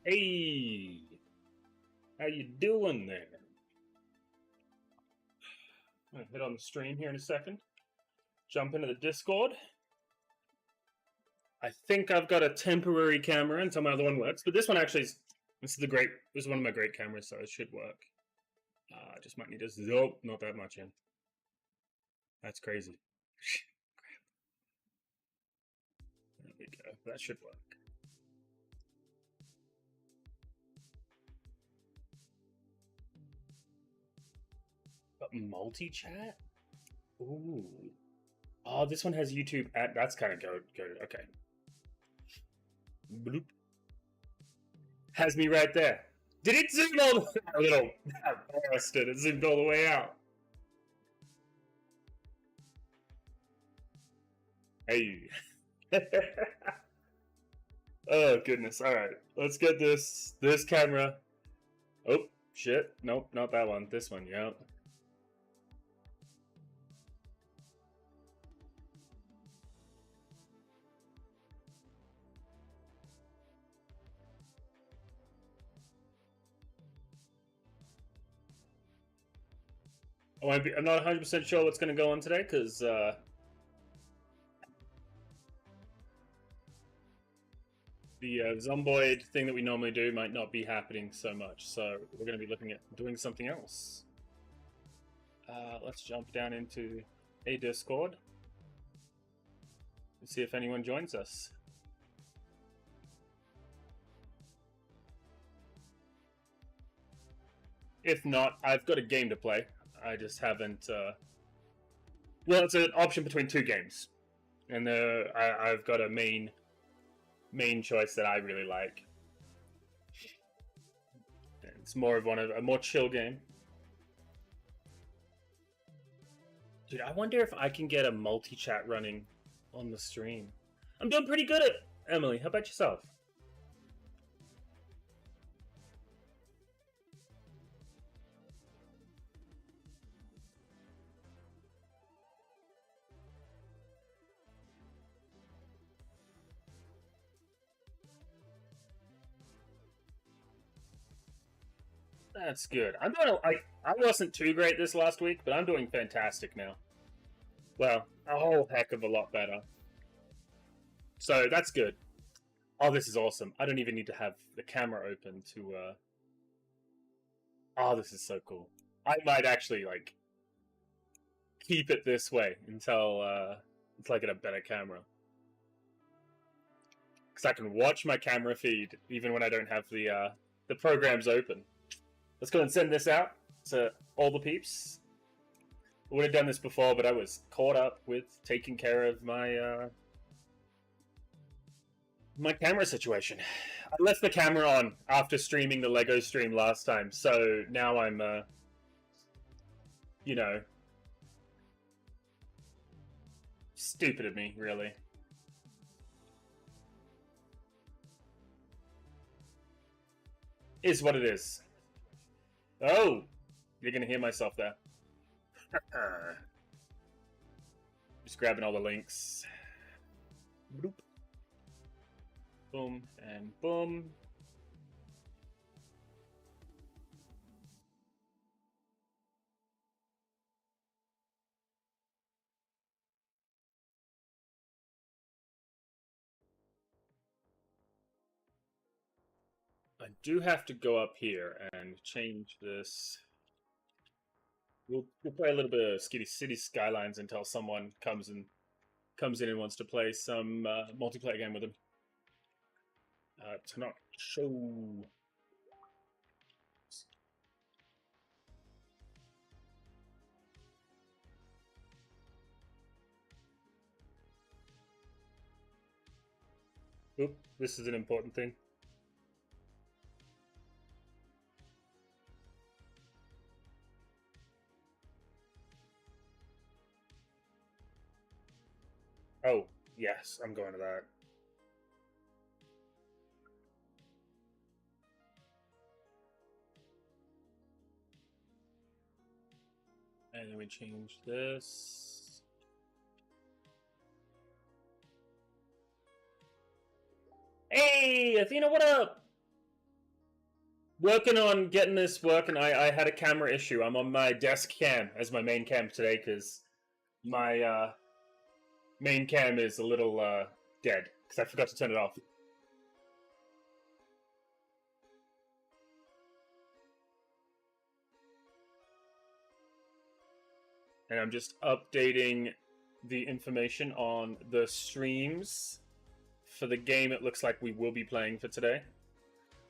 Hey, how you doing there? I'm gonna hit on the stream here in a second. Jump into the Discord. I think I've got a temporary camera until my other one works, but this one actually is. This is one of my great cameras, so it should work. I just might need to zoom. Not that much in. That's crazy. There we go. That should work. But multi-chat? Ooh. Oh, this one has YouTube ad. That's kind of good. Okay. Bloop. Has me right there. Did it zoom all the way out? A little bastard. It zoomed all the way out. Hey. Oh, goodness. All right. Let's get this camera. Oh, shit. Nope, not that one. This one, yeah. I'm not 100% sure what's going to go on today because the Zomboid thing that we normally do might not be happening so much. So we're going to be looking at doing something else. Let's jump down into a Discord and see if anyone joins us. If not, I've got a game to play. I just haven't. Well, it's an option between two games, and I've got a main choice that I really like. It's more of a more chill game. Dude, I wonder if I can get a multi-chat running on the stream. I'm doing pretty good at it, Emily. How about yourself? That's good. I'm doing I wasn't too great this last week, but I'm doing fantastic now. Well, a whole heck of a lot better. So that's good. Oh, this is awesome. I don't even need to have the camera open to Oh, this is so cool. I might actually like keep it this way until I get a better camera. Because I can watch my camera feed even when I don't have the programs open. Let's go and send this out to all the peeps. I would have done this before, but I was caught up with taking care of my my camera situation. I left the camera on after streaming the Lego stream last time, so now I'm, you know, stupid of me, really. Is what it is. Oh, you're gonna hear myself there. Just grabbing all the links. Bloop. Boom and boom. I do have to go up here and change this. We'll play a little bit of City Skylines until someone comes in and wants to play some multiplayer game with them. Tonokshows. Oop, this is an important thing. Oh, yes, I'm going to that. And then we change this. Hey, Athena, what up? working on getting this working. I had a camera issue. I'm on my desk cam as my main cam today because my main cam is a little dead because I forgot to turn it off. And I'm just updating the information on the streams for the game it looks like we will be playing for today.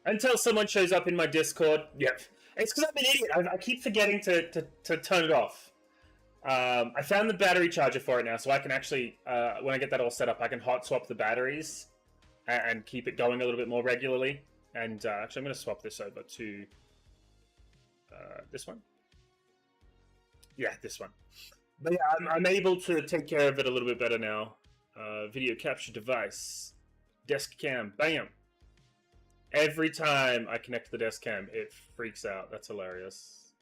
Until someone shows up in my Discord. Yep. It's because I'm an idiot. I keep forgetting to turn it off. I found the battery charger for it now, so I can actually, when I get that all set up, I can hot swap the batteries and keep it going a little bit more regularly. And actually, I'm going to swap this over to this one. Yeah, this one. But yeah, I'm able to take care of it a little bit better now. Video capture device. Desk cam. Bam! Every time I connect to the desk cam, it freaks out. That's hilarious.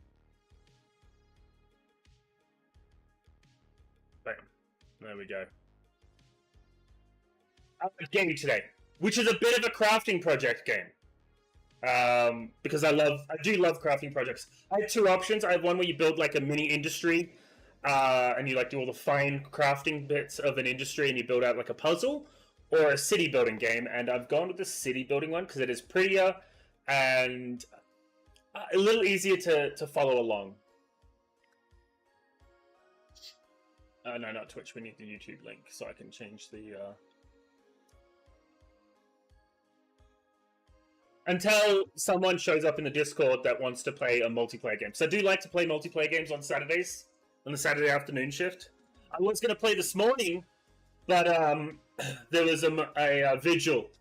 Bam. There we go. I have a game today, which is a bit of a crafting project game. Because I do love crafting projects. I have two options. I have one where you build like a mini industry, and you like do all the fine crafting bits of an industry, and you build out like a puzzle, or a city building game. And I've gone with the city building one because it is prettier and a little easier to follow along. No, not Twitch. We need the YouTube link so I can change the. Until someone shows up in the Discord that wants to play a multiplayer game. So I do like to play multiplayer games on Saturdays, on the Saturday afternoon shift. I was going to play this morning, but there was a vigil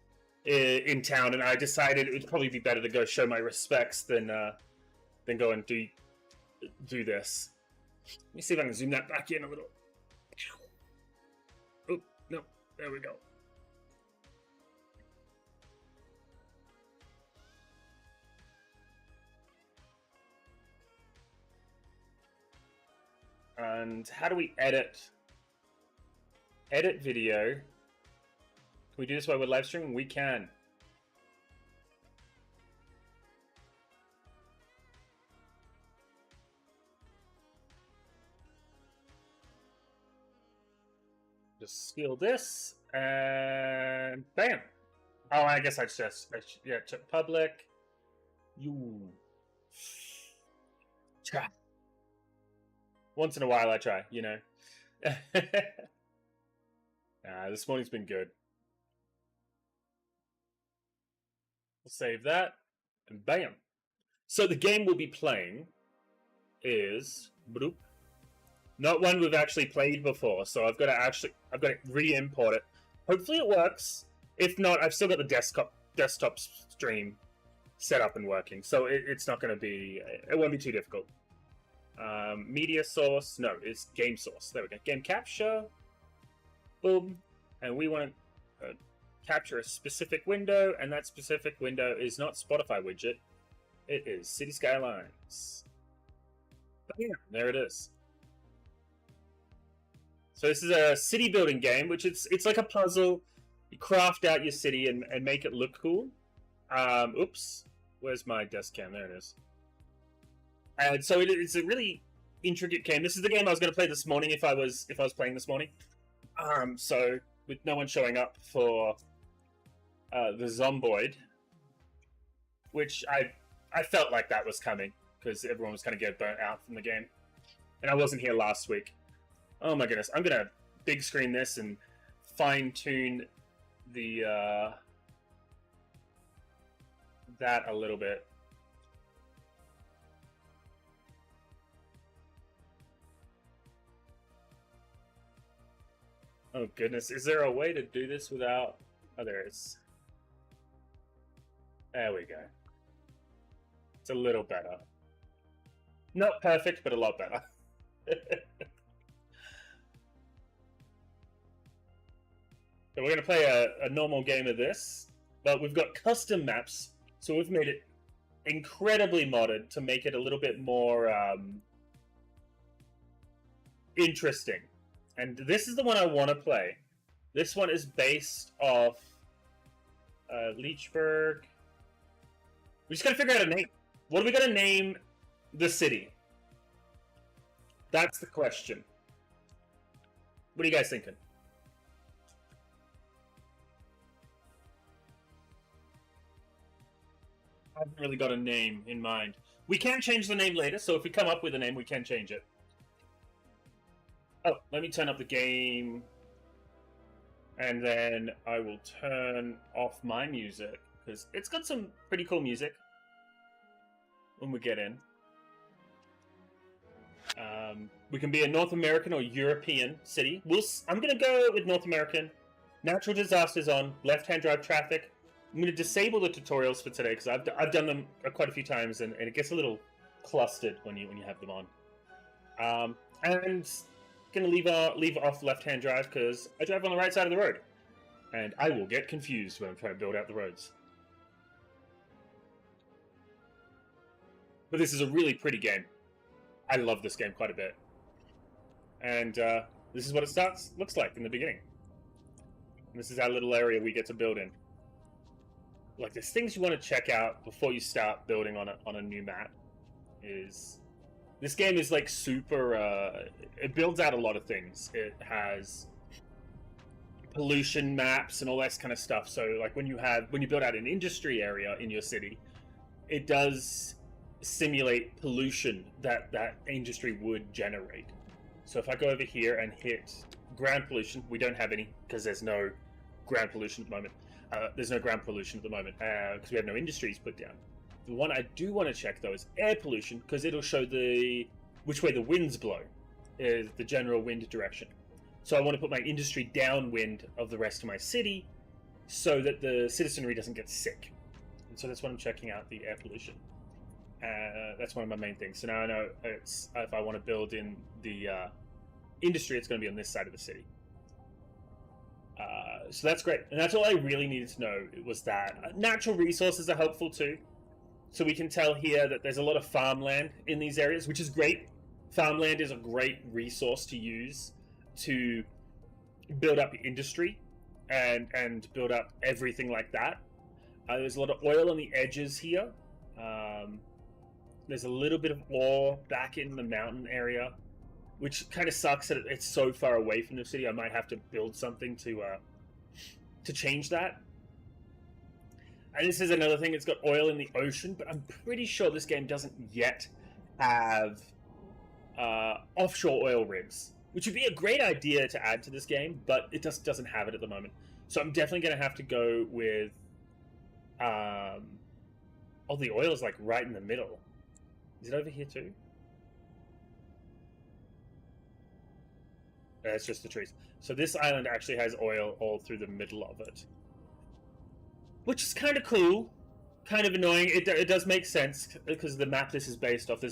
in town, and I decided it would probably be better to go show my respects than go and do this. Let me see if I can zoom that back in a little. Oh, no, there we go. And how do we edit? Edit video. Can we do this while we're live streaming? We can. Just steal this and bam. Oh, I guess I took public. You. Try. Once in a while I try, you know. This morning's been good. We'll save that, and bam. So the game we'll be playing is bloop, not one we've actually played before. So I've got to re-import it. Hopefully it works. If not, I've still got the desktop stream set up and working, so it's not going to be. It won't be too difficult. Media source, no, it's game source. There we go. Game capture. Boom. And we want to capture a specific window, and that specific window is not Spotify widget. It is City Skylines. Bam, there it is. So this is a city building game, which it's like a puzzle. You craft out your city and make it look cool. Oops. Where's my desk cam? There it is. And so it's a really intricate game. This is the game I was going to play this morning if I was playing this morning. So with no one showing up for the Zomboid, which I felt like that was coming because everyone was kind of getting burnt out from the game, and I wasn't here last week. Oh my goodness! I'm gonna big screen this and fine tune the that a little bit. Oh goodness, is there a way to do this without... Oh, there is. There we go. It's a little better. Not perfect, but a lot better. So we're going to play a normal game of this, but we've got custom maps, so we've made it incredibly modded to make it a little bit more interesting. And this is the one I want to play. This one is based off Leechburg. We just gotta figure out a name. What are we gonna name the city? That's the question. What are you guys thinking? I haven't really got a name in mind. We can change the name later, so if we come up with a name, we can change it. Oh, let me turn up the game. And then I will turn off my music, because it's got some pretty cool music when we get in. We can be a North American or European city. I'm going to go with North American. Natural disasters on, left-hand drive traffic. I'm going to disable the tutorials for today, because I've done them quite a few times, and it gets a little clustered when you have them on. And going to leave off left-hand drive, because I drive on the right side of the road. And I will get confused when I'm trying to build out the roads. But this is a really pretty game. I love this game quite a bit. And this is what it looks like in the beginning. And this is our little area we get to build in. Like, there's things you want to check out before you start building on a new map. This game is like super. It builds out a lot of things. It has pollution maps and all that kind of stuff. So, like when you build out an industry area in your city, it does simulate pollution that industry would generate. So if I go over here and hit ground pollution, we don't have any because there's no ground pollution at the moment. There's no ground pollution at the moment because we have no industries put down. The one I do want to check though is air pollution, because it'll show which way the winds blow, is the general wind direction. So I want to put my industry downwind of the rest of my city so that the citizenry doesn't get sick. And so that's what I'm checking out, the air pollution. That's one of my main things. So now I know if I want to build in the industry, it's going to be on this side of the city. So that's great. And that's all I really needed to know, was that. Natural resources are helpful too. So we can tell here that there's a lot of farmland in these areas, which is great. Farmland is a great resource to use to build up industry and build up everything like that. There's a lot of oil on the edges here. There's a little bit of ore back in the mountain area, which kind of sucks that it's so far away from the city. I might have to build something to change that. And this is another thing, it's got oil in the ocean, but I'm pretty sure this game doesn't yet have offshore oil rigs, which would be a great idea to add to this game, but it just doesn't have it at the moment. So I'm definitely going to have to go with... oh, the oil is like right in the middle. Is it over here too? It's just the trees. So this island actually has oil all through the middle of it, which is kind of cool, kind of annoying. It does make sense because the map this is based off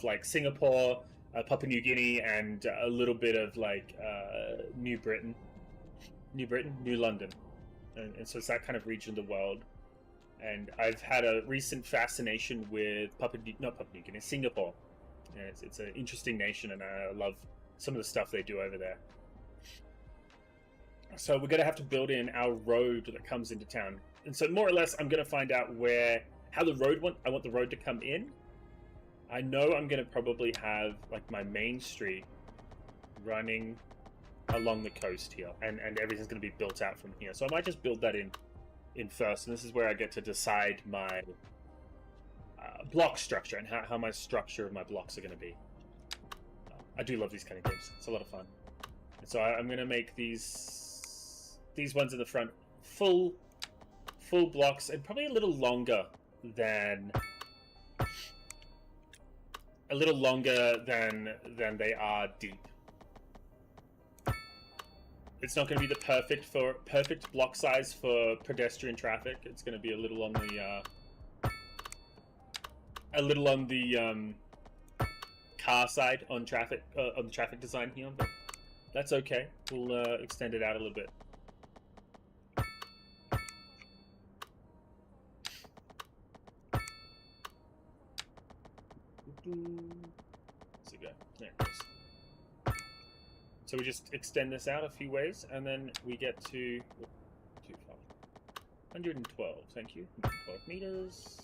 like Singapore, Papua New Guinea, and a little bit of like New London, and so it's that kind of region of the world. And I've had a recent fascination with Singapore. And it's an interesting nation, and I love some of the stuff they do over there. So we're going to have to build in our road that comes into town. And so more or less, I'm going to find out how I want the road to come in. I know I'm going to probably have like my main street running along the coast here, and everything's going to be built out from here. So I might just build that in first, and this is where I get to decide my block structure and how my structure of my blocks are going to be. I do love these kind of games. It's a lot of fun. And so I'm going to make these ones in the front full blocks, and probably a little longer than they are deep. It's not going to be the perfect block size for pedestrian traffic. It's going to be a little on the car side on the traffic design here, but that's okay. We'll extend it out a little bit. Where's it go? There it goes. So we just extend this out a few ways, and then we get to 112. Thank you. 112 meters.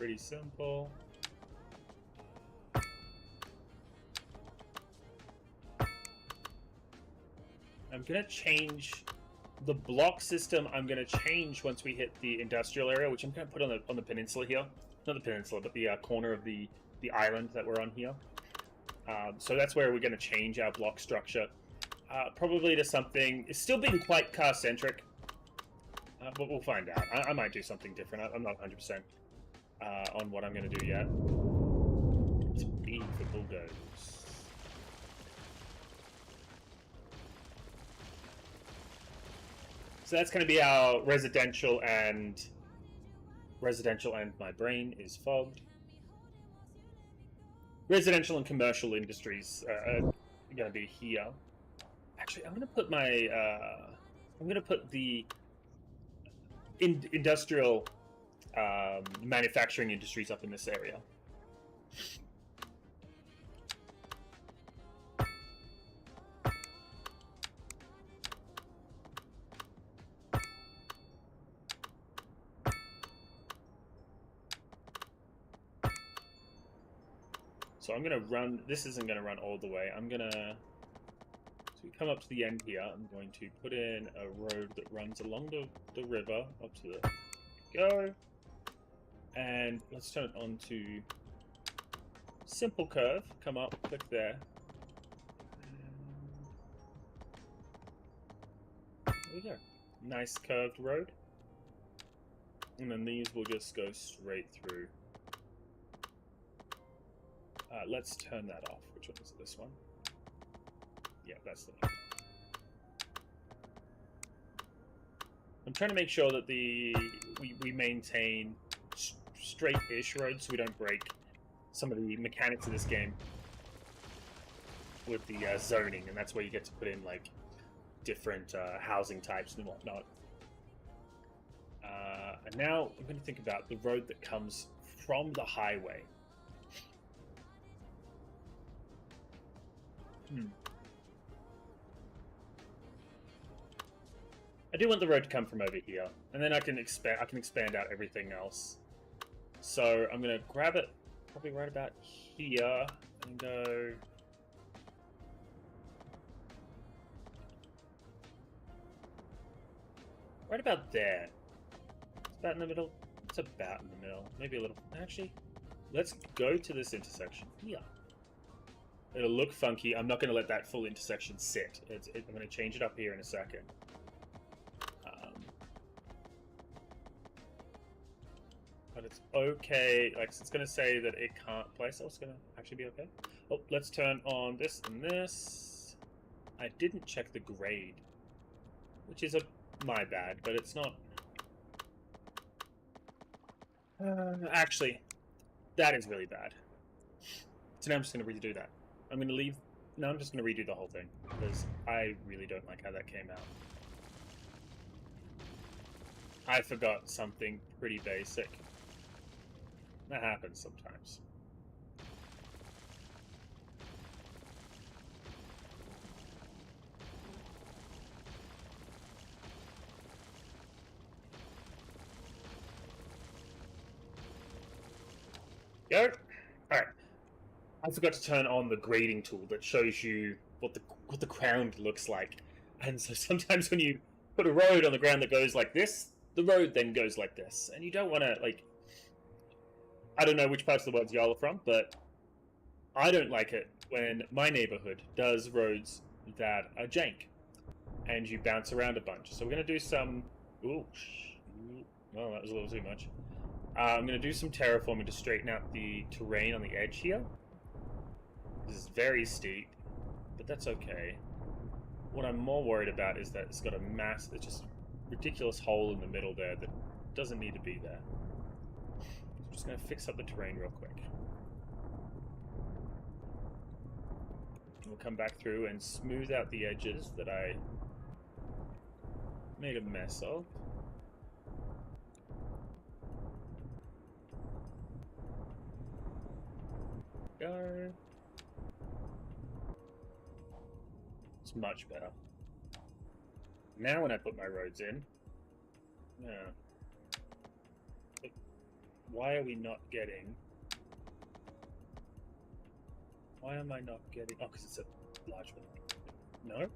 Pretty simple. I'm gonna change the block system. I'm gonna change once we hit the industrial area, which I'm gonna put on the peninsula here. Not the peninsula, but the corner of the island that we're on here. So that's where we're gonna change our block structure. Probably to something. It's still being quite car-centric, but we'll find out. I might do something different. I'm not 100% on what I'm gonna do yet. It's B for bulldoze. So that's going to be our residential and my brain is fogged. Residential and commercial industries are going to be here. Actually, I'm going to put my the industrial manufacturing industries up in this area. So I'm going to run, this isn't going to run all the way. I'm going to, so we come up to the end here, I'm going to put in a road that runs along the river up to the go. And let's turn it on to simple curve. Come up, click there. There we go. Nice curved road. And then these will just go straight through. Let's turn that off. Which one is it? This one? Yeah, that's the one. I'm trying to make sure that we maintain straight-ish roads so we don't break some of the mechanics of this game with the zoning, and that's where you get to put in like different housing types and whatnot. And now I'm going to think about the road that comes from the highway. I do want the road to come from over here, and then I can expand out everything else. So I'm gonna grab it probably right about here and go right about there. It's about in the middle. It's about in the middle. Maybe a little. Actually, let's go to this intersection here. It'll look funky. I'm not going to let that full intersection sit. I'm going to change it up here in a second. But it's okay. Like, it's going to say that it can't place. So it's going to actually be okay. Oh, let's turn on this and this. I didn't check the grade, which is my bad, but it's not. Actually, that is really bad. So now I'm just going to redo that. I'm going to leave. No, I'm just going to redo the whole thing because I really don't like how that came out. I forgot something pretty basic. That happens sometimes. Go. All right. I forgot to turn on the grading tool that shows you what the ground looks like. And so sometimes when you put a road on the ground that goes like this, the road then goes like this. And you don't want to, like... I don't know which parts of the world y'all are from, but I don't like it when my neighborhood does roads that are jank. And you bounce around a bunch. So we're going to do some... Ooh. Well, that was a little too much. I'm going to do some terraforming to straighten out the terrain on the edge here. This is very steep, but that's okay. What I'm more worried about is that it's got it's just ridiculous hole in the middle there that doesn't need to be there. So I'm just going to fix up the terrain real quick. We'll come back through and smooth out the edges that I made a mess of. Go. It's much better. Now when I put my roads in, yeah, Why are we not getting... Why am I not getting... Oh, because it's a large one. No?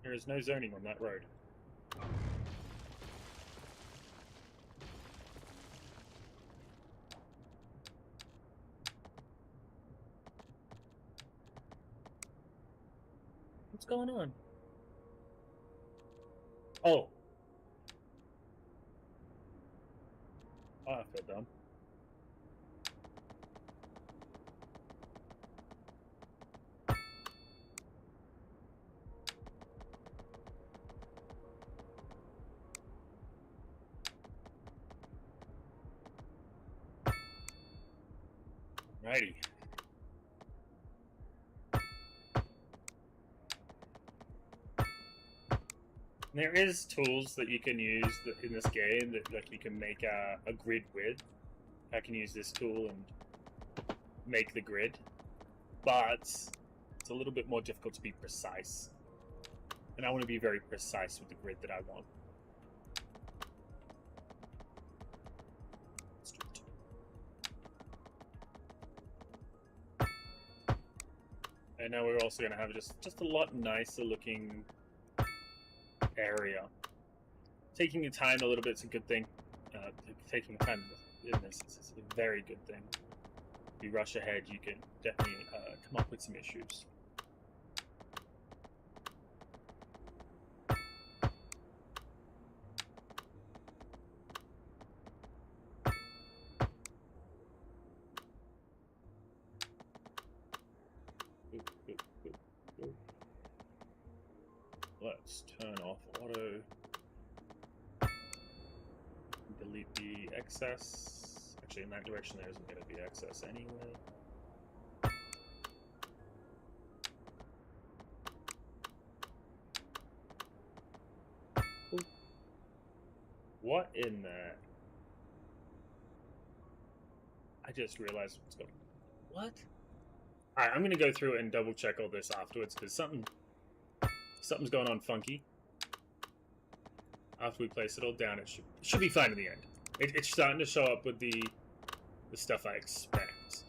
There is no zoning on that road. What's going on? Oh. Oh, I feel dumb. Righty. There is tools that you can use in this game that like you can make a grid with. I can use this tool and make the grid, but it's a little bit more difficult to be precise. And I want to be very precise with the grid that I want. Let's do it. And now we're also going to have just a lot nicer looking area. Taking your time a little bit is a good thing. Taking time in this is a very good thing. If you rush ahead, you can definitely come up with some issues. Let's turn off auto. Delete the excess. Actually, in that direction there isn't going to be excess anyway. Ooh. What in the... I just realized what's going on. What? Alright, I'm going to go through and double check all this afterwards because something's going on funky. After we place it all down, it should be fine in the end. It's starting to show up with the stuff I expect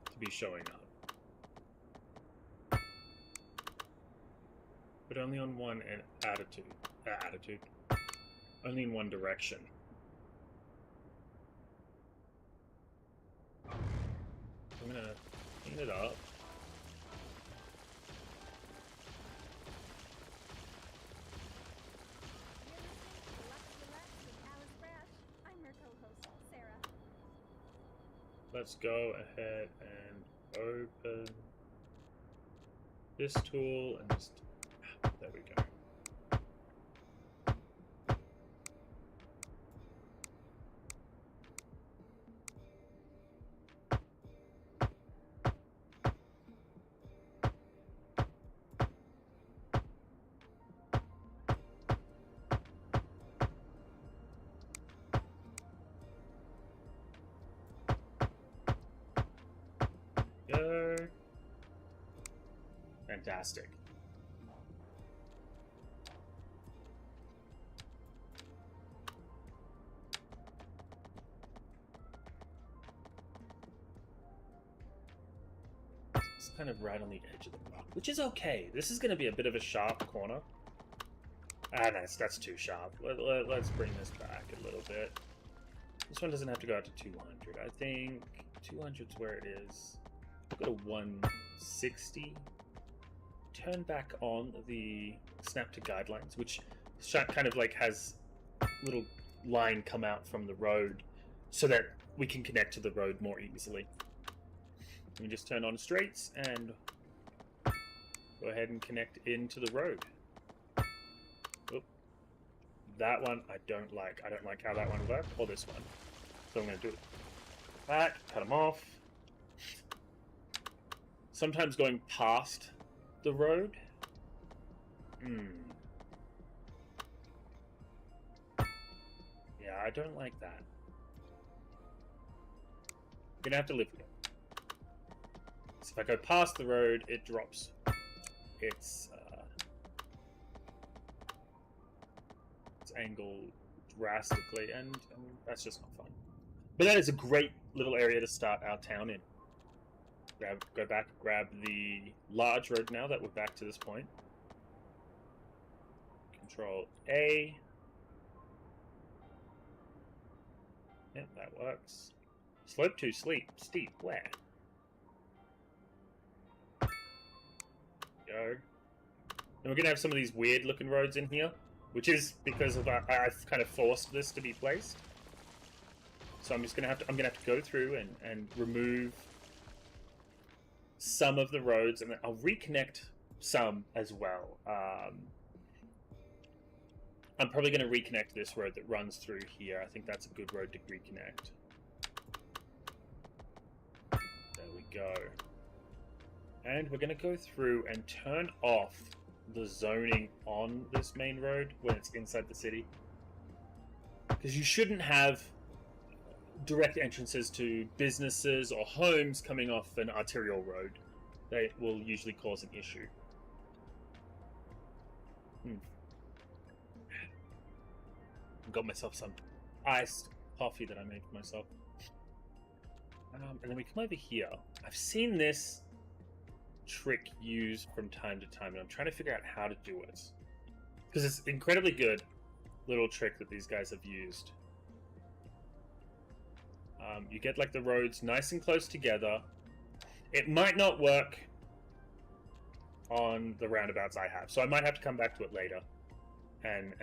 to be showing up, but only on one attitude. Only in one direction. I'm gonna clean it up. Let's go ahead and open this tool and just, there we go. Go. Fantastic. It's kind of right on the edge of the rock, which is okay. This is going to be a bit of a sharp corner. Ah, that's too sharp. Let's bring this back a little bit. This one doesn't have to go out to 200. I think 200's where it is. Go to 160. Turn back on the snap to guidelines, which kind of like has a little line come out from the road so that we can connect to the road more easily. We just turn on straights and go ahead and connect into the road. Oop. That one I don't like. I don't like how that one worked, or this one. So I'm going to do it back, cut them off. Sometimes going past the road. Yeah, I don't like that. You're gonna have to live with it. So if I go past the road, it drops its angle drastically, and that's just not fun. But that is a great little area to start our town in. Go back, grab the large road now that we're back to this point. Control A. Yep, that works. Slope too steep. Where? Go. And we're gonna have some of these weird looking roads in here, which is because of I've kind of forced this to be placed. So I'm gonna have to go through and remove some of the roads, and I'll reconnect some as well. I'm probably going to reconnect this road that runs through here. I think that's a good road to reconnect. There we go. And we're going to go through and turn off the zoning on this main road when it's inside the city. Because you shouldn't have direct entrances to businesses or homes coming off an arterial road. They will usually cause an issue. Got myself some iced coffee that I made for myself. And then we come over here. I've seen this trick used from time to time, and I'm trying to figure out how to do it. Because it's an incredibly good little trick that these guys have used. You get like the roads nice and close together. It might not work on the roundabouts I have, so I might have to come back to it later and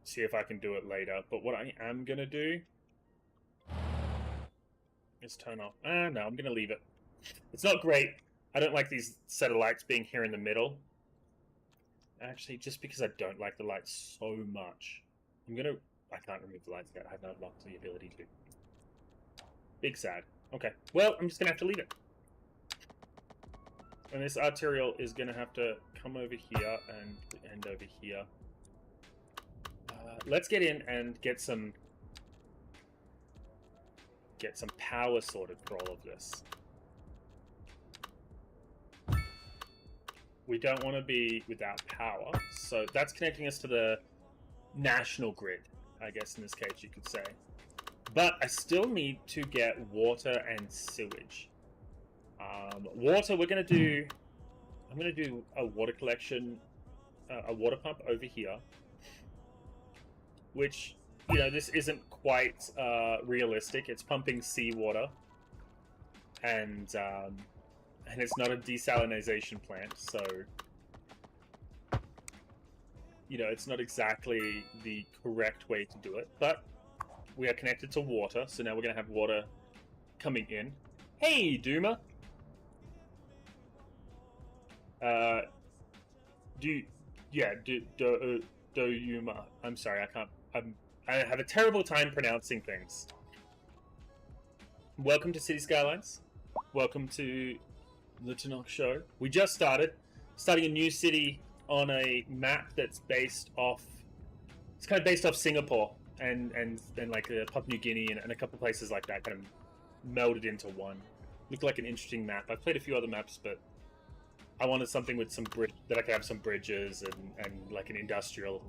see if I can do it later. But what I am gonna do is turn off. No, I'm gonna leave it. It's not great. I don't like these set of lights being here in the middle. Actually, just because I don't like the lights so much, I can't remove the lights yet. I have not locked the ability to. Big sad. Okay. Well, I'm just gonna have to leave it. And this arterial is gonna have to come over here and end over here. Let's get in and get some power sorted for all of this. We don't want to be without power, so that's connecting us to the national grid, I guess in this case you could say. But I still need to get water and sewage. Water, I'm going to do a water collection, a water pump over here. Which, you know, this isn't quite realistic. It's pumping seawater. And it's not a desalinization plant, so... You know, it's not exactly the correct way to do it, but we are connected to water, so now we're going to have water coming in. Hey, Duma! Doyuma. I'm sorry, I have a terrible time pronouncing things. Welcome to City Skylines. Welcome to the Tonokshows. We just starting a new city on a map that's based off... It's kind of based off Singapore and like Papua New Guinea and a couple places like that, kind of melded into one. Looked like an interesting map. I've played a few other maps, but I wanted something with some that I could have some bridges and like an industrial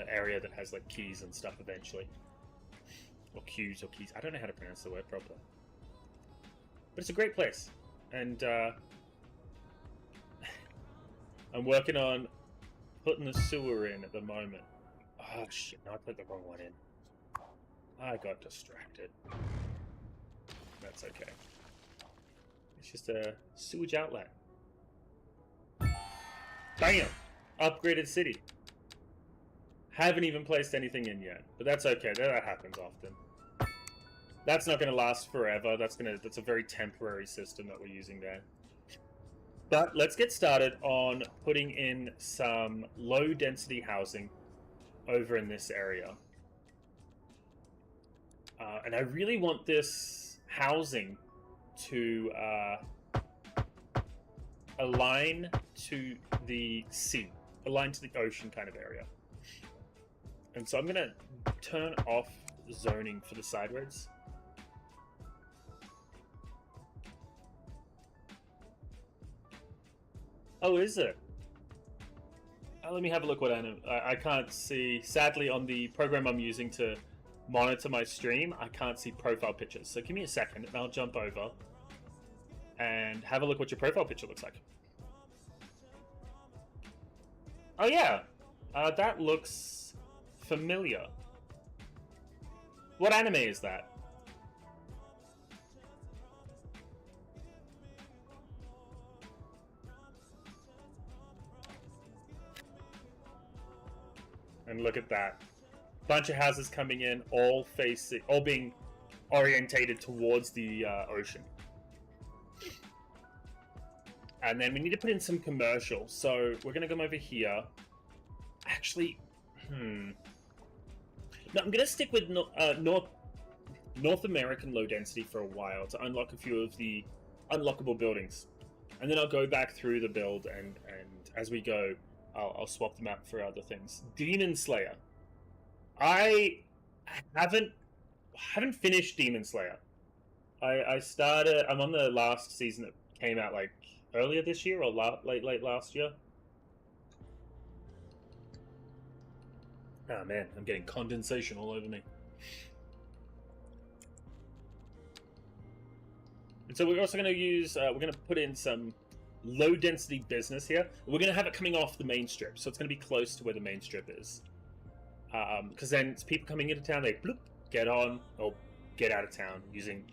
area that has like keys and stuff eventually. Or queues or keys. I don't know how to pronounce the word properly. But it's a great place. And I'm working on putting the sewer in at the moment. Oh shit, no, I put the wrong one in. I got distracted. That's okay. It's just a sewage outlet. Bam! Upgraded city. Haven't even placed anything in yet, but that's okay. That happens often. That's not going to last forever. That's a very temporary system that we're using there. But let's get started on putting in some low-density housing over in this area. And I really want this housing to align to the sea, align to the ocean kind of area. And so I'm going to turn off zoning for the side roads. Oh, is it? Let me have a look what I can't see. Sadly, on the program I'm using to monitor my stream, I can't see profile pictures. So give me a second and I'll jump over and have a look what your profile picture looks like. Oh yeah, that looks familiar. What anime is that? And look at that. Bunch of houses coming in, all being orientated towards the ocean. And then we need to put in some commercial. So we're going to come over here. Actually, no, I'm going to stick with North American low density for a while to unlock a few of the unlockable buildings. And then I'll go back through the build and as we go, I'll swap them out for other things. Demon Slayer. I haven't finished Demon Slayer. I started. I'm on the last season that came out like earlier this year or late last year. Oh man, I'm getting condensation all over me. And so we're also going to use. We're going to put in some low density business here. We're going to have it coming off the main strip, so it's going to be close to where the main strip is. Because then it's people coming into town, they bloop, get on or get out of town using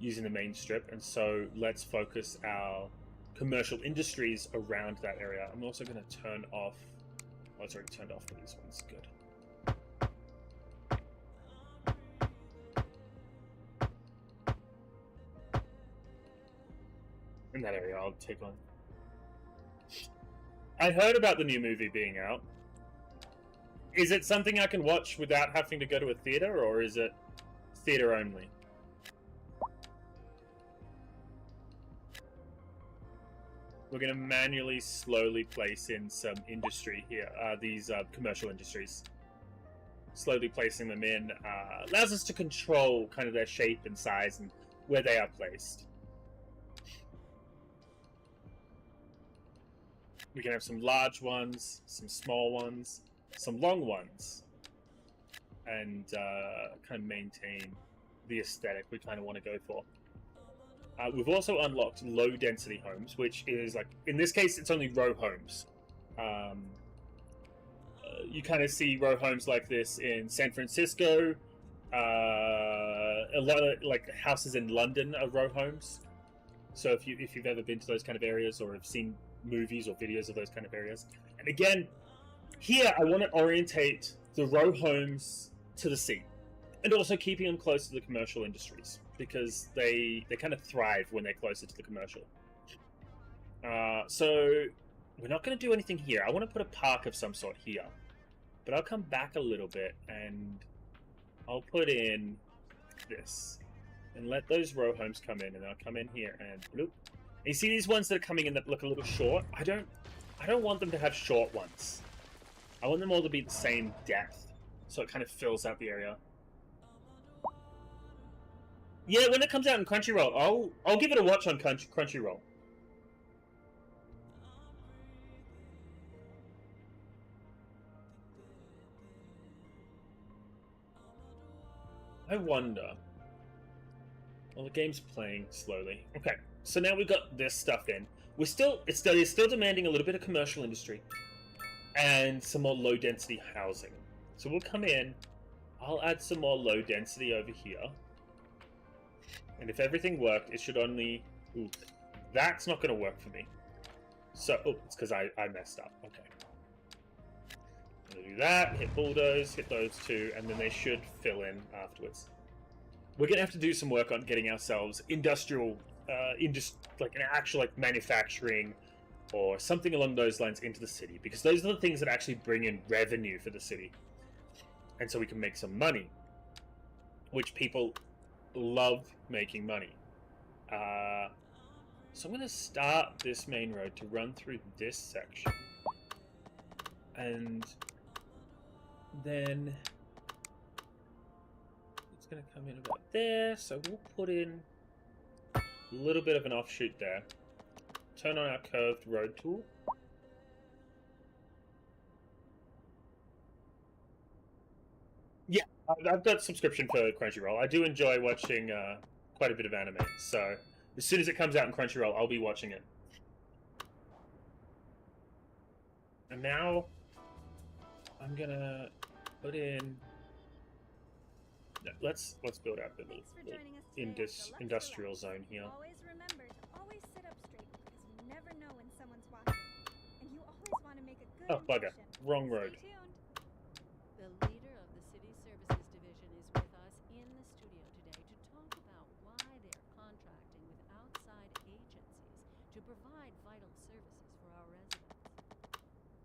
the main strip. And so let's focus our commercial industries around that area. I'm also going to turn off. Oh, it's already turned off for these ones. Good. In that area, I'll take on. I heard about the new movie being out. Is it something I can watch without having to go to a theater, or is it theater only? We're going to manually, slowly place in some industry here. These commercial industries. Slowly placing them in allows us to control kind of their shape and size and where they are placed. We can have some large ones, some small ones, some long ones, and kind of maintain the aesthetic we kind of want to go for. We've also unlocked low density homes, which is like, in this case, it's only row homes. You kind of see row homes like this in San Francisco. A lot of like houses in London are row homes. So if you've ever been to those kind of areas or have seen movies or videos of those kind of areas. And again, here I want to orientate the row homes to the sea and also keeping them close to the commercial industries because they kind of thrive when they're closer to the commercial. So we're not going to do anything here. I want to put a park of some sort here, but I'll come back a little bit and I'll put in this and let those row homes come in, and I'll come in here and bloop. You see these ones that are coming in that look a little short? I don't want them to have short ones. I want them all to be the same depth, so it kind of fills out the area. Yeah, when it comes out in Crunchyroll, I'll give it a watch on Crunchyroll. I wonder. Well, the game's playing slowly. Okay. So now we've got this stuff in. It's still demanding a little bit of commercial industry and some more low density housing. So we'll come in. I'll add some more low density over here. And if everything worked, it should only... Ooh, that's not going to work for me. So, oh, it's because I messed up. Okay. I'm going to do that, hit bulldoze, hit those two, and then they should fill in afterwards. We're going to have to do some work on getting ourselves industrial... like an actual like manufacturing or something along those lines into the city, because those are the things that actually bring in revenue for the city, and so we can make some money, which people love making money. So I'm going to start this main road to run through this section, and then it's going to come in about there, so we'll put in a little bit of an offshoot there. turn on our curved road tool. Yeah, I've got subscription for Crunchyroll. I do enjoy watching quite a bit of anime, so as soon as it comes out in Crunchyroll, I'll be watching it. And now I'm gonna put in. Let's build out the industrial zone here. Always remember to always sit up straight because you never know when someone's watching, and you always want to make a good bugger! impression. Wrong road. Stay tuned. The leader of the City Services Division is with us in the studio today to talk about why they're contracting with outside agencies to provide vital services for our residents.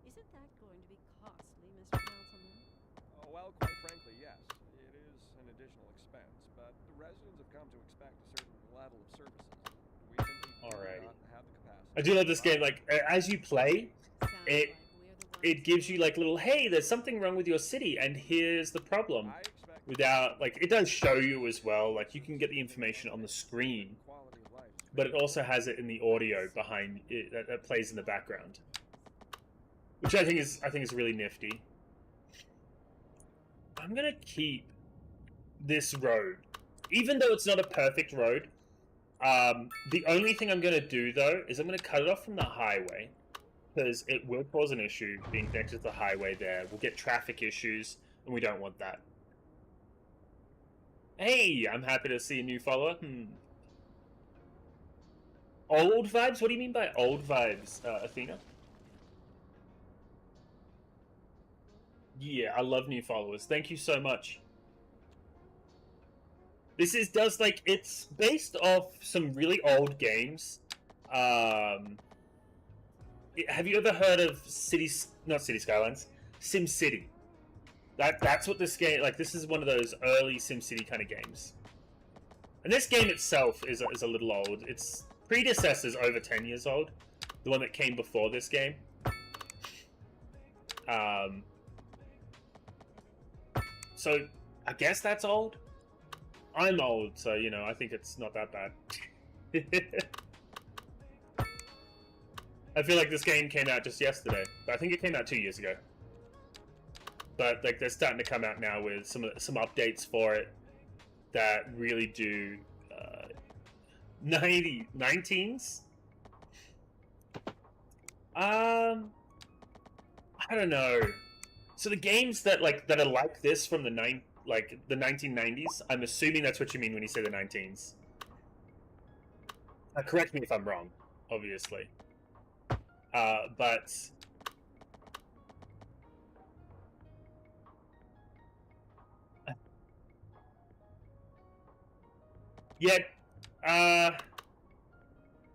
Isn't that going to be costly, Mr. Councilman? Oh, well, quite frankly, yes. It is an additional expense, but the residents have come to expect a certain level of services. We simply do not have the capacity. I do love this game. Like, as you play, Sounds it like we're the ones it gives you like little, hey, there's something wrong with your city, and here's the problem. I expect Without, like, it does show you as well. Like, you can get the information on the screen, quality of life is but it also has it in the audio behind it that plays in the background, which I think is really nifty. I'm gonna keep this road, even though it's not a perfect road. The only thing I'm gonna do though is I'm gonna cut it off from the highway, because it will cause an issue being connected to the highway there. We'll get traffic issues, and we don't want that. Hey, I'm happy to see a new follower. Old vibes? What do you mean by old vibes, Athena? Yeah, I love new followers. Thank you so much. This it's based off some really old games. Have you ever heard of not City Skylines? SimCity. That's what this game, like, this is one of those early SimCity kind of games. And this game itself is a little old. Its predecessor's over 10 years old. The one that came before this game. So, I guess that's old. I'm old, so, you know, I think it's not that bad. I feel like this game came out just yesterday, but I think it came out 2 years ago. But, like, they're starting to come out now with some updates for it that really do 19s? I don't know. So the games that are like this from the 1990s, I'm assuming that's what you mean when you say the 19s. Correct me if I'm wrong, obviously. But yet,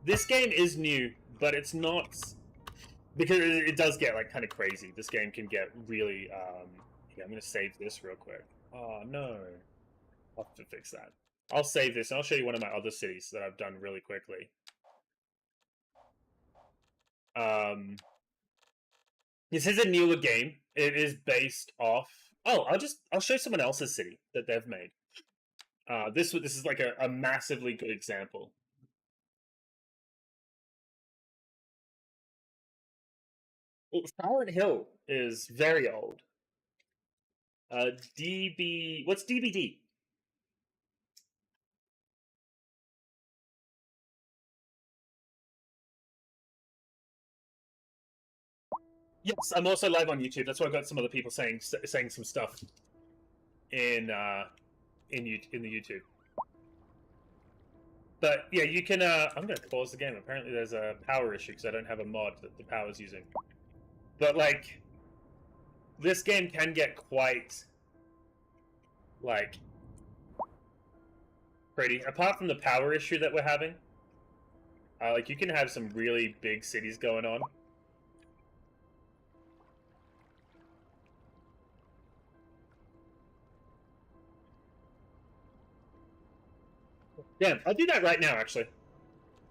this game is new, but it's not, because it does get like kind of crazy. This game can get really. Yeah, I'm gonna save this real quick. Oh no, I'll have to fix that. I'll save this and I'll show you one of my other cities that I've done really quickly. This is a newer game. It is based off. Oh, I'll show someone else's city that they've made. This is like a massively good example. Well, Silent Hill is very old. What's DBD? Yes, I'm also live on YouTube. That's why I've got some other people saying some stuff in the YouTube. But yeah, you can. I'm gonna pause the game. Apparently, there's a power issue because I don't have a mod that the power's using. But like, this game can get quite like pretty. Apart from the power issue that we're having, like you can have some really big cities going on. Damn, I'll do that right now, actually.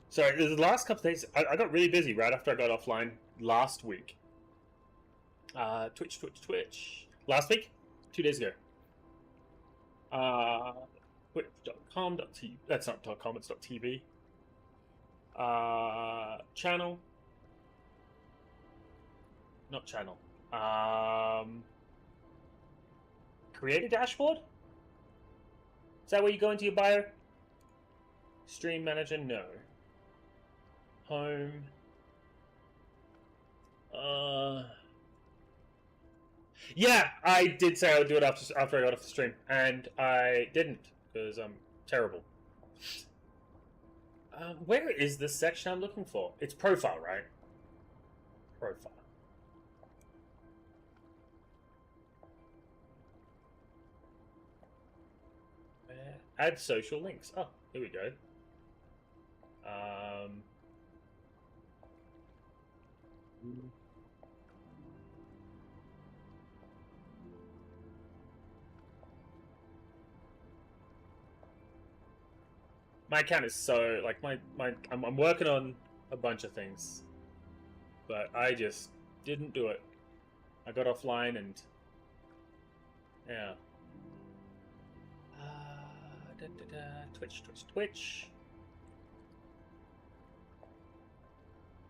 Sorry, the last couple days, I got really busy right after I got offline last week. Twitch. Last week? 2 days ago. Twitch.com.tv. That's not .com, it's .tv. Channel. Not channel. Create a dashboard? Is that where you go into your bio? Stream manager, no. Home. Yeah, I did say I would do it after I got off the stream, and I didn't because I'm terrible. Where is this section I'm looking for? It's profile, right? Profile. Add social links. Oh, here we go. My account is so like I'm working on a bunch of things, but I just didn't do it. I got offline and yeah. Twitch.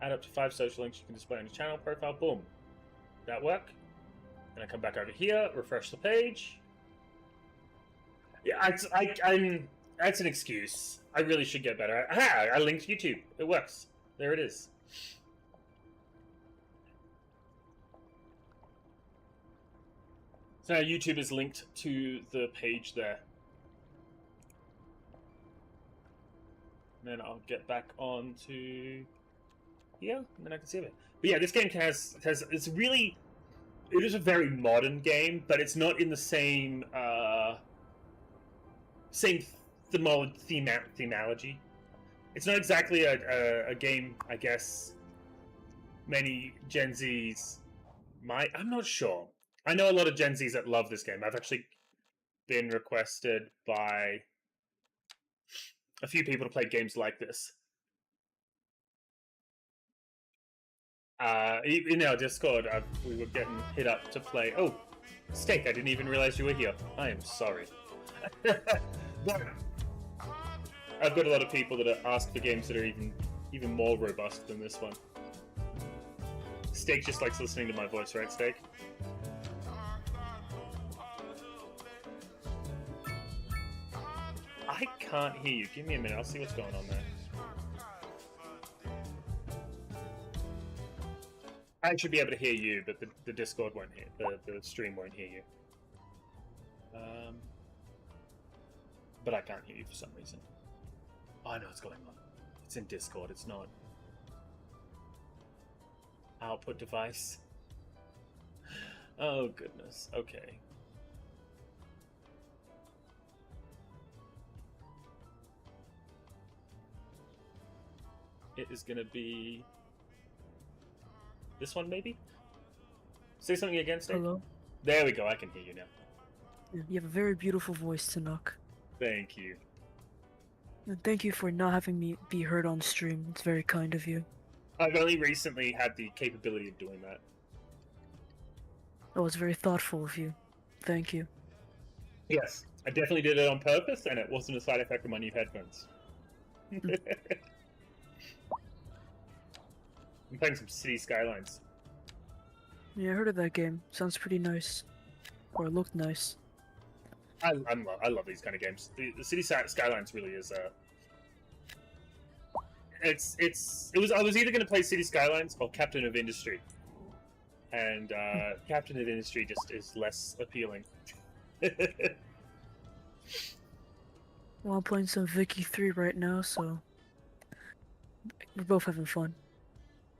Add up to 5 social links you can display on your channel profile. Boom. That work? Then I come back over here, refresh the page. Yeah, I'm. That's an excuse. I really should get better. I linked YouTube. It works. There it is. So now YouTube is linked to the page there. And then I'll get back onto here, and then I can see it. But yeah, this game has it's really, it is a very modern game, but it's not in the same themology. It's not exactly a game, I guess, many Gen Zs might. I'm not sure. I know a lot of Gen Zs that love this game. I've actually been requested by a few people to play games like this. In our Discord, we were getting hit up to play. Oh, Steak! I didn't even realize you were here. I am sorry. But I've got a lot of people that ask for games that are even more robust than this one. Steak just likes listening to my voice, right, Steak? I can't hear you. Give me a minute. I'll see what's going on there. I should be able to hear you, but the Discord won't hear. The stream won't hear you. But I can't hear you for some reason. Oh, I know what's going on. It's in Discord. It's not output device. Oh goodness. Okay. It is gonna be this one, maybe? Say something against it. Hello? There we go, I can hear you now. You have a very beautiful voice, Tanok. Thank you. And thank you for not having me be heard on stream. It's very kind of you. I've only recently had the capability of doing that. That was very thoughtful of you. Thank you. Yes, I definitely did it on purpose, and it wasn't a side effect of my new headphones. I'm playing some City Skylines. Yeah, I heard of that game. Sounds pretty nice. Or it looked nice. I love these kind of games. The City Skylines really is I was either going to play City Skylines or Captain of Industry, and Captain of Industry just is less appealing. Well, I'm playing some Vicky 3 right now, so we're both having fun.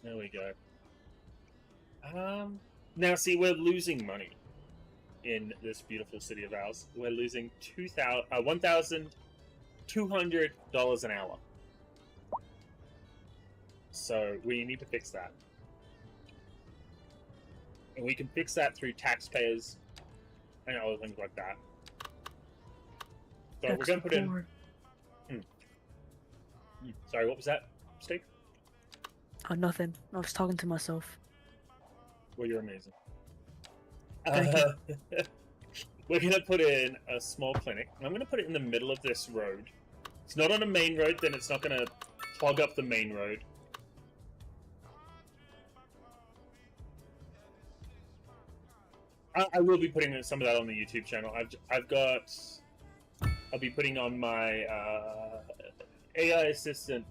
There we go. Now see, we're losing money in this beautiful city of ours. We're losing $1,200 an hour. So we need to fix that. And we can fix that through taxpayers and other things like that. So we're going to put in... Sorry, what was that, Steve? Oh, nothing. I was talking to myself. Well, you're amazing. Thank you. We're going to put in a small clinic. And I'm going to put it in the middle of this road. It's not on a main road, then it's not going to clog up the main road. I will be putting some of that on the YouTube channel. I'll be putting on my AI assistant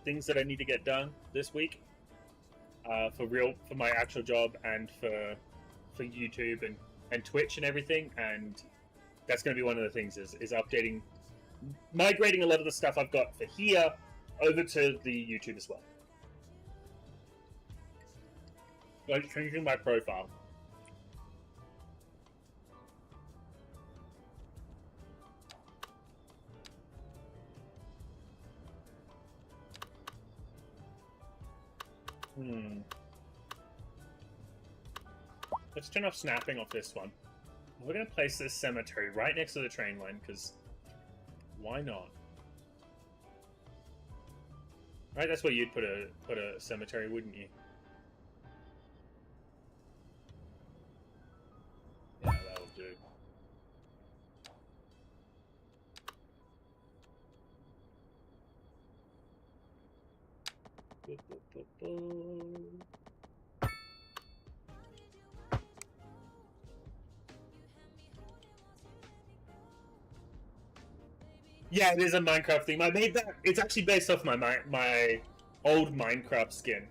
things that I need to get done this week for my actual job and for YouTube and Twitch and everything. And that's going to be one of the things is updating, migrating a lot of the stuff I've got for here over to the YouTube as well. Like changing my profile. Let's turn off snapping off this one. We're going to place this cemetery right next to the train line, because why not? Right, that's where you'd put a cemetery, wouldn't you? Yeah, that'll do. Yeah, it is a Minecraft theme. I made that. It's actually based off my old Minecraft skin.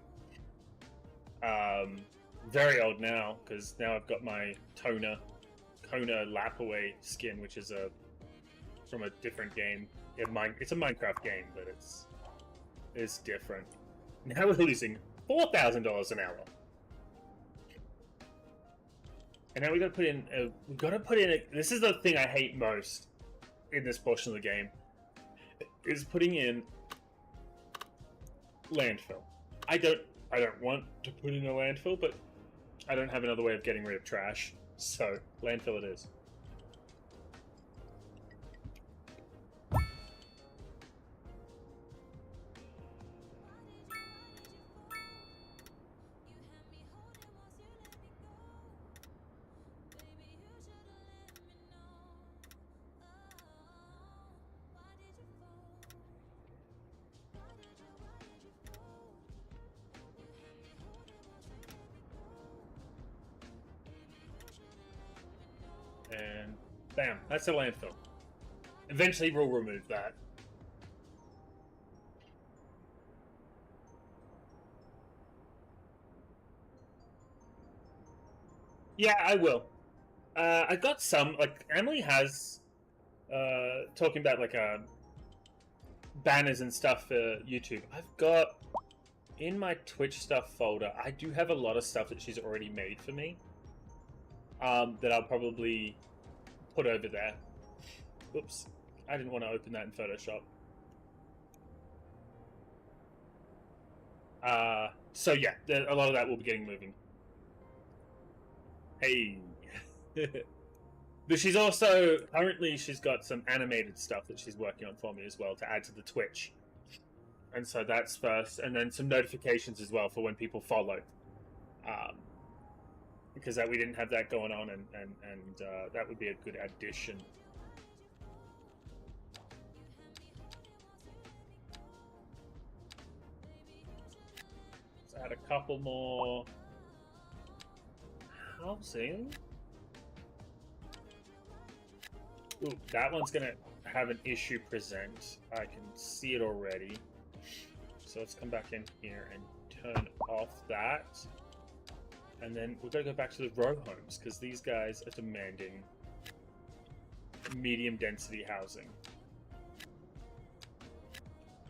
Very old now, because now I've got my Kona Lapaway skin, which is from a different game. It's a Minecraft game, but it's different. Now we're losing $4,000 an hour. And now we gotta put in this is the thing I hate most in this portion of the game, is putting in landfill. I don't want to put in a landfill, but I don't have another way of getting rid of trash, so landfill it is. And bam, that's a landfill. Eventually we'll remove that. Yeah, I will. I got some, like, Emily has, talking about, like, banners and stuff for YouTube. I've got, in my Twitch stuff folder, I do have a lot of stuff that she's already made for me. That I'll probably put over there. Oops, I didn't want to open that in Photoshop. So yeah, a lot of that will be getting moving. Hey. But she's also, currently she's got some animated stuff that she's working on for me as well to add to the Twitch. And so that's first, and then some notifications as well for when people follow. Because we didn't have that going on, and that would be a good addition. Let's add a couple more housing. Ooh, that one's gonna have an issue present. I can see it already. So let's come back in here and turn off that. And then we're going to go back to the row homes, because these guys are demanding medium density housing.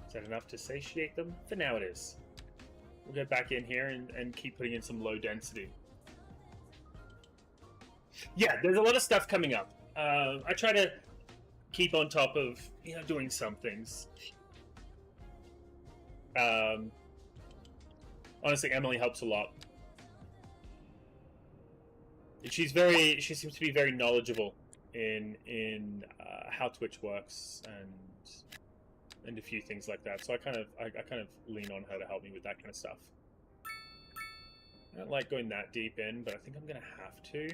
Is that enough to satiate them? For now it is. We'll get back in here and keep putting in some low density. Yeah, there's a lot of stuff coming up. I try to keep on top of, doing some things. Honestly, Emily helps a lot. She seems to be very knowledgeable in how Twitch works and a few things like that. So I kind of lean on her to help me with that kind of stuff. I don't like going that deep in, but I think I'm gonna have to.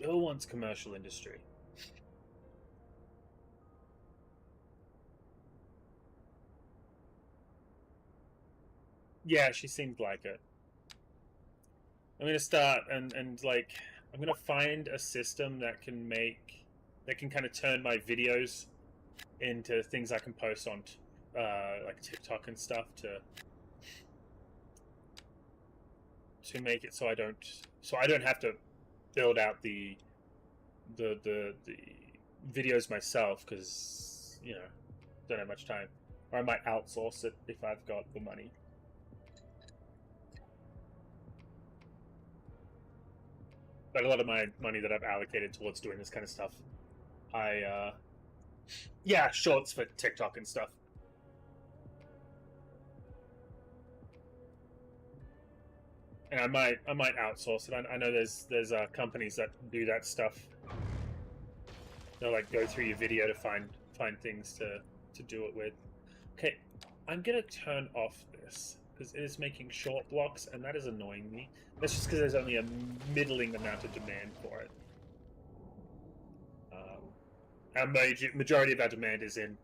still wants commercial industry. Yeah, she seemed like it. I'm gonna start and like I'm gonna find a system that can kind of turn my videos into things I can post on like TikTok and stuff to make it so I don't have to build out the videos myself, because don't have much time, or I might outsource it if I've got the money. But a lot of my money that I've allocated towards doing this kind of stuff, yeah, shorts for TikTok and stuff. And I might outsource it. I know there's companies that do that stuff. They'll like go through your video to find things to do it with. Okay, I'm gonna turn off this because it is making short blocks, and that is annoying me. That's just because there's only a middling amount of demand for it. Our majority of our demand is in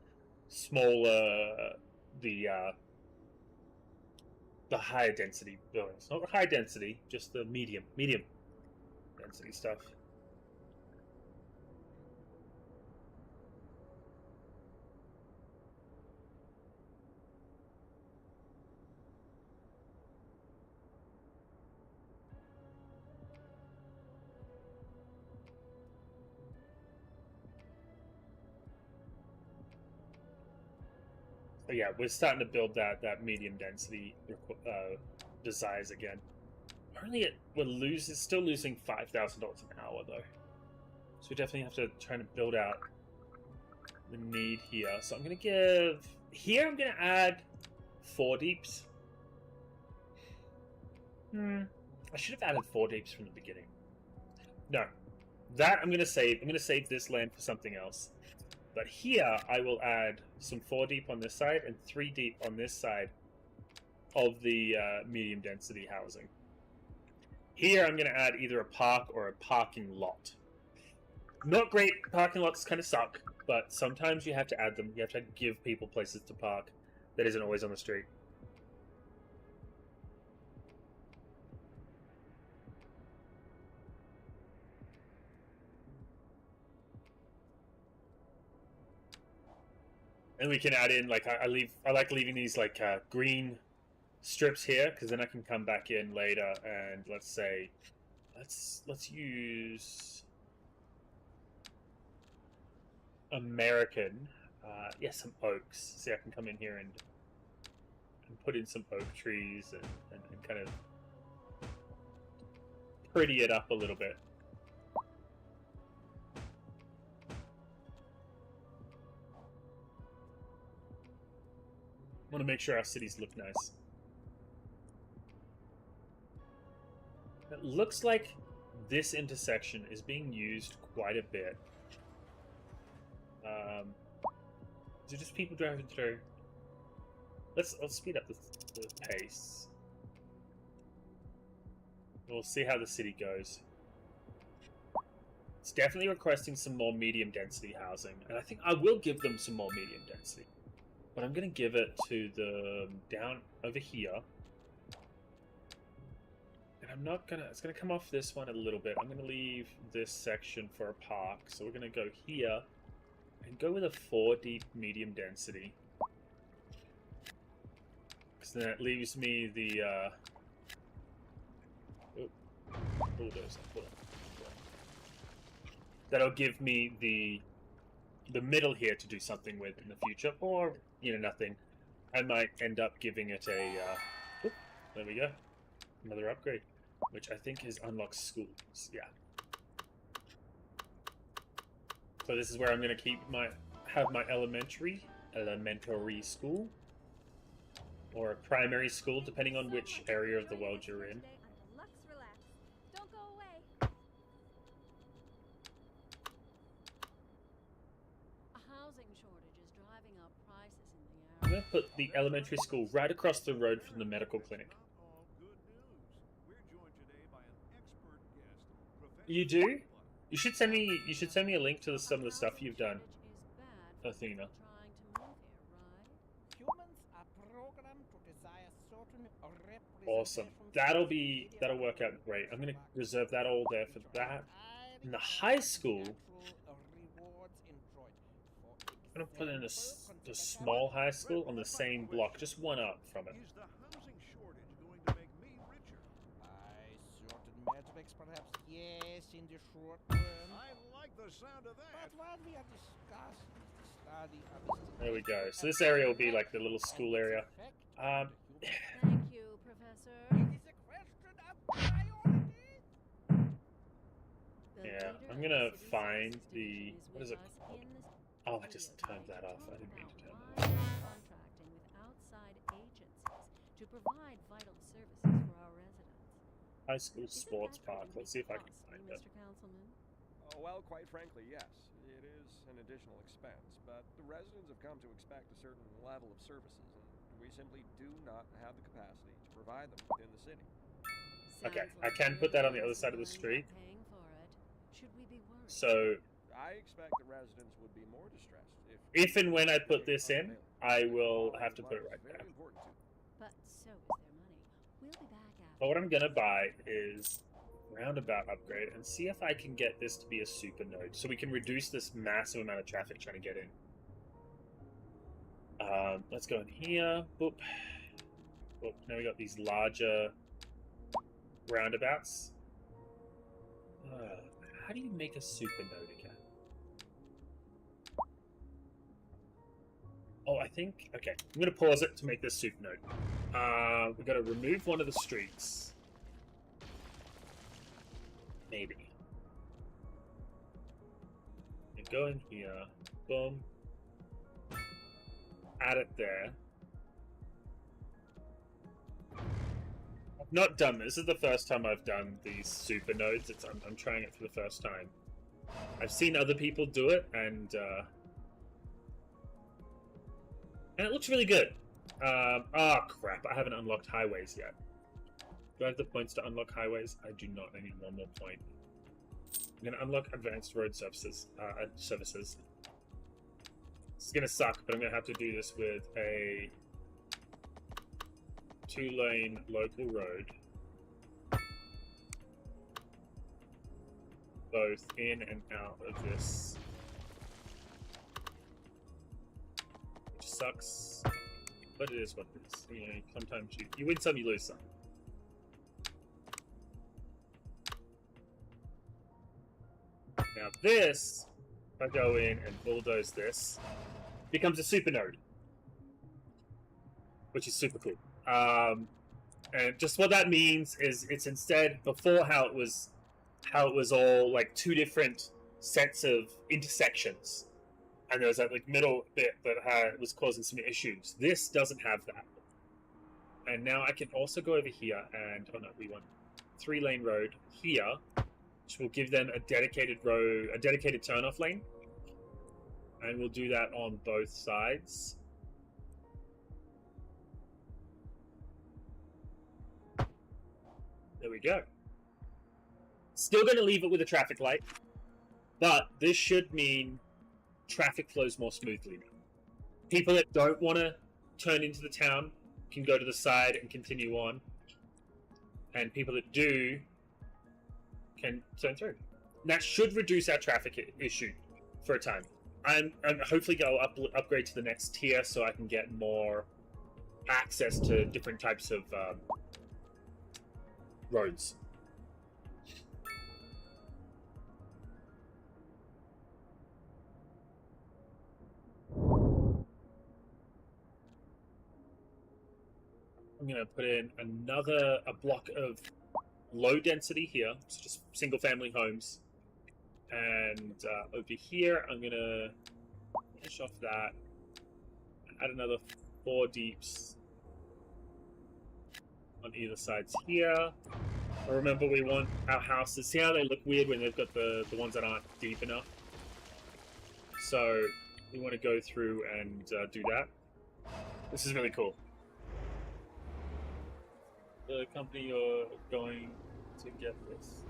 smaller, the higher density buildings. Not high density, just the medium density stuff. But yeah, we're starting to build that medium density desires again. Apparently, we're still losing $5,000 an hour though, so we definitely have to try to build out the need here. So I'm gonna add 4 deeps. I should have added 4 deeps from the beginning. No, that I'm gonna save. I'm gonna save this land for something else. But here, I will add some 4 deep on this side and 3 deep on this side of the medium density housing. Here, I'm going to add either a park or a parking lot. Not great. Parking lots kind of suck, but sometimes you have to add them. You have to give people places to park that isn't always on the street. And we can add in, like, I like leaving these like green strips here, because then I can come back in later and let's say, let's use American, some oaks. See, I can come in here and put in some oak trees and kind of pretty it up a little bit. I want to make sure our cities look nice. It looks like this intersection is being used quite a bit. Is it just people driving through? Let's speed up the pace. We'll see how the city goes. It's definitely requesting some more medium density housing, and I think I will give them some more medium density. But I'm going to give it to the down over here. And I'm not going to... It's going to come off this one a little bit. I'm going to leave this section for a park. So we're going to go here and go with a 4 deep medium density. Because then it leaves me the... bulldozer. That'll give me the middle here to do something with in the future, or nothing. I might end up giving it a there we go, another upgrade, which I think is unlock schools. Yeah, so this is where I'm going to have my elementary school, or a primary school, depending on which area of the world you're in. I'm going to put the elementary school right across the road from the medical clinic. You do? You should send me. You should send me a link to some of the stuff you've done, Athena. Humans are programmed to desire certain Awesome. representations That'll work out great. I'm gonna reserve that all there for that. In the high school, I'm gonna put in a small high school on the same block, just one up from it. Is the housing shortage going to make me richer? By certain metrics, perhaps yes, in the short term. I like the sound of that. But what we are discussing is the study of the There we go. So this area will be like the little school area. Thank you, Professor. It is a question of priority. Yeah, I'm gonna find the. What is it called? Oh, I just turned that off. I didn't mean to turn that off. Contracting with outside agencies to provide vital services for our residents. High school sports park. Let's see if I can find it. Mr. Councilman. Well, quite frankly, yes. It is an additional expense, but the residents have come to expect a certain level of services, and we simply do not have the capacity to provide them within the city. Okay, I can put that on the other side of the street. Paying for it. Should we be worried? So I expect the residents would be more distressed if if and when I put this in, I will have to put it right Very there. important to But so is their money. We'll be back after. But what I'm gonna buy is roundabout upgrade and see if I can get this to be a super node, so we can reduce this massive amount of traffic trying to get in. Let's go in here. Boop. Boop. Now we got these larger roundabouts. How do you make a super node again? Oh, I think. Okay, I'm gonna pause it to make this super node. We gotta remove one of the streets. Maybe. You go in here. Boom. Add it there. I've not done this. This is the first time I've done these super nodes. I'm trying it for the first time. I've seen other people do it, and it looks really good. Crap. I haven't unlocked highways yet. Do I have the points to unlock highways? I do not. I need one more point. I'm going to unlock advanced road services. This is going to suck, but I'm going to have to do this with a 2-lane local road. Both in and out of this. Which sucks. But it is what it is. You know, sometimes you win some, you lose some. Now this, if I go in and bulldoze this, becomes a super node, which is super cool. And just what that means is it's instead, before how it was all like two different sets of intersections, and there was that like middle bit that was causing some issues. This doesn't have that. And now I can also go over here and, oh no, we want 3-lane road here, which will give them a dedicated road, a dedicated turn-off lane. And we'll do that on both sides. There we go. Still going to leave it with a traffic light, but this should mean traffic flows more smoothly now. People that don't want to turn into the town can go to the side and continue on, and people that do can turn through. And that should reduce our traffic issue for a time. I'm hopefully go upgrade to the next tier so I can get more access to different types of roads. I'm going to put in a block of low density here, so just single family homes. And over here, I'm going to finish off that, add another 4 deeps on either sides here. Remember, we want our houses, see how they look weird when they've got the ones that aren't deep enough? So we want to go through and do that. This is really cool. The company you're going to get this.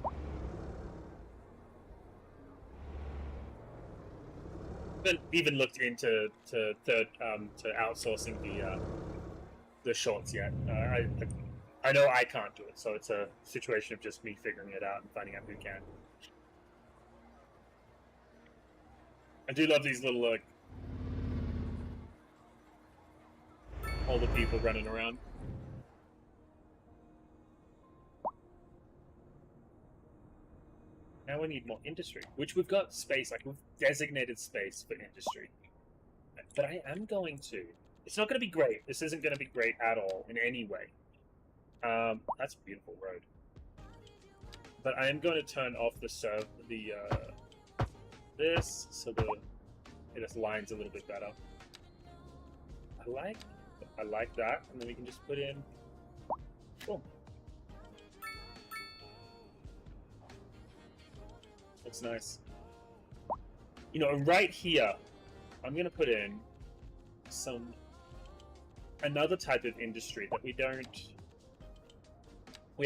haven't even looked into to outsourcing the shorts yet. I know I can't do it, so it's a situation of just me figuring it out and finding out who can. I do love these little like all the people running around. Now we need more industry, which we've got space, like we've designated space for industry. But I am going to. It's not going to be great. This isn't going to be great at all in any way. That's a beautiful road. But I am going to turn off the this so it just lines a little bit better. I like that, and then we can just put in. Boom. Looks nice. You know, right here, I'm gonna put in another type of industry that we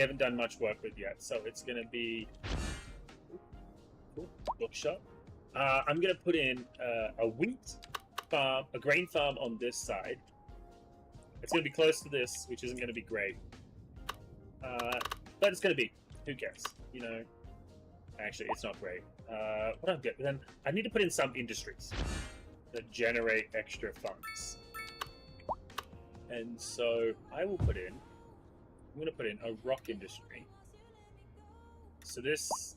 haven't done much work with yet. So it's gonna be bookshop. I'm gonna put in a wheat farm, a grain farm on this side. It's gonna be close to this, which isn't gonna be great, but it's gonna be. Who cares? You know. Actually, it's not great. What I'm good. Then I need to put in some industries that generate extra funds, and so I will put in. I'm going to put in a rock industry. So this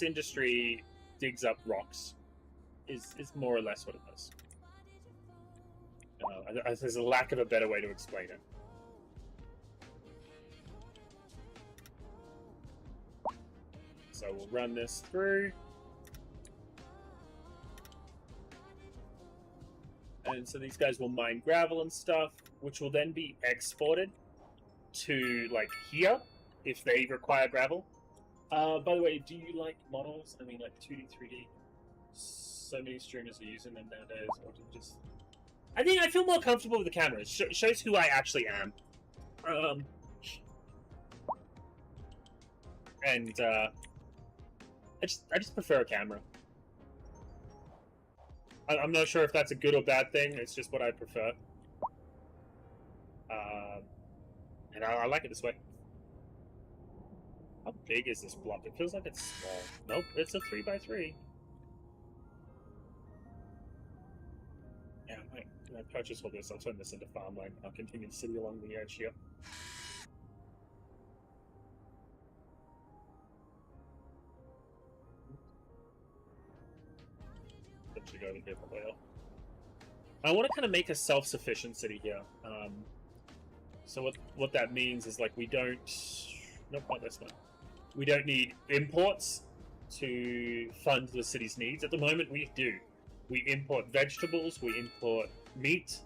industry digs up rocks. Is more or less what it does. There's a lack of a better way to explain it. So we'll run this through. And so these guys will mine gravel and stuff, which will then be exported to, like, here, if they require gravel. By the way, do you like models? I mean, like 2D, 3D? So many streamers are using them nowadays. Or do you just... I think I feel more comfortable with the camera. It shows who I actually am. And, I just prefer a camera. I'm not sure if that's a good or bad thing. It's just what I prefer. And I like it this way. How big is this block? It feels like it's small. Nope, it's a 3x3. Yeah, I might purchase all this. I'll turn this into farmland. I'll continue the city along the edge here. Should go to different oil. I want to kind of make a self-sufficient city here. So what that means is, like, we don't... Nope, not this one. We don't need imports to fund the city's needs. At the moment, we do. We import vegetables, we import meat,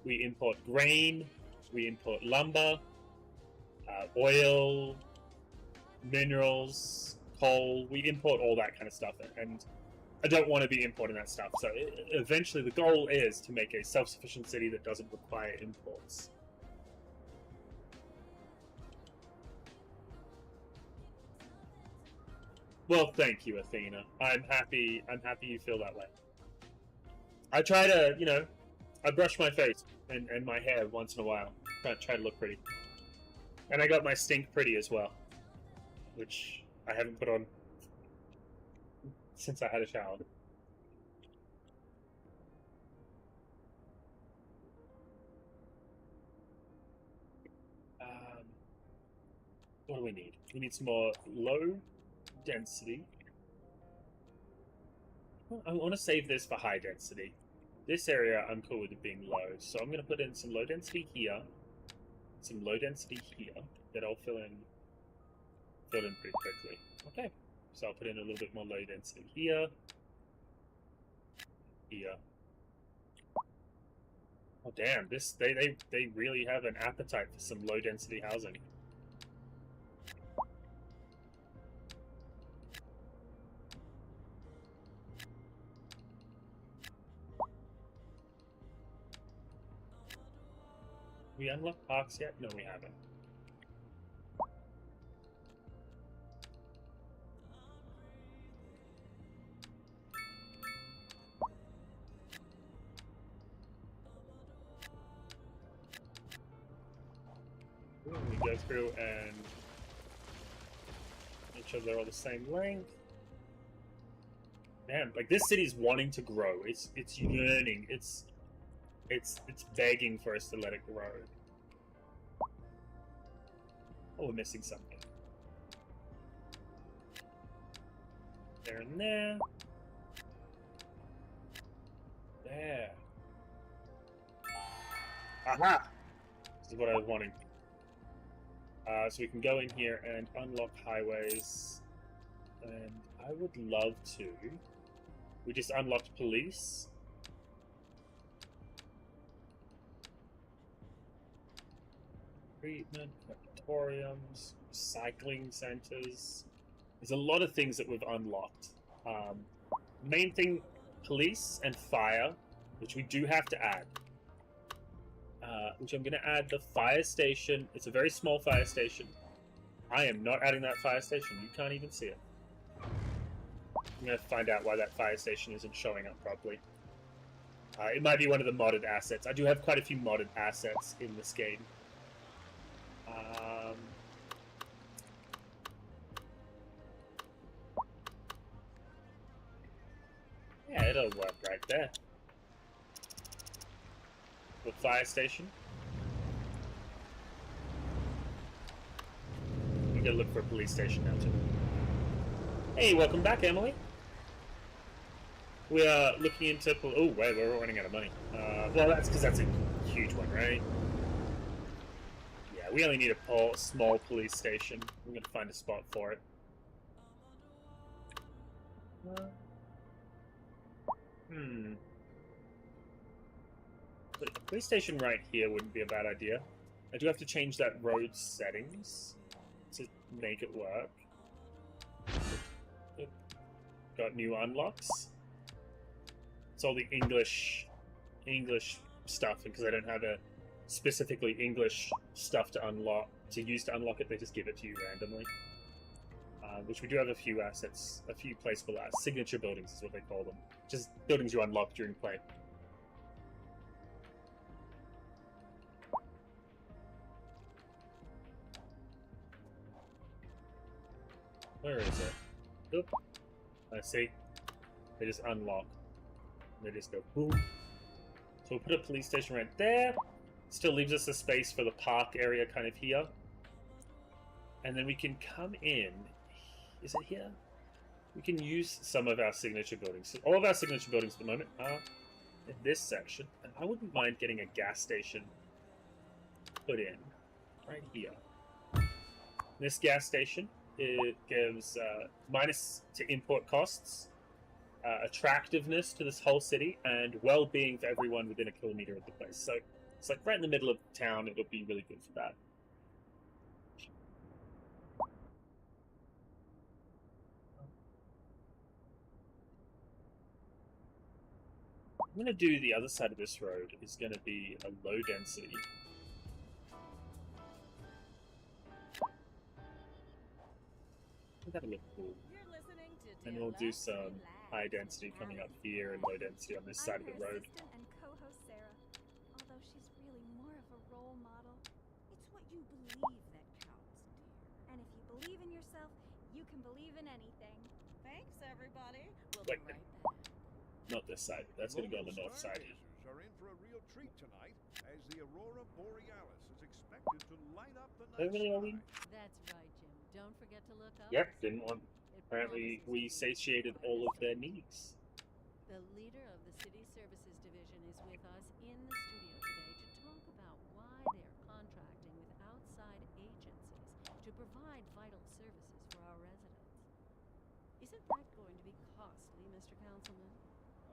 we import grain, we import lumber, oil, minerals, coal. We import all that kind of stuff, and I don't want to be importing that stuff. So eventually the goal is to make a self-sufficient city that doesn't require imports. Well, thank you, Athena. I'm happy you feel that way. I try to, you know, I brush my face and my hair once in a while. Try to look pretty. And I got my stink pretty as well, which I haven't put on since I had a shower. What do we need? We need some more low density. I want to save this for high density. This area I'm cool with it being low, so I'm going to put in some low density here, some low density here that I'll fill in pretty quickly. Okay. So I'll put in a little bit more low density here. Here. Oh damn, they really have an appetite for some low density housing. We unlocked parks yet? No, we haven't. go through and make sure they're all the same length. Man, like this city's wanting to grow. It's yearning. It's begging for us to let it grow. Oh, we're missing something. There and there. There. Aha! This is what I was wanting. So we can go in here and unlock highways. And I would love to. We just unlocked police. Treatment, crematoriums, recycling centers. There's a lot of things that we've unlocked. Main thing, police and fire, which we do have to add. Which I'm going to add the fire station. It's a very small fire station. I am not adding that fire station. You can't even see it. I'm going to find out why that fire station isn't showing up properly. It might be one of the modded assets. I do have quite a few modded assets in this game. Yeah, it'll work right there. The fire station. We gotta look for a police station now too. Hey, welcome back, Emily. We are looking into. Oh wait, we're running out of money. Well, that's because that's a huge one, right? Yeah, we only need a small police station. I'm gonna find a spot for it. But a police station right here wouldn't be a bad idea. I do have to change that road settings to make it work. Got new unlocks. It's all the English stuff, because I don't have a specifically English stuff to use to unlock it. They just give it to you randomly. Which we do have a few assets, a few placeable signature buildings is what they call them. Just buildings you unlock during play. Where is it? Oop. I see. They just unlock. They just go boom. So we'll put a police station right there. Still leaves us a space for the park area kind of here. And then we can come in. Is it here? We can use some of our signature buildings. So all of our signature buildings at the moment are in this section. And I wouldn't mind getting a gas station put in right here. This gas station, it gives minus to import costs, attractiveness to this whole city, and well-being for everyone within a kilometer of the place. So it's like right in the middle of town. It'll be really good for that. I'm going to do the other side of this road is going to be a low density. That'll look cool. And we'll do some high density coming up here and low density on this side of the road. Assistant and co-host Sarah, although she's really more of a role model. It's what you believe that counts, dear. And if you believe in yourself, you can believe in anything. Thanks, everybody. We'll Wait, be right back. not this side. That's going to go on the north side. Stargazers are in for a real treat tonight, as the aurora borealis is expected to light up the night Really, are we? sky. That's right, Jim. Don't forget to look up. Yep, didn't want. It Apparently, promises we to be satiated all of their needs. The leader of the City Services Division is with us in the studio today to talk about why they're contracting with outside agencies to provide vital services for our residents. Isn't that going to be costly, Mr. Councilman?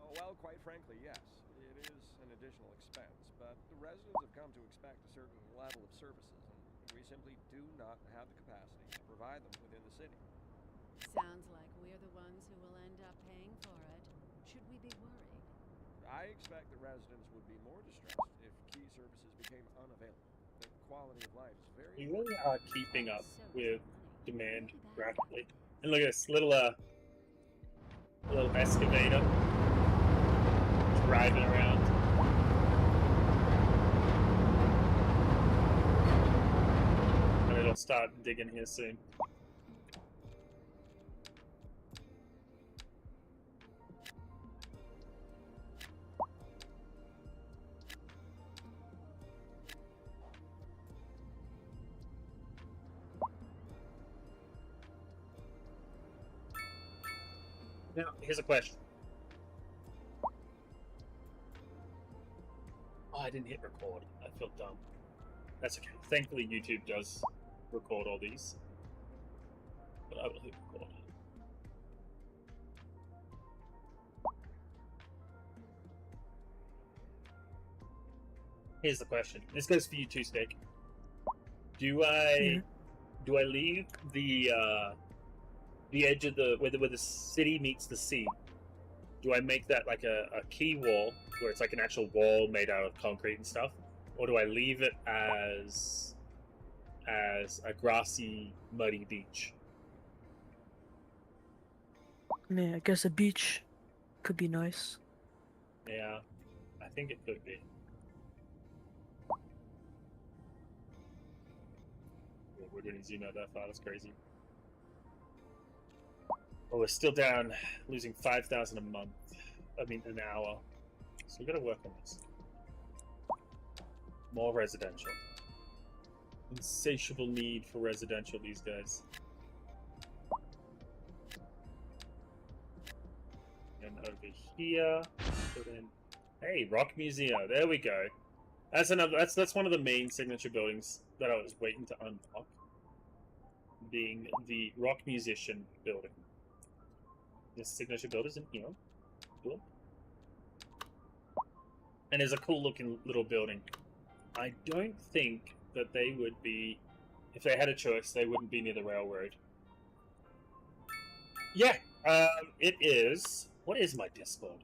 Oh, well, quite frankly, yes. It is an additional expense, but the residents have come to expect a certain level of services, and we simply do not have the capacity to provide them within the city. Sounds like we're the ones who will end up paying for it. Should we be worried? I expect that residents would be more distressed if key services became unavailable. The quality of life is very We really are keeping up So with is money. demand We'll be back. rapidly. And look at this little excavator driving around. start digging here soon. Now, here's a question. Oh, I didn't hit record. I feel dumb. That's okay. Thankfully, YouTube does record all these. But I will hit record. Here's the question. This goes for you too, Steak. Do I leave the edge of where the city meets the sea? Do I make that like a key wall where it's like an actual wall made out of concrete and stuff, or do I leave it as a grassy, muddy beach? I mean, I guess a beach could be nice. Yeah, I think it could be. We didn't zoom out that far. That's crazy. Oh, we're still down, losing 5,000 a month. I mean, an hour. So we got to work on this. More residential. Insatiable need for residential these days. And over here, put in. Hey, Rock Museum. There we go. That's another. That's one of the main signature buildings that I was waiting to unlock. Being the Rock Musician building. This signature builders in here. Cool. And it's a cool looking little building. I don't think that they would be, if they had a choice, they wouldn't be near the railroad. Yeah, it is. What is my Discord?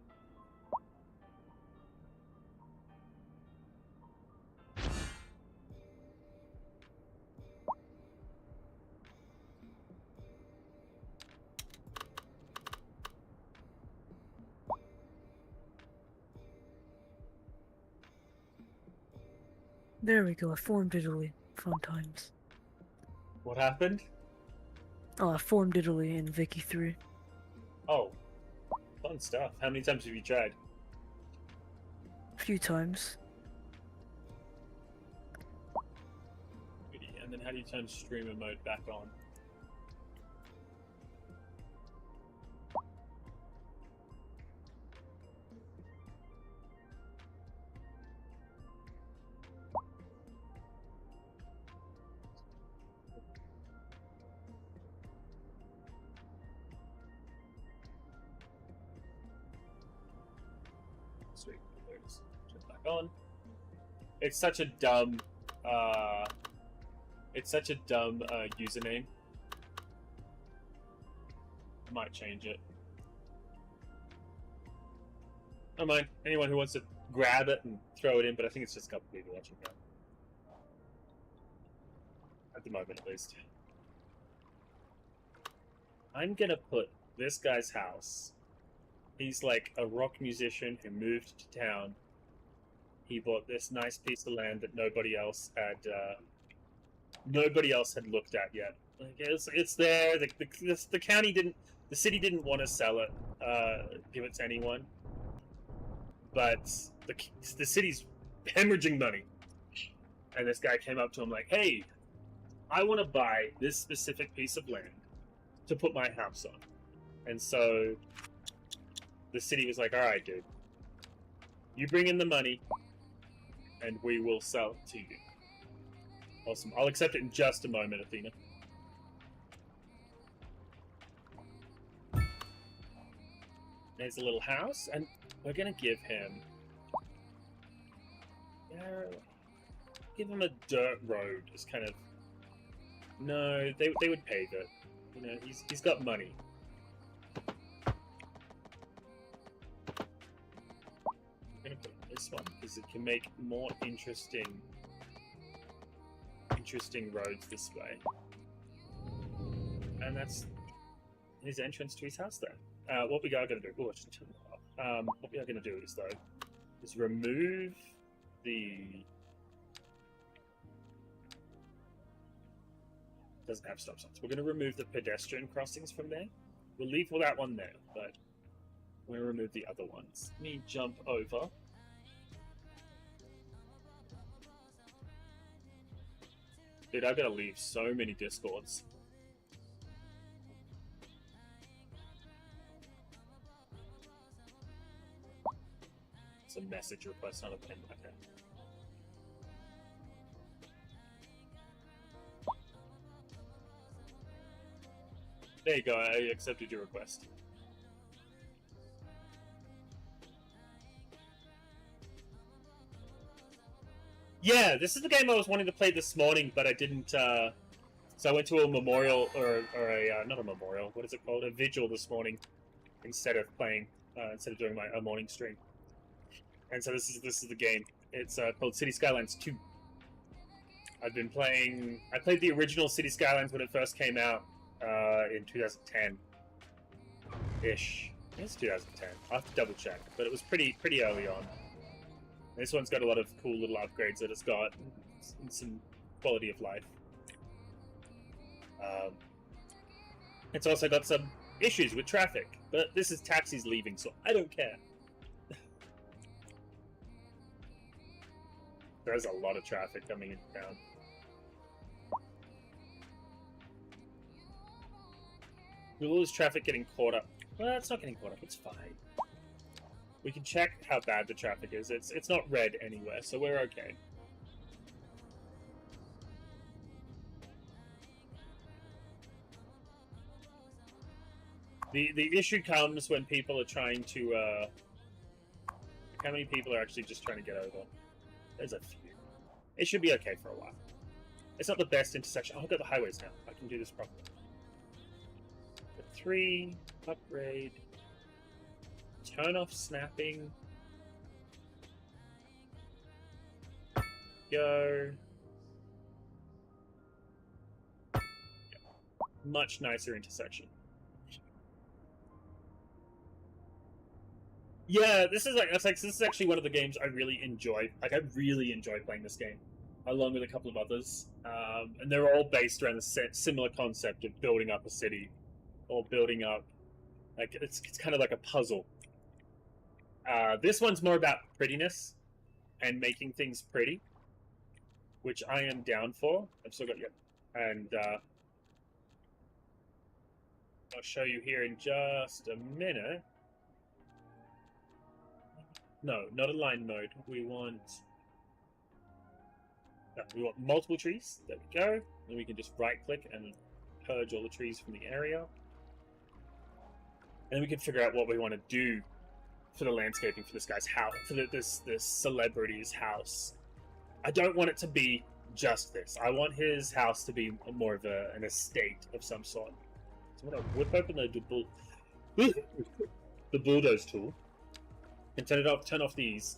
There we go. I formed Italy. Fun times. What happened? Oh, I formed Italy in Vicky 3. Oh, fun stuff. How many times have you tried? A few times. And then how do you turn streamer mode back on? Sweet. There it is. Turn it back on. It's such a dumb username. I might change it. I don't mind anyone who wants to grab it and throw it in, but I think it's just a couple people watching now. At the moment, at least. I'm gonna put this guy's house. He's like a rock musician who moved to town. He bought this nice piece of land that nobody else had looked at yet. Like, it's there. The county didn't, the city didn't want to sell it, give it to anyone. But the city's hemorrhaging money, and this guy came up to him like, "Hey, I want to buy this specific piece of land to put my house on." And so the city was like, "All right, dude, you bring in the money, and we will sell it to you." Awesome. I'll accept it in just a moment, Athena. There's a little house, and we're gonna give him a dirt road. It's kind of no, they would pave it. You know, he's got money. I'm gonna put this one because it can make more interesting roads this way. And that's his entrance to his house there. What we are going to do, what we are going to do is remove the Doesn't have stop signs. We're going to remove the pedestrian crossings from there. We'll leave all that one there, but we're going to remove the other ones. Let me jump over. Dude, I've got to leave so many discords. It's a message request, not a pen. Okay. There you go, I accepted your request. Yeah, this is the game I was wanting to play this morning, but I didn't, so I went to a memorial, or a, not a memorial, what is it called? A vigil this morning, instead of playing, instead of doing my morning stream. And so this is the game. It's called City Skylines 2. I've been playing, I played the original City Skylines when it first came out, in 2010-ish. It's 2010. I'll have to double check, but it was pretty early on. This one's got a lot of cool little upgrades that it's got, and some quality of life. It's also got some issues with traffic, but this is taxis leaving, so I don't care. There's a lot of traffic coming in town. With all this traffic getting caught up. Well, it's not getting caught up, it's fine. We can check how bad the traffic is. It's not red anywhere, so we're okay. The issue comes when people are trying to, how many people are actually just trying to get over? There's a few. It should be okay for a while. It's not the best intersection. Oh, I've got the highways now. I can do this properly. 3, upgrade, turn off snapping, go. Much nicer intersection. Yeah, this is this is actually one of the games I really enjoy. Like, I really enjoy playing this game, along with a couple of others, and they're all based around the similar concept of building up a city. Or building up, like it's kind of like a puzzle. This one's more about prettiness and making things pretty, which I am down for. I've still got and I'll show you here in just a minute. No, not a line mode. We want multiple trees. There we go. Then we can just right click and purge all the trees from the area. And then we can figure out what we want to do for the landscaping for this guy's house, for this celebrity's house. I don't want it to be just this. I want his house to be more of an estate of some sort. So I'm going to whip open the bulldoze tool and turn off these.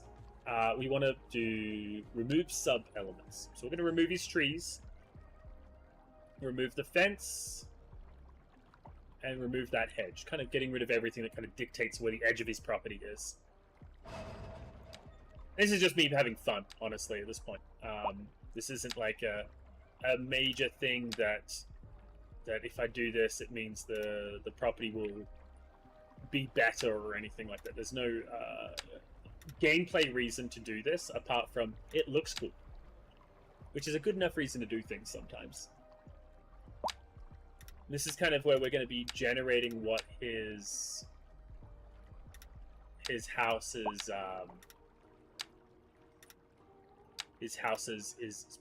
We want to do remove sub elements. So we're going to remove his trees, remove the fence, and remove that hedge, kind of getting rid of everything that kind of dictates where the edge of his property is. This is just me having fun, honestly, at this point. This isn't like a major thing that if I do this, it means the property will be better or anything like that. There's no gameplay reason to do this, apart from it looks cool. Which is a good enough reason to do things sometimes. This is kind of where we're going to be generating what his house's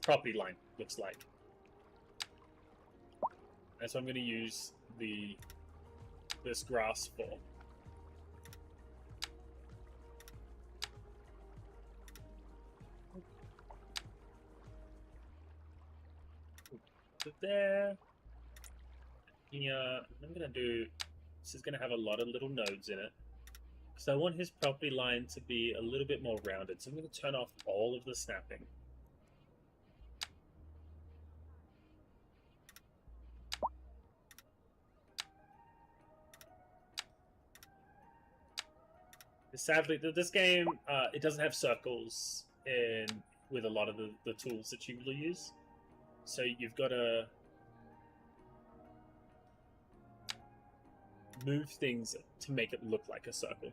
property line looks like. That's what I'm going to use this grass for. Put there. Yeah, I'm gonna do. This is gonna have a lot of little nodes in it, because I want his property line to be a little bit more rounded. So I'm gonna turn off all of the snapping. Sadly, this game it doesn't have circles with a lot of the tools that you will use. So you've got to move things to make it look like a circle.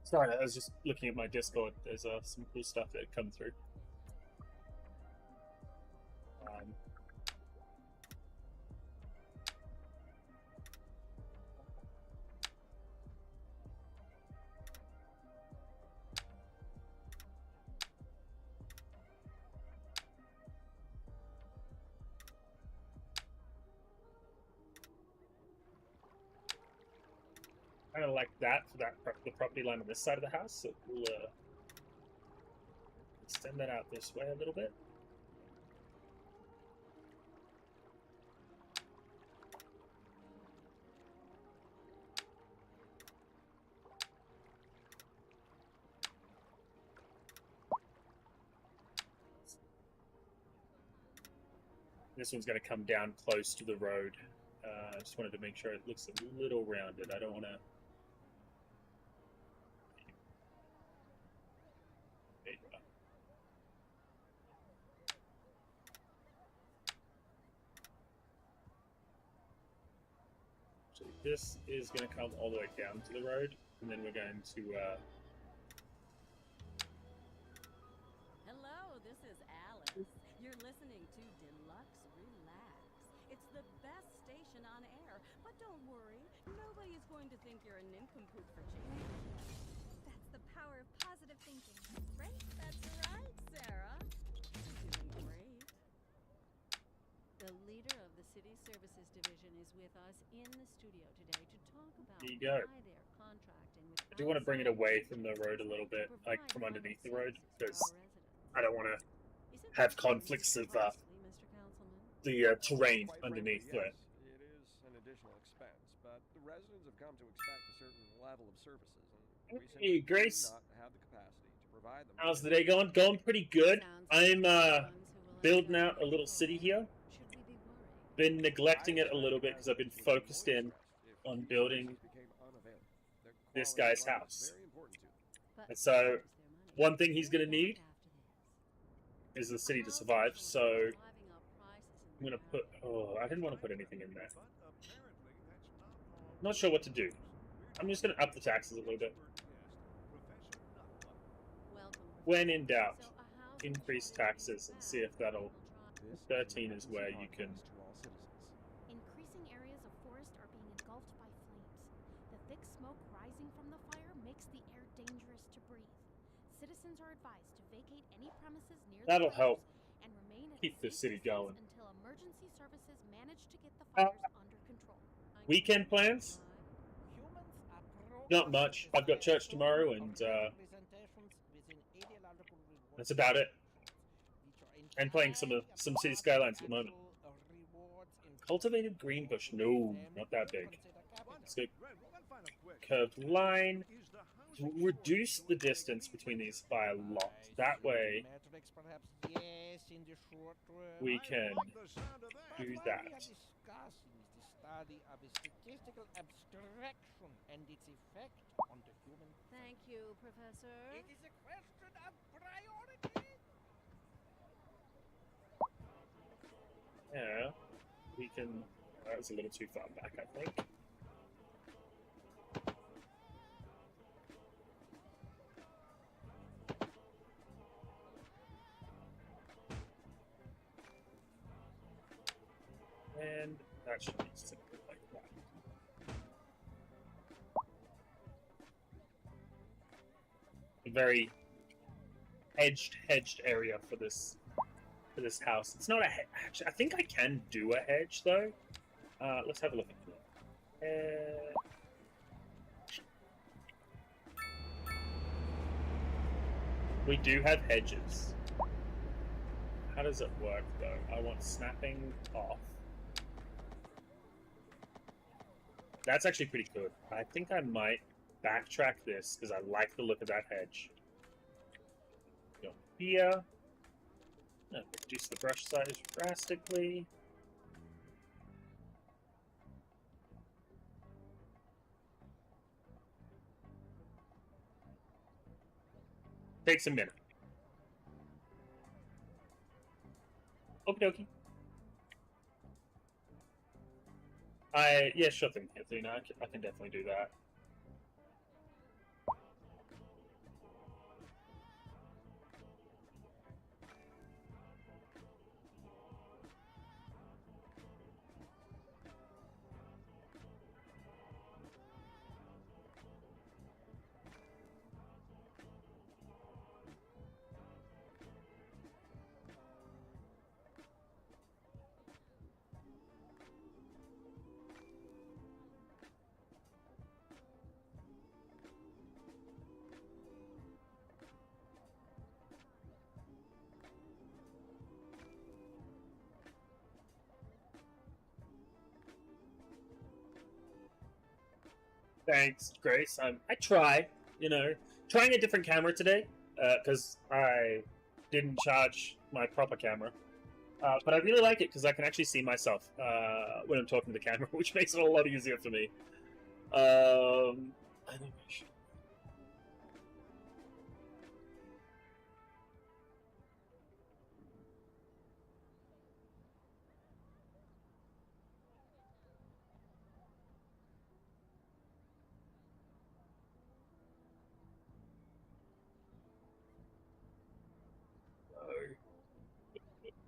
Sorry, I was just looking at my Discord. There's some cool stuff that had come through. Kind of like that for the property line on this side of the house. So we'll extend that out this way a little bit. This one's going to come down close to the road. I just wanted to make sure it looks a little rounded. I don't want to. So this is going to come all the way down to the road, and then we're going to. Hello, this is Alice. You're listening to Deluxe Relax. It's the best station on air, but don't worry, nobody's going to think you're a nincompoop for changing. That's the power of positive thinking, right? That's right, Sarah. You're doing great. The leader of the City Services Division is with us in the studio today to talk about There you go. why they're contracting with I do want to bring it away from the road a little bit, like from underneath the road, because I don't want to have conflicts of the terrain Quite underneath frankly, it. yes, it is an additional expense, but the residents have come to expect a certain level of services, and we Hey, simply Grace. do not have the capacity to provide them. How's the day going? Going pretty good. I'm building out a little city here. Been neglecting it a little bit because I've been focused in on building this guy's house. And so, one thing he's going to need is the city to survive, so I'm going to put... Oh, I didn't want to put anything in there. Not sure what to do. I'm just going to up the taxes a little bit. When in doubt, increase taxes and see if that'll... 13 is where you can... Increasing areas of forest are being engulfed by flames. The thick smoke rising from the fire makes the air dangerous to breathe. Citizens are advised to vacate any premises near That'll the fires help and remain at keep a the safe city distance going. until emergency services manage to get the fires under control. Weekend plans? Not much. I've got church tomorrow, and that's about it. And playing some City Skylines at the moment. Cultivated green bush? No, not that big. Let's go curved line. Reduce the distance between these by a lot. That way, we can do that. Thank you, Professor. It is a question of priority. Yeah, we can... That was a little too far back, I think. And that should be simple like that. A very hedged area for this house. It's not a hedge. I think I can do a hedge though. Let's have a look at it. We do have hedges. How does it work, though? I want snapping off. That's actually pretty good. I think I might backtrack this, because I like the look of that hedge. Go here. Reduce the brush size drastically. Takes a minute. Okie dokie. Yeah, sure thing, Anthony. I can definitely do that. Thanks, Grace. I try, trying a different camera today, because I didn't charge my proper camera. But I really like it because I can actually see myself when I'm talking to the camera, which makes it a lot easier for me. Animation.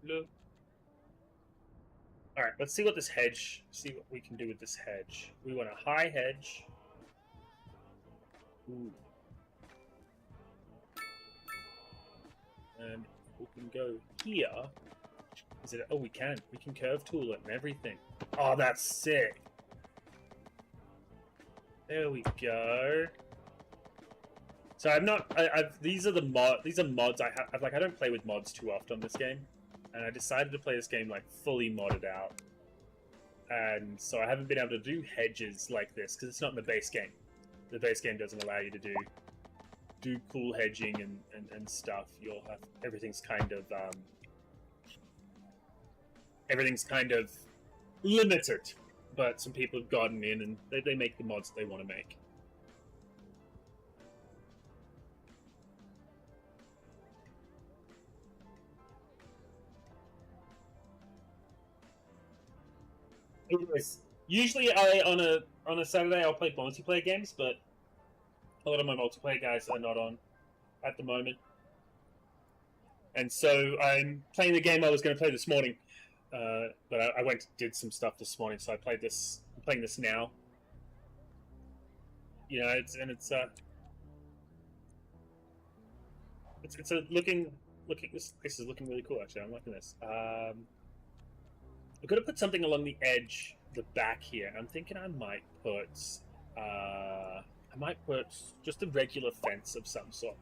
Look. All right, let's see what this hedge. See what we can do with this hedge. We want a high hedge. Ooh. And we can go here. Is it? Oh, we can. We can curve tool it and everything. Oh, that's sick. There we go. So I'm not. These are mods I have. I don't play with mods too often on this game, and I decided to play this game like fully modded out. And so I haven't been able to do hedges like this because it's not in the base game. The base game doesn't allow you to do cool hedging and stuff. You'll have everything's kind of limited. But some people have gotten in and they make the mods they want to make. Anyways, usually on a Saturday I'll play multiplayer games, but a lot of my multiplayer guys are not on at the moment, and so I'm playing the game I was going to play this morning, but I went and did some stuff this morning, so I played this. I'm playing this now. It's looking. This is looking really cool. Actually, I'm liking this. I'm gonna put something along the edge, the back here. I'm thinking I might put just a regular fence of some sort.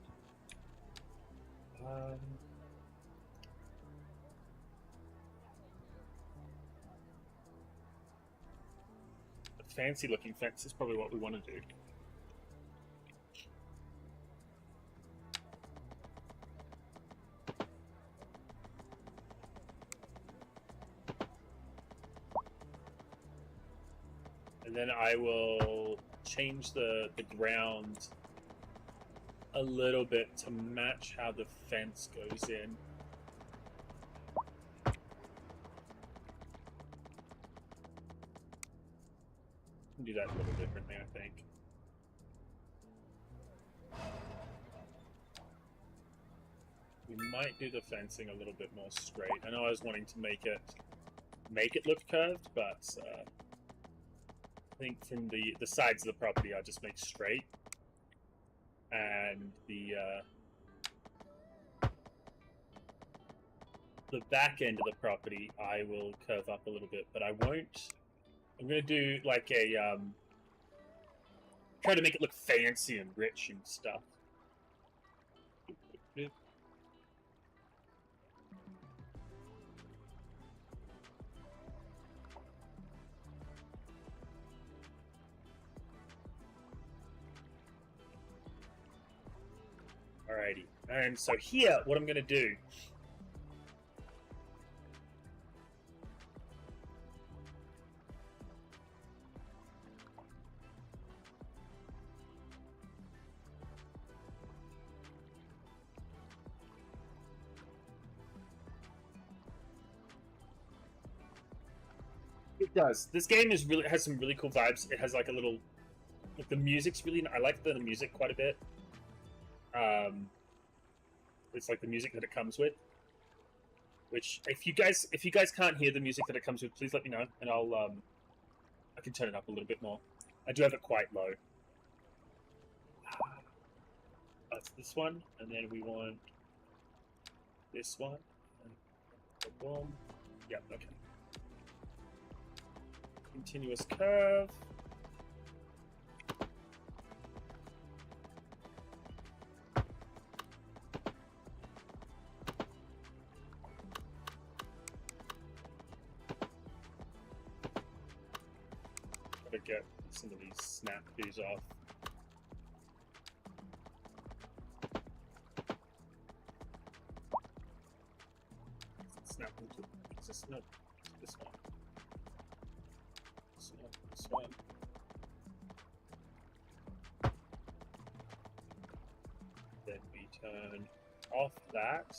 A fancy looking fence is probably what we want to do. And then I will change the ground a little bit to match how the fence goes in. Do that a little differently, I think. We might do the fencing a little bit more straight. I know I was wanting to make it look curved, but I think from the sides of the property I'll just make straight, and the back end of the property I will curve up a little bit, but I won't. I'm gonna do like a try to make it look fancy and rich and stuff. Alrighty. And so here, what I'm going to do... It does. This game has some really cool vibes. It has like a little... Like the music's really... I like the music quite a bit. It's like the music that it comes with. Which, if you guys can't hear the music that it comes with, please let me know, and I can turn it up a little bit more. I do have it quite low. That's this one, and then we want this one. Boom. Yep. Okay. Continuous curve. Gotta get some of these snap views off. Snap into this one. This one. This one. Then we turn off that.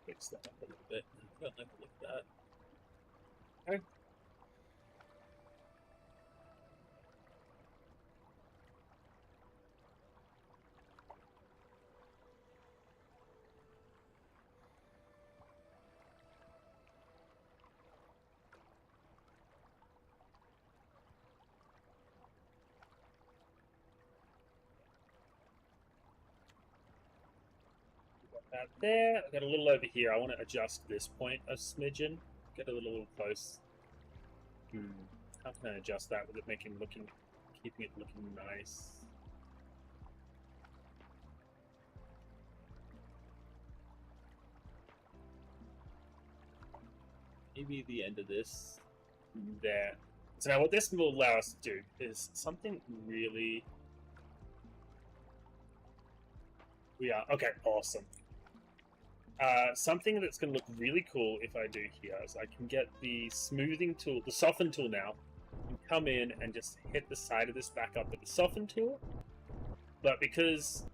Fix that up a little bit. Don't have to look at that. Okay. That there. I got a little over here. I want to adjust this point a smidgen. Get a little close. How can I adjust that with it keeping it looking nice? Maybe the end of this there. So now what this will allow us to do is something really... We are... Okay, awesome. Something that's going to look really cool if I do here is I can get the smoothing tool, the soften tool now, and come in and just hit the side of this back up with the soften tool. But because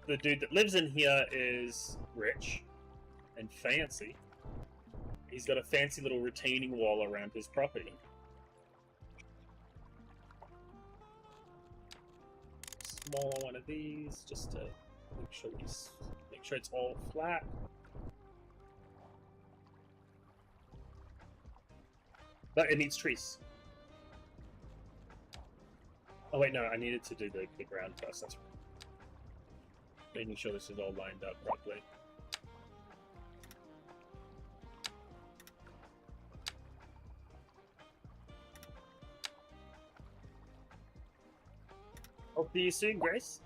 the dude that lives in here is rich and fancy, he's got a fancy little retaining wall around his property. Smaller one of these, just to make sure it's all flat. But it needs trees. Oh wait, no, I needed to do the ground first. That's right. Making sure this is all lined up properly. Hope to see you soon, Grace.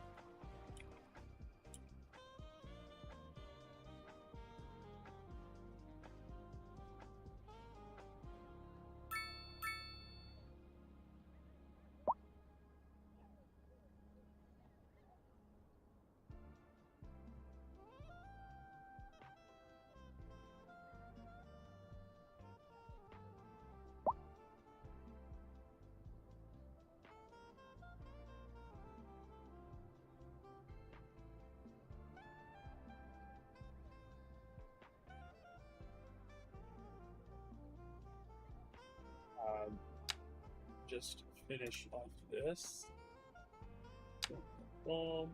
Just finish off this. Boom.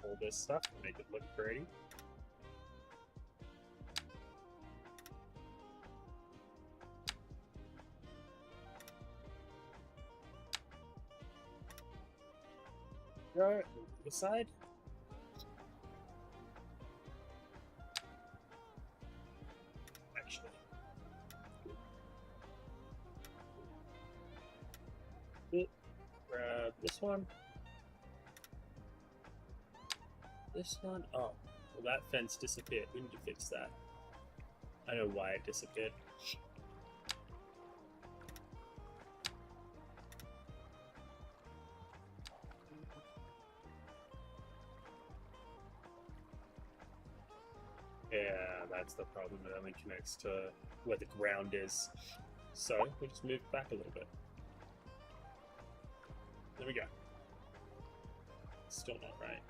All this stuff to make it look pretty. auto on the side. Actually. Grab this one. This one. Oh, well, that fence disappeared. We need to fix that. I know why it disappeared. Yeah, that's the problem. It only connects to where the ground is. So we just move back a little bit. There we go. Still not right.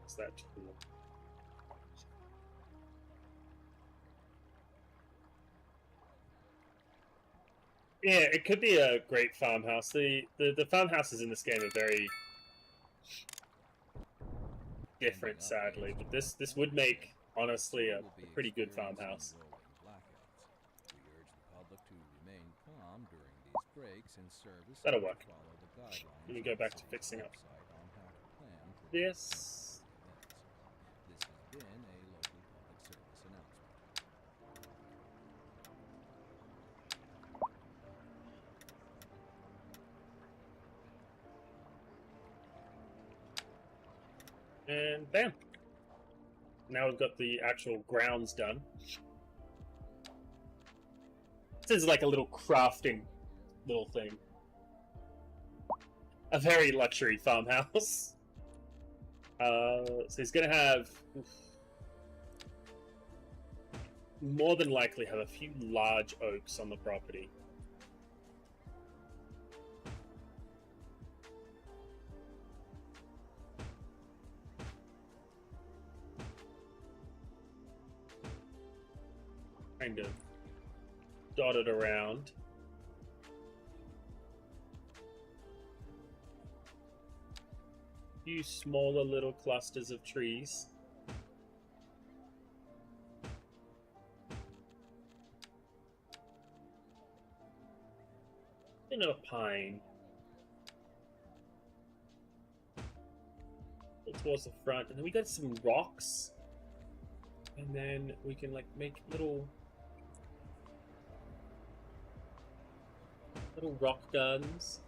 Is that cool? Yeah, it could be a great farmhouse. The farmhouses in this game are very different, sadly, but this would make honestly a pretty good farmhouse. That'll work. Let me go back to fixing up this. This has been a local public service announcement. And bam! Now we've got the actual grounds done. This is like a little crafting little thing. A very luxury farmhouse. So he's gonna have... more than likely have a few large oaks on the property. Kind of dotted around. A few smaller little clusters of trees. And a pine. Towards the front, and then we got some rocks. And then we can like make little rock gardens.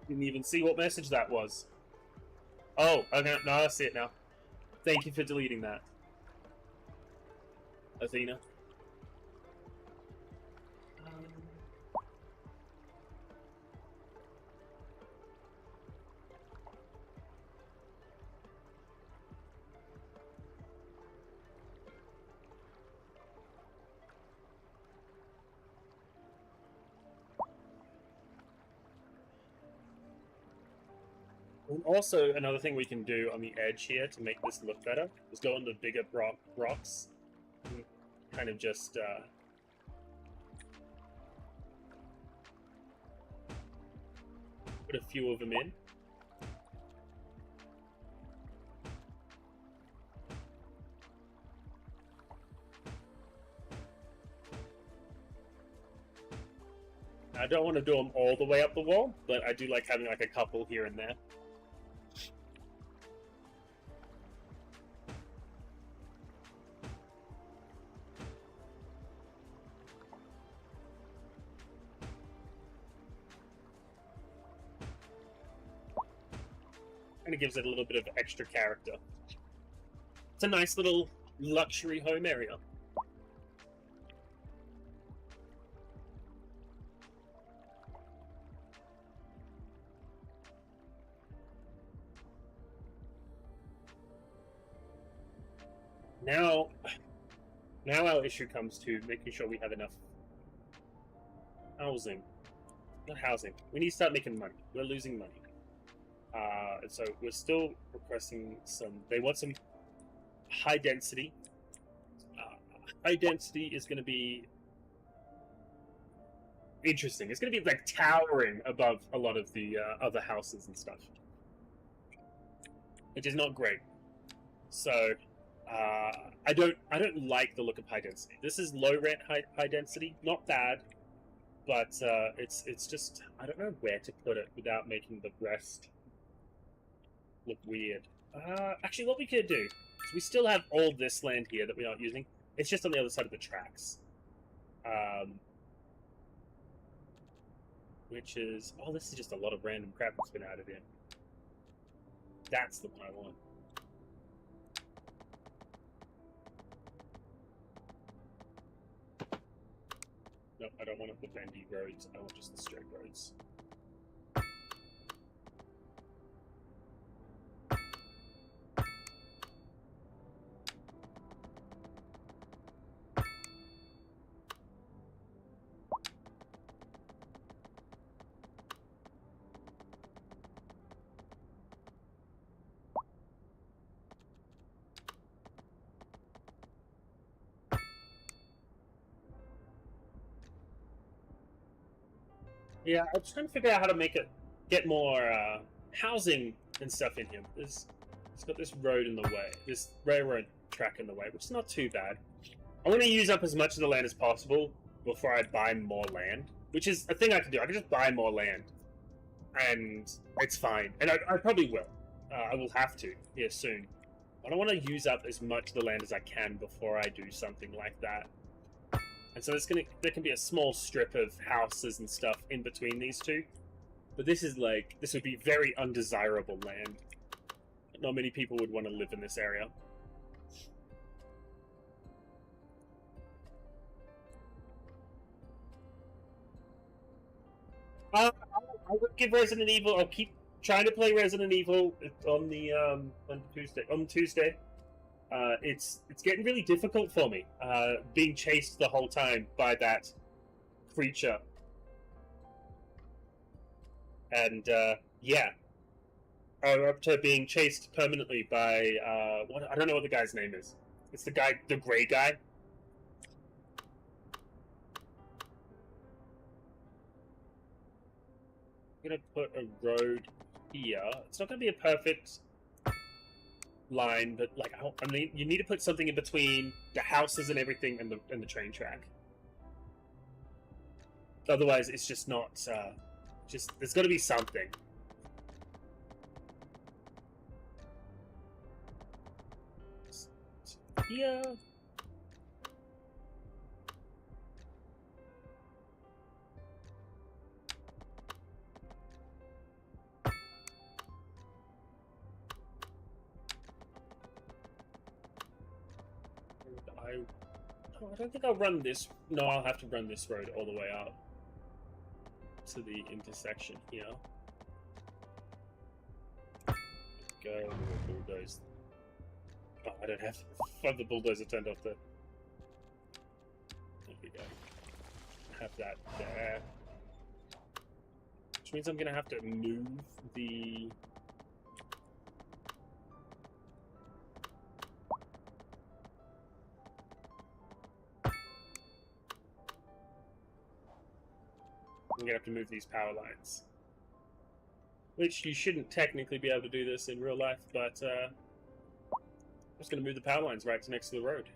Didn't even see what message that was. Oh, okay, no, I see it now. Thank you for deleting that, Athena. And also, another thing we can do on the edge here to make this look better is go on the bigger rocks and kind of just put a few of them in. I don't want to do them all the way up the wall, but I do like having like a couple here and there. Kind of gives it a little bit of extra character. It's a nice little luxury home area. Now our issue comes to making sure we have enough housing. not housing. We need to start making money. We're losing money. And so we're still requesting some. They want some high density. High density is going to be interesting. It's going to be like towering above a lot of the other houses and stuff, which is not great. So I don't like the look of high density. This is low rent high density, not bad, but it's just I don't know where to put it without making the rest look weird. Actually, what we could do is we still have all this land here that we're not using. It's just on the other side of the tracks. Which is... Oh, this is just a lot of random crap that's been added in. That's the one I want. No, I don't want the bendy roads. I want just the straight roads. Yeah, I'm just trying to figure out how to make it get more housing and stuff in here. It's got this road in the way, this railroad track in the way, which is not too bad. I want to use up as much of the land as possible before I buy more land, which is a thing I can do. I can just buy more land, and it's fine. And I probably will. I will have to here soon. But I want to use up as much of the land as I can before I do something like that. And so there can be a small strip of houses and stuff in between these two. But this would be very undesirable land. Not many people would want to live in this area. I will give Resident Evil. I'll keep trying to play Resident Evil on the on Tuesday. It's getting really difficult for me. Being chased the whole time by that creature. And yeah, I'm up to being chased permanently by I don't know what the guy's name is. It's the gray guy. I'm gonna put a road here. It's not gonna be a perfect line, but like I mean, you need to put something in between the houses and everything and the train track. Otherwise, it's just not. There's got to be something. Yeah. I don't think I'll run this. No, I'll have to run this road all the way out to the intersection here. Go, bulldoze. Oh, I don't have the bulldozer turned off there. There we go. Have that there. Which means I'm gonna have to move the... I'm gonna have to move these power lines. Which you shouldn't technically be able to do this in real life, but I'm just gonna move the power lines right next to the road.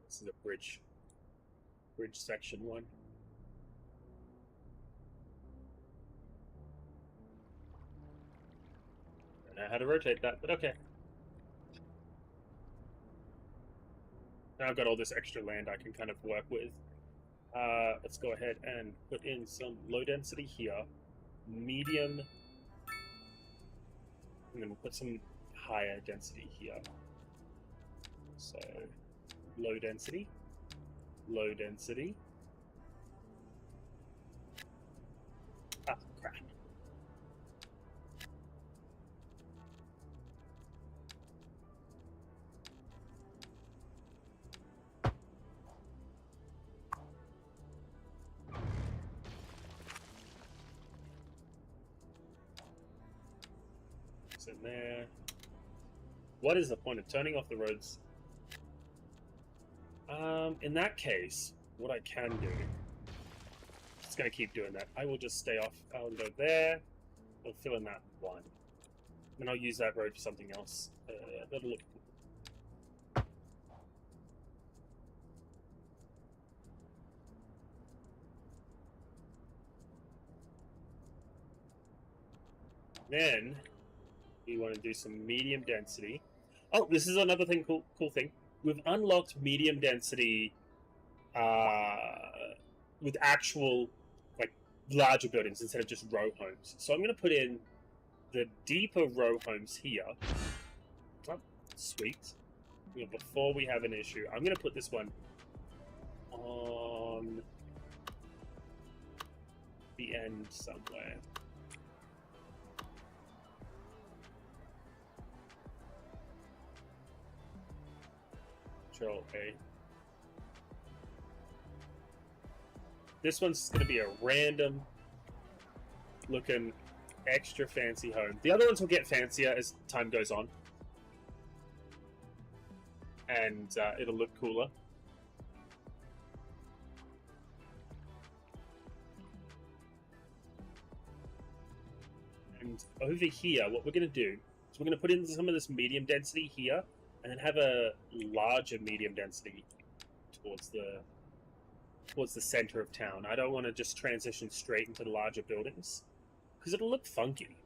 This is a bridge section 1. Don't know how to rotate that, but okay. Now I've got all this extra land I can kind of work with. Let's go ahead and put in some low density here, medium, and then we'll put some higher density here. So low density, low density. Ah, crap. It's in there. What is the point of turning off the roads? In that case, what I can do, just gonna keep doing that. I will just stay off. I'll go there. I'll fill in that one, and I'll use that road for something else. That'll look cool. Then we want to do some medium density. Oh, this is another thing. Cool thing. We've unlocked medium density with actual, like, larger buildings instead of just row homes. So I'm going to put in the deeper row homes here. Oh, sweet. You know, before we have an issue, I'm going to put this one on the end somewhere. Control A. This one's going to be a random looking extra fancy home. The other ones will get fancier as time goes on. And it'll look cooler. And over here, what we're going to do is we're going to put in some of this medium density here, and then have a larger medium density towards the center of town. I don't want to just transition straight into the larger buildings, because it'll look funky,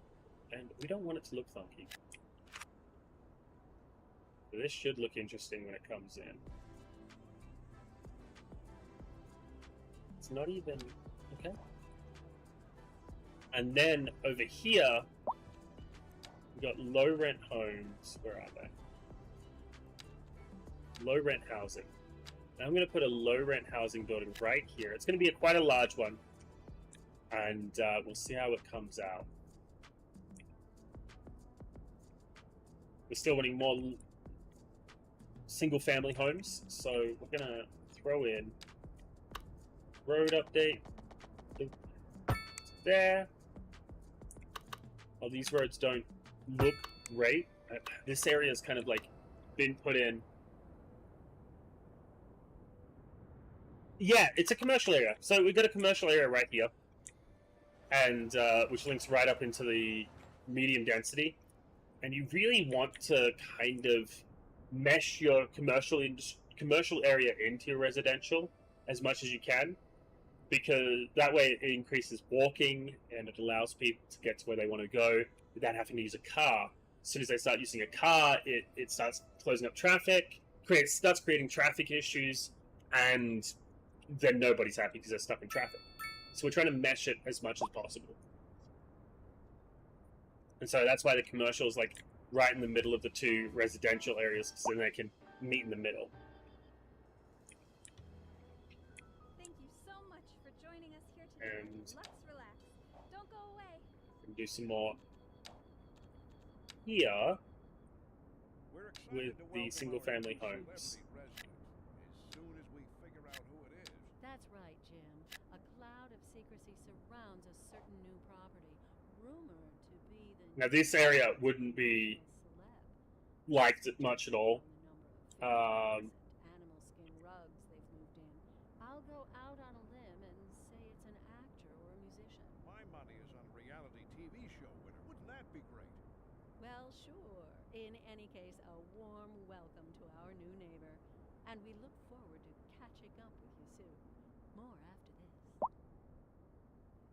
and we don't want it to look funky. So this should look interesting when it comes in. It's not even... okay. And then over here, we've got low rent homes. Where are they? Low rent housing. Now I'm going to put a low rent housing building right here. It's going to be quite a large one, and we'll see how it comes out. We're still wanting more single family homes, so we're going to throw in road update there. Oh, these roads don't look great. This area is kind of like been put in. Yeah, it's a commercial area. So we've got a commercial area right here, and which links right up into the medium density. And you really want to kind of mesh your commercial area into your residential as much as you can, because that way it increases walking and it allows people to get to where they want to go without having to use a car. As soon as they start using a car, it starts closing up traffic, starts creating traffic issues, and then nobody's happy because they're stuck in traffic. So we're trying to mesh it as much as possible. And so that's why the commercial is like right in the middle of the two residential areas, so then they can meet in the middle. Thank you so much for joining us here today. And Let's relax. Don't go away. and do some more here We're excited with to the welcome single-family our homes. celebrity resident. As soon as we figure out who it is, That's right, Jim. A cloud of secrecy surrounds a certain new property, rumored to be the Now this area wouldn't be celeb. liked much at all. On the number of animal skin rugs they've moved in. I'll go out on a limb and say it's an actor or a musician. my money is on a reality TV show winner. Wouldn't that be great? Well, sure. In any case, a warm welcome to our new neighbor, and we look forward to catching up with you soon. More after this.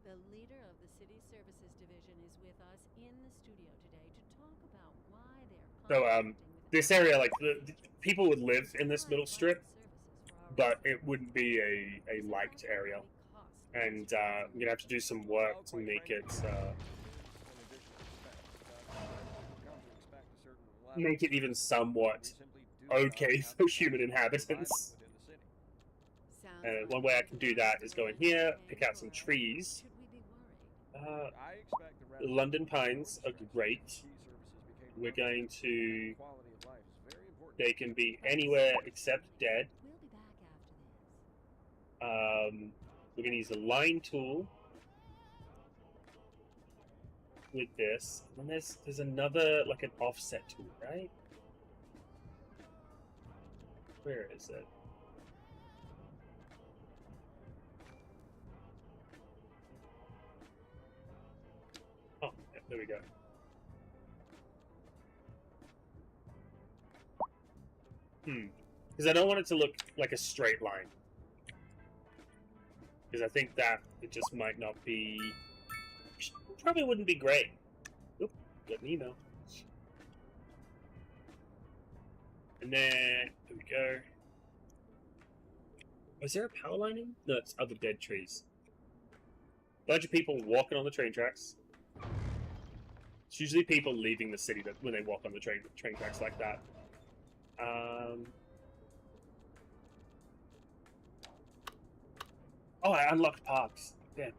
The leader of the City Services Division is with us in the studio today to talk about why they're So, contracting with this area, like the people would live in this middle strip, but it wouldn't be a liked area, and I'm gonna have to do some work to make it even somewhat okay for human inhabitants. And one way I can do that is go in here, pick out some trees. London pines are great. We're going to... They can be anywhere except dead. We're going to use the line tool with this. And there's another, like an offset tool, right? Where is it? Oh, yeah, there we go. Because I don't want it to look like a straight line. Because I think that it just might not be... Probably wouldn't be great. Oop, got an email. And then, there we go. Is there a power line in? No, it's other dead trees. Bunch of people walking on the train tracks. It's usually people leaving the city that when they walk on the train tracks like that. Oh, I unlocked parks. Damn.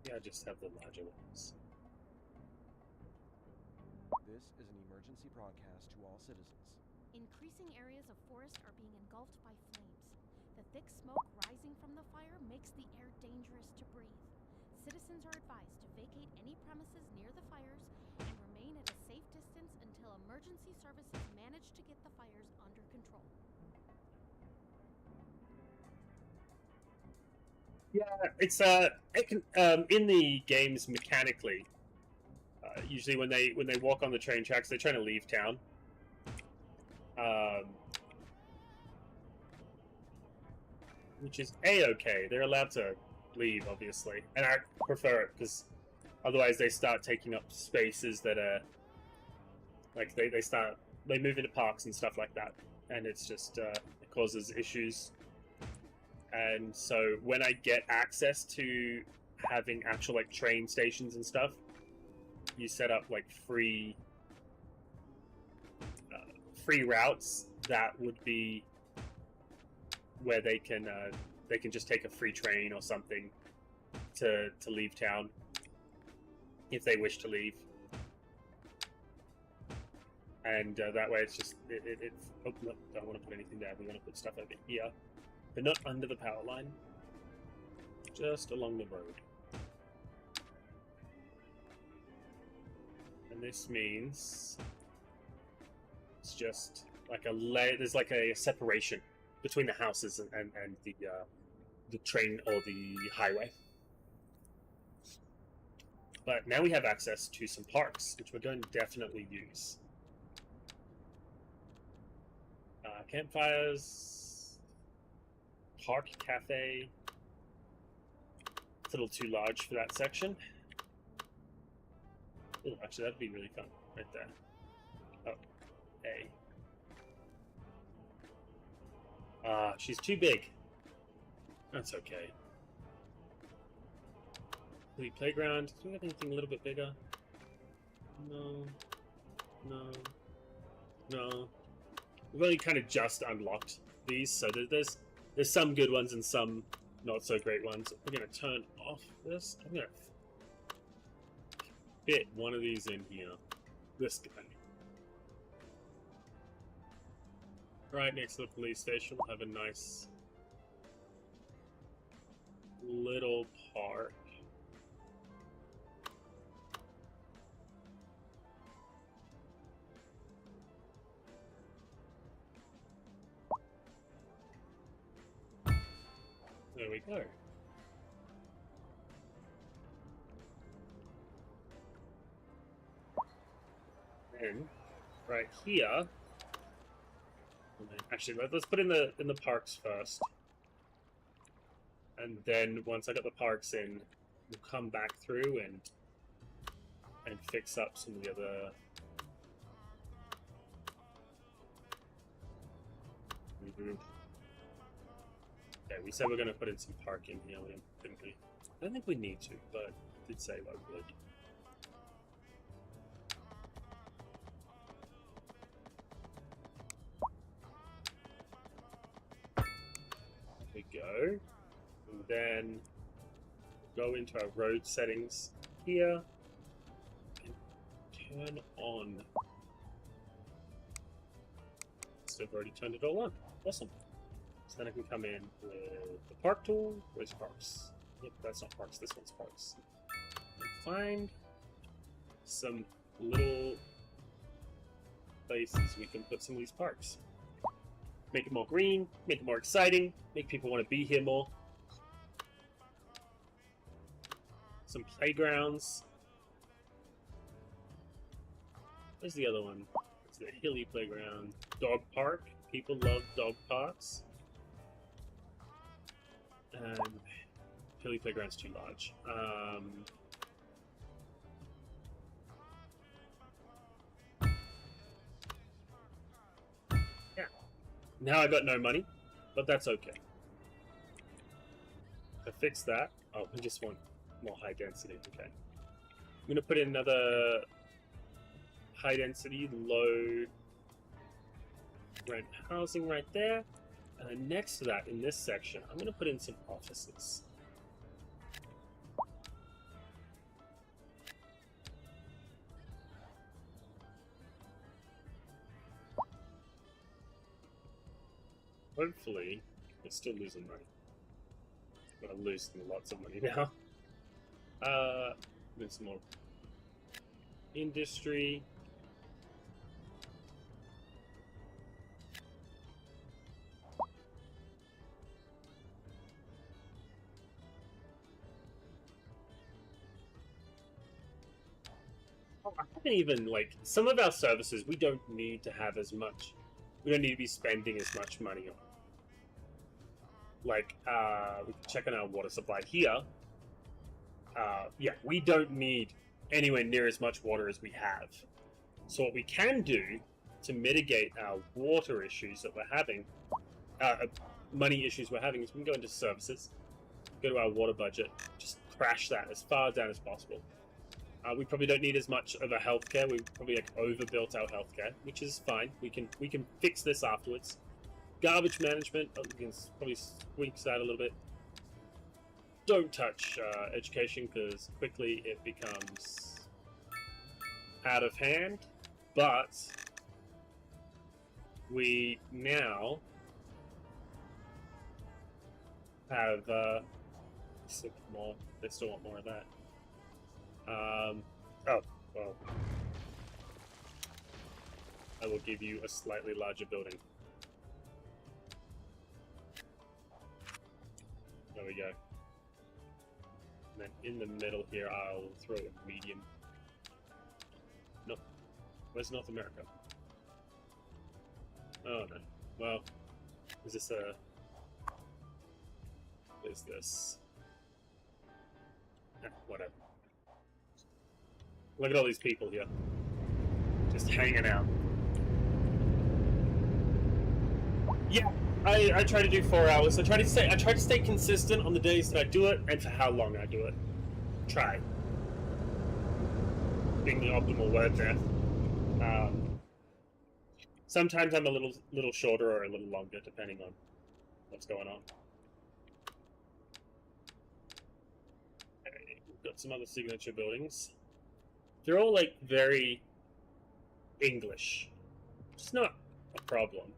Yeah, I just have the larger ones. This is an emergency broadcast to all citizens. Increasing areas of forest are being engulfed by flames. The thick smoke rising from the fire makes the air dangerous to breathe. Citizens are advised to vacate any premises near the fires and remain at a safe distance until emergency services manage to get the fires under control. Yeah, it's it can in the games mechanically. Usually when they walk on the train tracks, they're trying to leave town. Which is a-okay. They're allowed to leave, obviously, and I prefer it because otherwise they start taking up spaces that are like they move into parks and stuff like that, and it's just it causes issues. And so when I get access to having actual like train stations and stuff, you set up like free routes that would be where they can just take a free train or something to leave town if they wish to leave. And that way it's just oh no, don't want to put anything there. We want to put stuff over here, but not under the power line, just along the road. And this means it's just like there's like a separation between the houses and the train or the highway. But now we have access to some parks, which we're going to definitely use. Campfires, park cafe. It's a little too large for that section. Ooh, actually, that'd be really fun right there. Oh, A. She's too big. That's okay. The playground. Do we have anything a little bit bigger? No. No. No. We've only kind of just unlocked these, so there's some good ones and some not so great ones. We're gonna turn off this. I'm gonna fit one of these in here. This guy. Right next to the police station, we'll have a nice little park. There we go. And right here, actually, let's put in the parks first, and then once I got the parks in, we'll come back through and and fix up some of the other. Okay, we said we're going to put in some parking here, didn't we? I don't think we need to, but I did say I would. There we go. And then go into our road settings here and turn on. So I've already turned it all on. Awesome. So then I can come in with the park tool. Where's parks? Yep, that's not parks. This one's parks. And find some little places we can put some of these parks. Make it more green, make it more exciting, make people want to be here more. Some playgrounds. Where's the other one? It's the hilly playground. Dog park. People love dog parks. Hilly playground's too large. Yeah. Now I got no money, but that's okay. I fixed that. Oh, we just want more high density. Okay. I'm gonna put in another high density, low rent housing right there. And then next to that, in this section, I'm gonna put in some offices. Hopefully, we're still losing money. Well, I'm losing lots of money now. There's some more industry. I haven't even, like, some of our services we don't need to have as much. We don't need to be spending as much money on. Like, we can check on our water supply here. Yeah, we don't need anywhere near as much water as we have. So what we can do to mitigate our water issues that we're having, money issues we're having, is we can go into services, go to our water budget, just crash that as far down as possible. We probably don't need as much of a healthcare. We've probably like overbuilt our healthcare, which is fine. We can fix this afterwards. Garbage management, we can probably squeak that a little bit. Don't touch education because quickly it becomes out of hand. But we now have more. They still want more of that. Oh, well. I will give you a slightly larger building. There we go. And then in the middle here, I'll throw a medium. No. Where's North America? Oh, no. Well, is this a... What is this? Whatever. Look at all these people here. Just hanging out. Yeah, I try to do 4 hours. I try to stay consistent on the days that I do it and for how long I do it. Try. Being the optimal word there. Sometimes I'm a little shorter or a little longer, depending on what's going on. Okay, we've got some other signature buildings. They're all, like, very English. It's not a problem.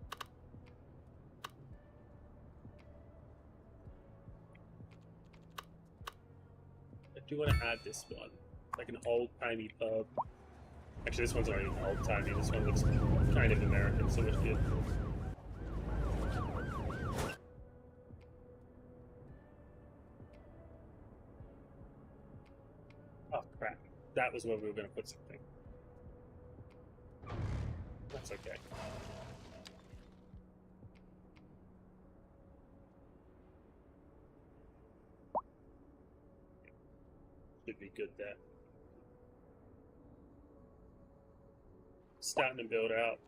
I do want to add this one. Like an old-timey pub. Actually, this one's not even old-timey. This one looks kind of American, so it's good. Oh, crap. That was where we were going to put something. That's okay. Should be good there. starting to build out.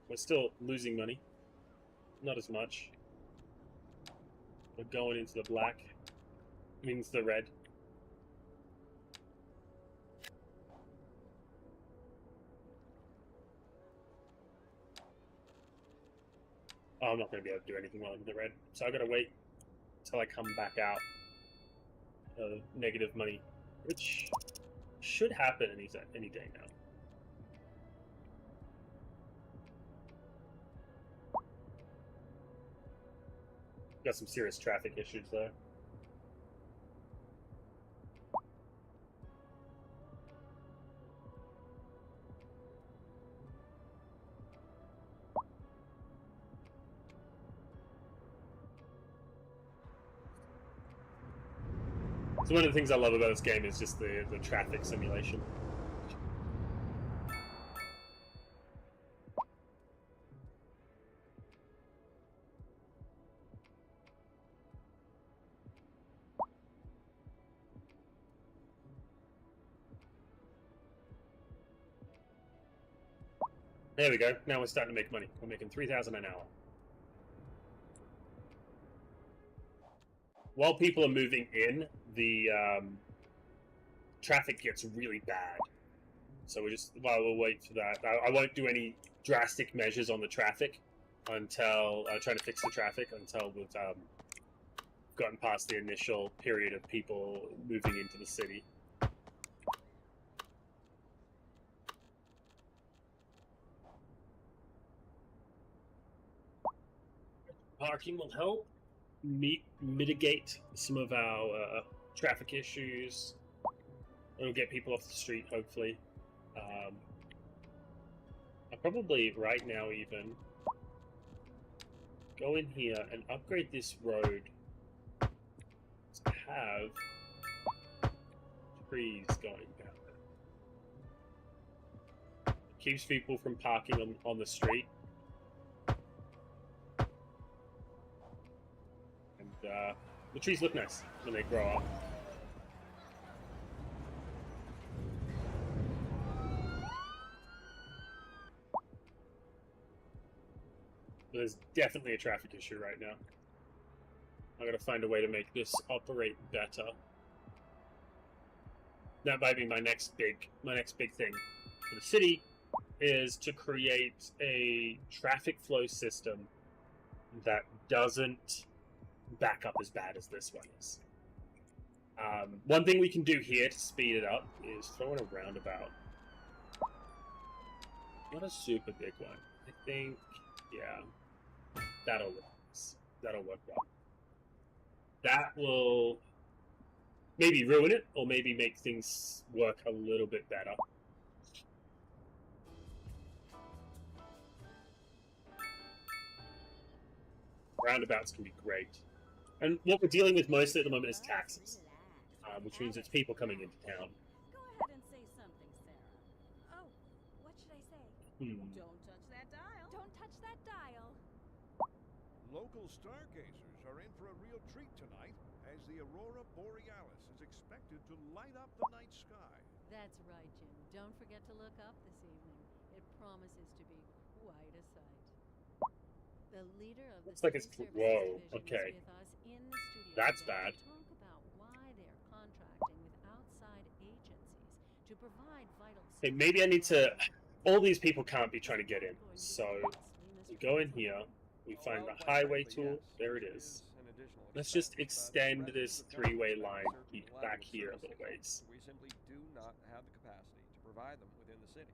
We're still losing money. Not as much. We're going into the black. Means the red. Oh, I'm not going to be able to do anything while I'm in the red. So I've got to wait until I come back out of negative money. Which should happen any day now. Got some serious traffic issues though. So one of the things I love about this game is just the traffic simulation. There we go. Now we're starting to make money. We're making 3,000 an hour. While people are moving in, the traffic gets really bad. So while we'll wait for that, I won't do any drastic measures on the traffic until trying to fix the traffic until we've gotten past the initial period of people moving into the city. Parking will help mitigate some of our traffic issues. It'll get people off the street, hopefully. I'll probably right now even go in here and upgrade this road to have trees going down there. It keeps people from parking on the street. The trees look nice when they grow up. But there's definitely a traffic issue right now. I gotta find a way to make this operate better. That might be my next big thing for the city, is to create a traffic flow system that doesn't back up as bad as this one is. One thing we can do here to speed it up is throw in a roundabout. Not a super big one. I think, yeah, that'll work. That'll work well. That will maybe ruin it, or maybe make things work a little bit better. Roundabouts can be great. And what we're dealing with mostly at the moment is taxes, which means it's people coming into town. Go ahead and say something, Sarah. Oh, what should I say? Don't touch that dial. Don't touch that dial. Local stargazers are in for a real treat tonight, as the aurora borealis is expected to light up the night sky. That's right, Jim. Don't forget to look up this evening. It promises to be quite a sight. The leader of the Looks like it's City whoa. Services Okay, Division is with us in the studio that's today bad. to talk about why they're contracting with outside agencies to provide vital Okay, maybe I need to. All these people can't be trying to get in, so we go in here. We find the highway tool. There it is. Let's just extend this three-way line back here a little ways. We simply do not have the capacity to provide them within the city.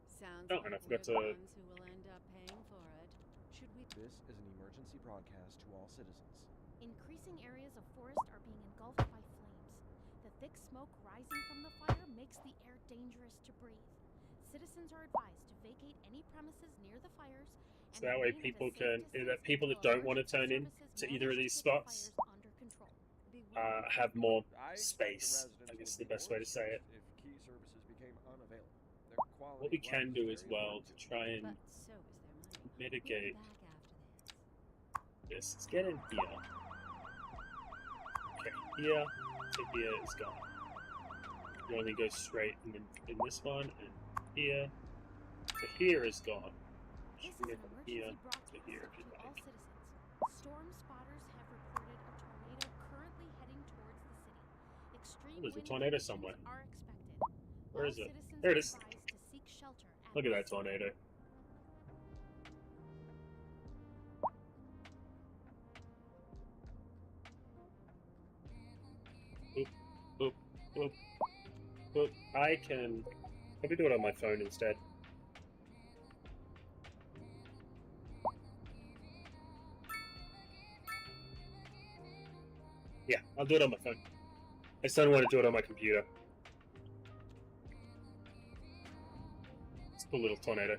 Sounds Oh, like and I we're forgot the to. ones who will end up paying for it. Should we? This is an emergency broadcast to all citizens. Increasing areas of forest are being engulfed by flames. The thick smoke rising from the fire makes the air dangerous to breathe. Citizens are advised to vacate any premises near the fires. So that way people can, that people that don't want to turn in to either of these spots have more space. I guess is the best way to say it. If key services became unavailable, their quality What we of can life do is as very well limited. to try and But so is their money. mitigate We'll be back after this. this. Let's get in here. Okay, here to here is gone. You only go straight in this one, and here to for here is gone. This You can is get an from here emergency to here broadcast if you to all like. citizens. Storm spotters have reported a tornado currently heading towards the city. Extreme Oh, there's a wind tornado conditions somewhere. are expected. Where All is it? citizens There it are is. advised to seek shelter at Look at this that tornado. Oop, oop, oop, oop. I can probably do it on my phone instead. Yeah, I'll do it on my phone. I still don't want to do it on my computer. It's a little tornado.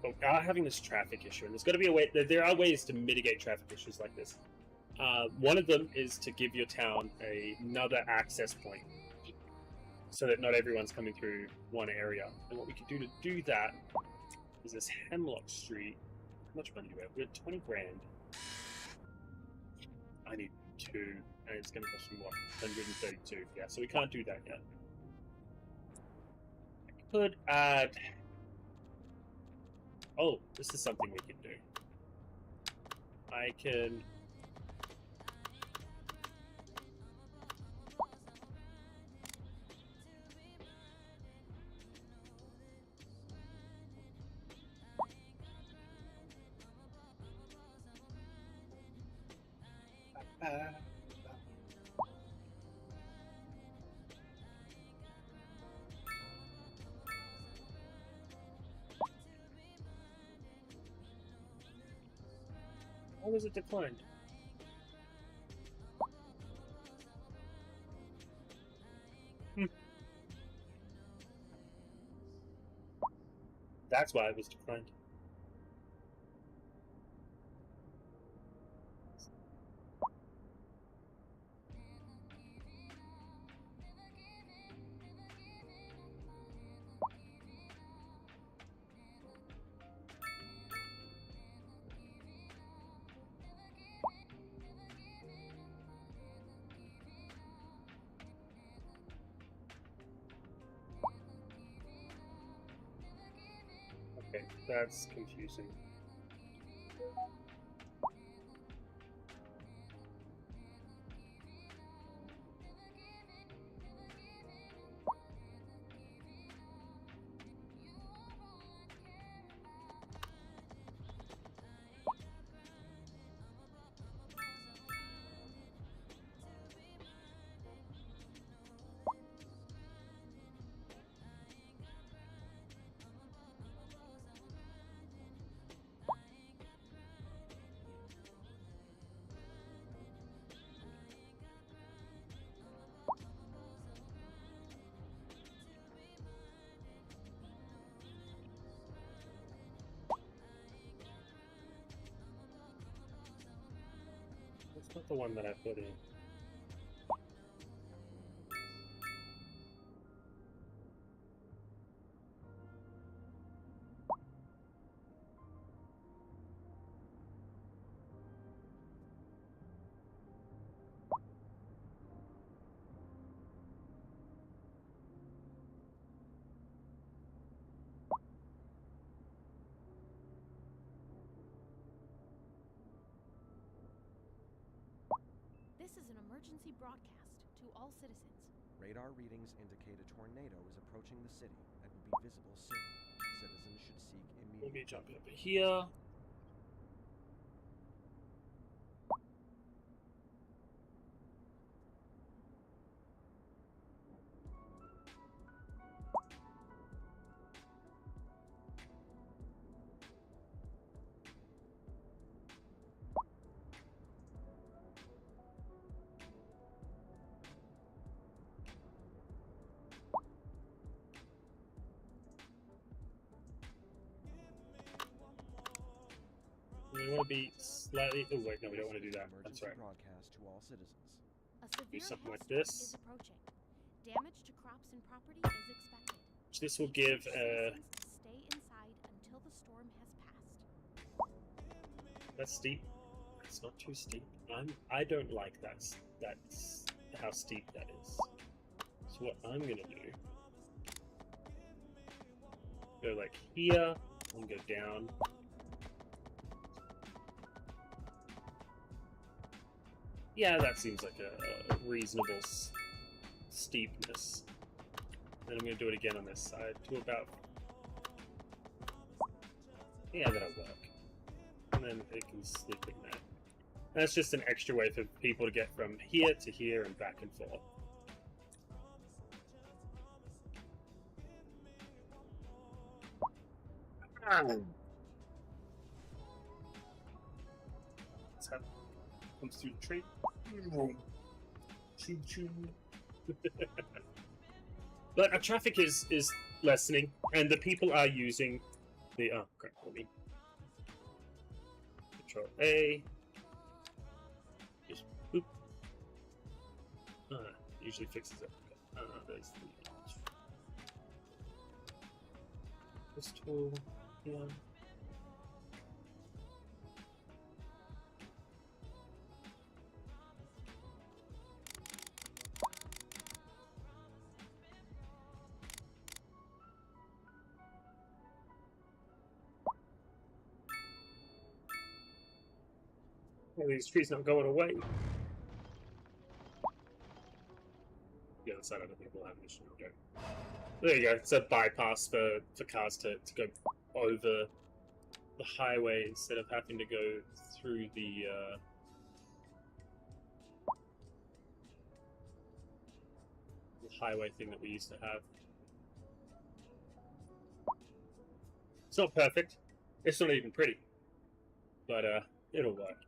But we are having this traffic issue, and there's got to be a way. There are ways to mitigate traffic issues like this. One of them is to give your town another access point, so that not everyone's coming through one area. And what we could do to do that is this Hemlock Street. How much money do we have? We have 20 grand. I need 2, and it's going to cost me what? 132. Yeah, so we can't do that yet. I could add. Oh, this is something we can do. I can. Why was it declined? That's why it was declined. Okay, that's confusing. That's not the one that I put in. This is an emergency broadcast to all citizens. Radar readings indicate a tornado is approaching the city and will be visible soon. Citizens should seek Let me immediate. jump over here. We want to be slightly. Oh wait, no, we don't want to do that. That's Emergency right. broadcast to all citizens. A severe something like hailstorm this. is approaching. Damage to crops and property is expected. This will We give. urge citizens to stay inside until the storm has passed. That's steep. It's not too steep. I don't like that. That's how steep that is. So what I'm gonna do Go like here and go down. Yeah, that seems like a reasonable steepness. Then I'm going to do it again on this side to about... Yeah, that'll work. And then it can sleep in there. That's just an extra way for people to get from here to here and back and forth. Let's have comes through the tree. Choo choo. But our traffic is lessening, and the people are using the crap for me. Control A. Just boop. Usually fixes it. There's the this tool. Yeah. Well, these trees not going away. The other side, I don't think we'll have an issue. Okay. There you go. It's a bypass for cars to go over the highway instead of having to go through the highway thing that we used to have. It's not perfect. It's not even pretty. But it'll work.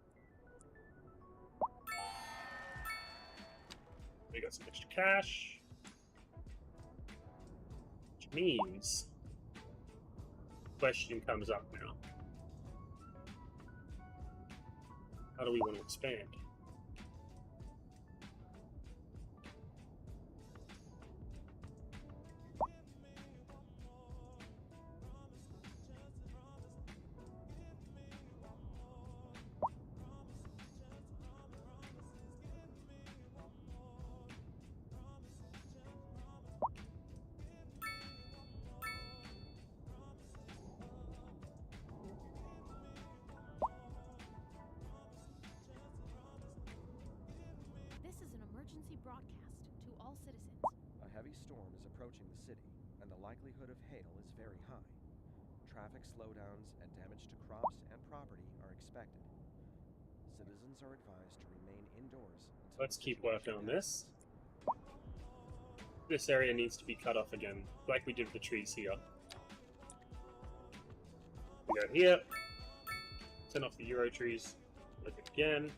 We got some extra cash. Which means question comes up now. How do we want to expand? Broadcast to all citizens. A heavy storm is approaching the city, and the likelihood of hail is very high. Traffic slowdowns and damage to crops and property are expected. Citizens are advised to remain indoors until Let's keep working on this. This area needs to be cut off again, like we did with the trees here. We go here, turn off the Euro trees, look again.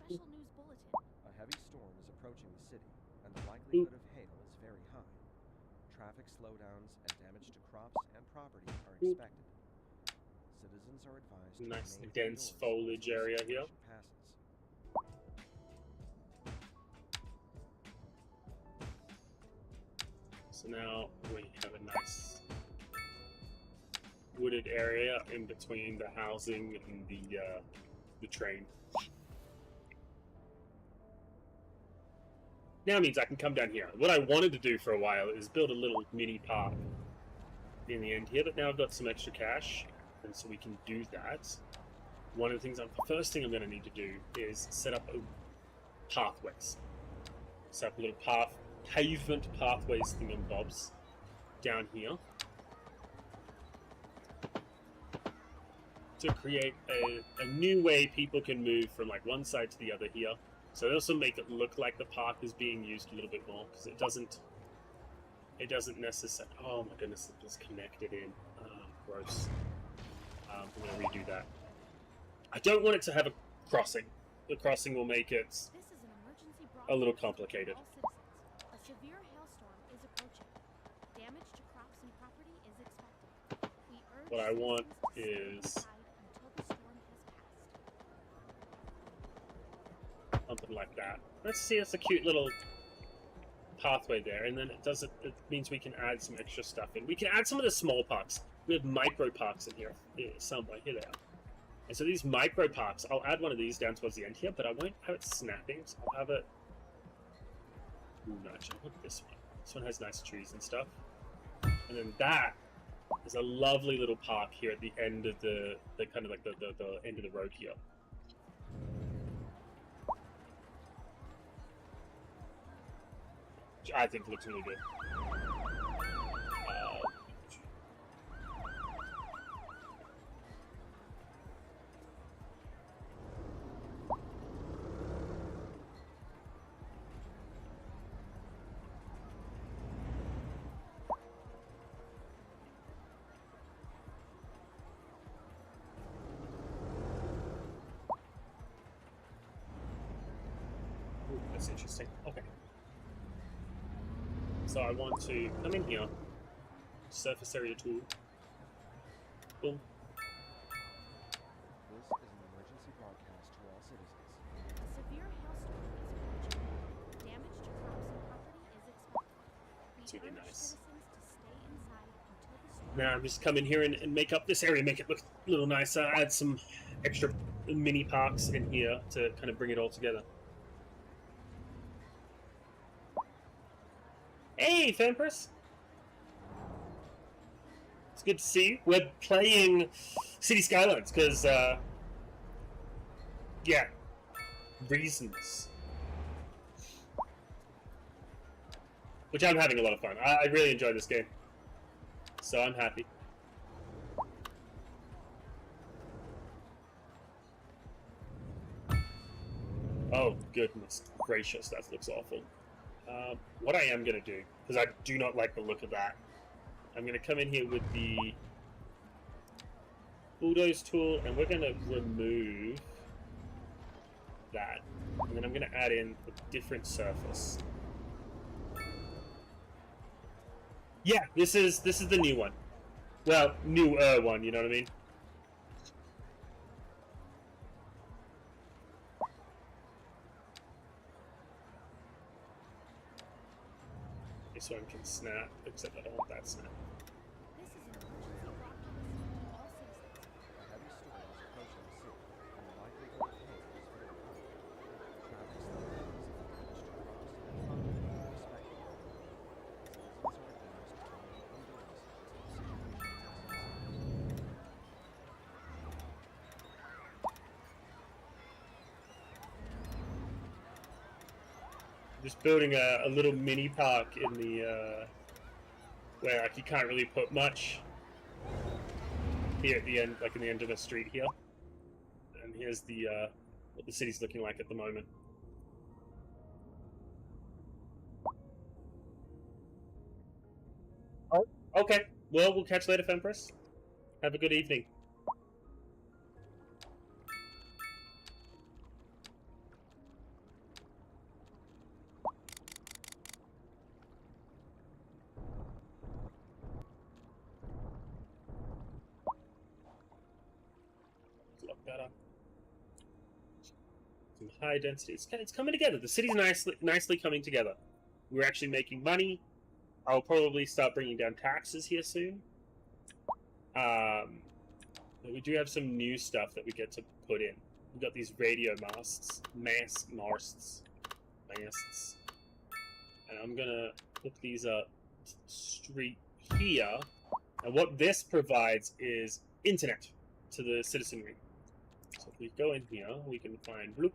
Special news bulletin. A heavy storm is approaching the city, and the likelihood of hail is very high. Traffic slowdowns and damage to crops and property are expected. Citizens are advised to nice remain dense indoors foliage until area here. passes. So now we have a nice wooded area in between the housing and the train. Now means I can come down here. What I wanted to do for a while is build a little mini park in the end here, but now I've got some extra cash, and so we can do that. One of the things, the first thing I'm going to need to do is set up pathways. Set up a little pavement pathways thingamabobs down here to create a new way people can move from like one side to the other here. So it also make it look like the park is being used a little bit more, because it doesn't necessarily. Oh my goodness, it just connected in. Gross. I'm going to redo that. I don't want it to have a crossing. The crossing will make it This is an emergency a little broadcast complicated. to all citizens. A severe hailstorm is approaching. Damage to crops and property is expected. We urge What I want citizens to stay is inside until the storm has passed. something like that. Let's see, it's a cute little pathway there, and then it means we can add some extra stuff in. We can add some of the small parks. We have micro parks in here somewhere. Here they are. And so these micro parks, I'll add one of these down towards the end here, but I won't have it snapping, so I'll have it... Ooh, no, actually, look at this one. This one has nice trees and stuff. And then that is a lovely little park here at the end of the kind of like the end of the road here. Which I think looks really good. Ooh, that's interesting. Okay. So I want to come in here, surface area tool, boom. This is an emergency broadcast to all citizens. A severe hailstorm is approaching. Damage to crops and property is expected. It's really We urge nice. citizens to stay inside until the storm. Now I'm just come in here and make up this area, make it look a little nicer, add some extra mini parks in here to kind of bring it all together. Hey, Fanpress! It's good to see you. We're playing City Skylines because, yeah, reasons. Which I'm having a lot of fun. I really enjoy this game. So I'm happy. Oh, goodness gracious, that looks awful. What I am going to do, because I do not like the look of that, I'm going to come in here with the bulldoze tool, and we're going to remove that. And then I'm going to add in a different surface. Yeah, this is the new one. Well, newer one, you know what I mean? This one can snap, except I don't want that snap. This is an emergency broadcast to all citizens. A heavy storm is approaching the city, and the likelihood of hail is very high. Traffic slowdowns and damage to crops and property are expected. Citizens are advised to remain indoors until the situation has subsided. Just building a little mini park in the where like you can't really put much here at the end, like in the end of the street here. And here's the what the city's looking like at the moment. Oh, okay. Well, we'll catch you later, Fempress. Have a good evening. Look that up. Some high density. It's coming together. The city's nicely coming together. We're actually making money. I'll probably start bringing down taxes here soon. But we do have some new stuff that we get to put in. We've got these radio masts. Masts. And I'm gonna hook these up to the street here. And what this provides is internet to the citizenry. So if we go in here, we can find bloop.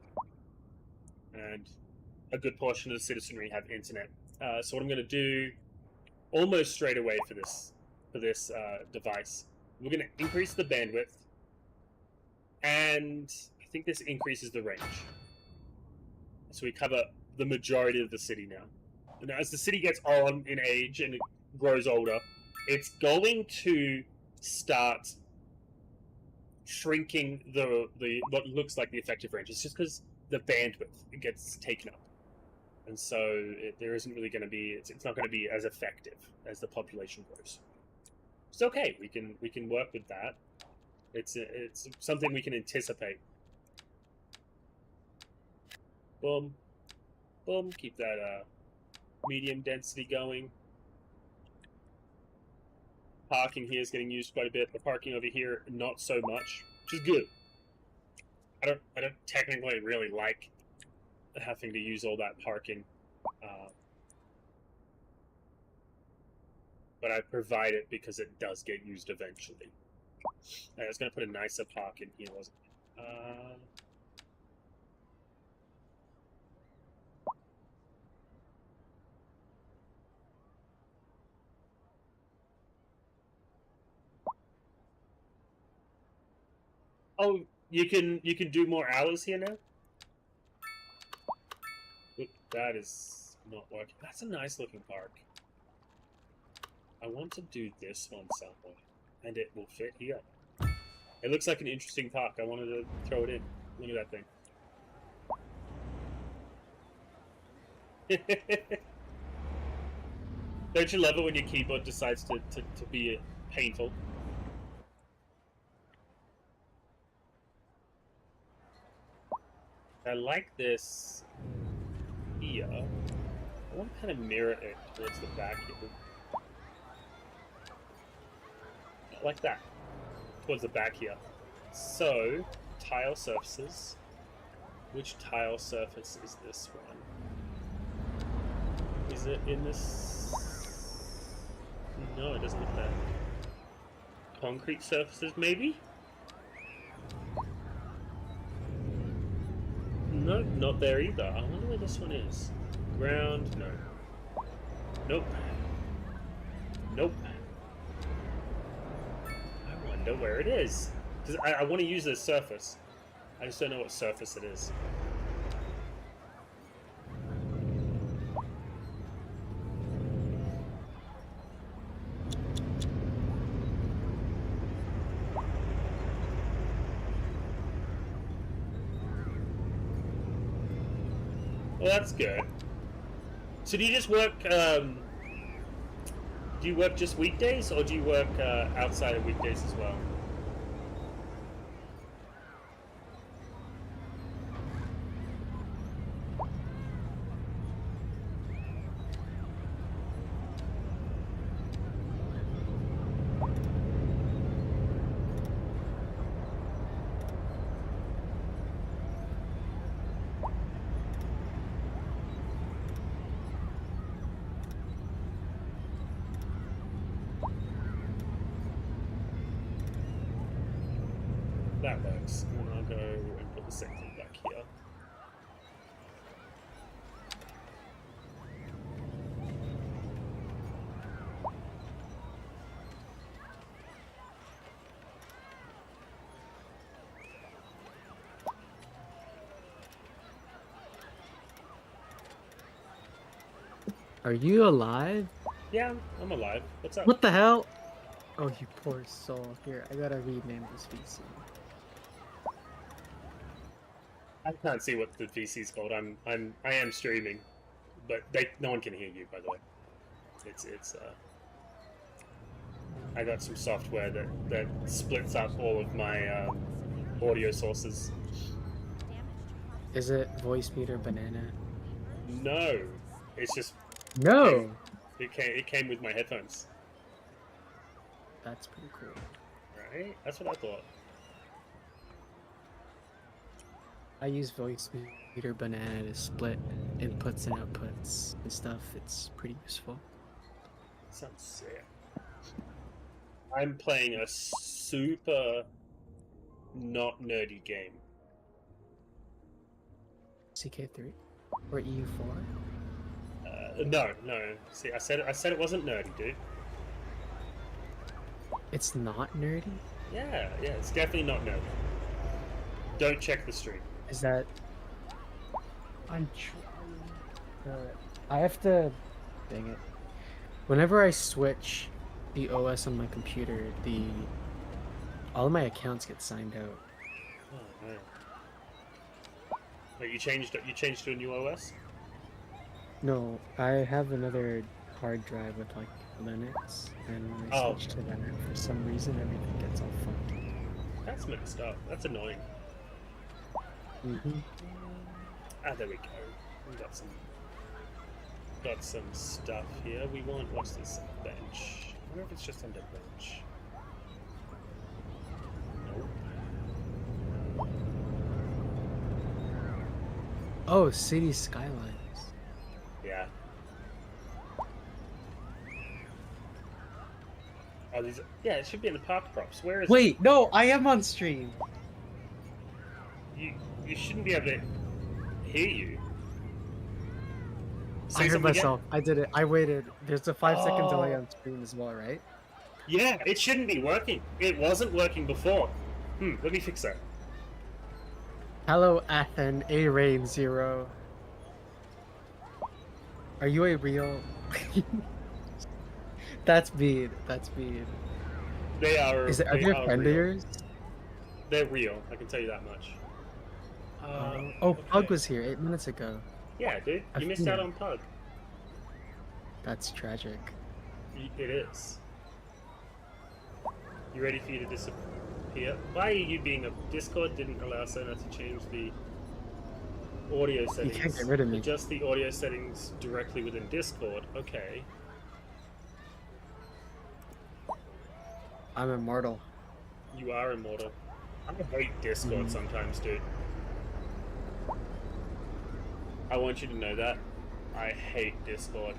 And a good portion of the citizenry have internet. So what I'm gonna do almost straight away for this device, we're going to increase the bandwidth, and I think this increases the range. So we cover the majority of the city now. And as the city gets on in age and it grows older, it's going to start shrinking the what looks like the effective range. It's just because the bandwidth gets taken up. And so there isn't really going to be, it's not going to be as effective as the population grows. It's okay. We can work with that. It's something we can anticipate. Boom, boom. Keep that medium density going. Parking here is getting used quite a bit. The parking over here, not so much, which is good. I don't technically really like having to use all that parking, but I provide it because it does get used eventually. I was gonna put a nicer park in here, wasn't it? Oh, you can do more hours here now? Oop, that is not working. That's a nice looking park. I want to do this one somewhere, and it will fit here. It looks like an interesting park. I wanted to throw it in. Look at that thing. Don't you love it when your keyboard decides to be painful? I like this here. I want to kind of mirror it towards the back here. Like that. Towards the back here. So, tile surfaces. Which tile surface is this one? Is it in this? No, it doesn't look that. Concrete surfaces, maybe? No, not there either. I wonder where this one is. Ground, no. Nope. Nope. I wonder where it is. Because I want to use this surface. I just don't know what surface it is. Well, that's good. So do you just work, do you work just weekdays, or do you work outside of weekdays as well? That works. And then I'll go and put the same thing back here. Are you alive? Yeah, I'm alive. What's up? What the hell? Oh, you poor soul. Here, I gotta rename this VC. I can't see what the VC's called. I am streaming, but no one can hear you, by the way. It's I got some software that splits up all of my audio sources. Is it voice meter banana? No, it's just No. it came with my headphones. That's pretty cool. Right? That's what I thought. I use voice meter banana to split inputs and outputs and stuff. It's pretty useful. Sounds sick. I'm playing a super not nerdy game. CK3 or EU4? No. See, I said it wasn't nerdy, dude. It's not nerdy? Yeah, it's definitely not nerdy. Don't check the stream. Is that? I'm trying. I have to. Dang it. Whenever I switch the OS on my computer, all of my accounts get signed out. Oh man. Wait, you changed to a new OS? No, I have another hard drive with like Linux, and when I switch to that, for some reason everything gets all funky. That's messed up. That's annoying. Ah, there we go. We got some stuff here. We want, what's this? Bench. I wonder if it's just under bench. Nope. Oh, city skylines. Yeah. Oh, these. Yeah, it should be in the park props. Where is it? Wait, no, I am on stream. You shouldn't be able to hear you. I Say heard something again? myself. I did it. I waited. There's a 5-second delay Oh. on stream as well, right? Yeah, it shouldn't be working. It wasn't working before. Let me fix that. Hello, Athen, A Rain 0. Are you a real? That's mean. That's mean. They are. Are they a friend of real. yours? They're real. I can tell you that much. Oh, Pug was here 8 minutes ago. Yeah, dude. I've You missed seen out him. on Pug. That's tragic. It is. You ready for you to disappear? Why are you being a Discord didn't allow Sona to change the audio settings? You can't get rid of me. Adjust the audio settings directly within Discord. Okay. I'm immortal. You are immortal. I hate Discord sometimes, dude. I want you to know that. I hate Discord.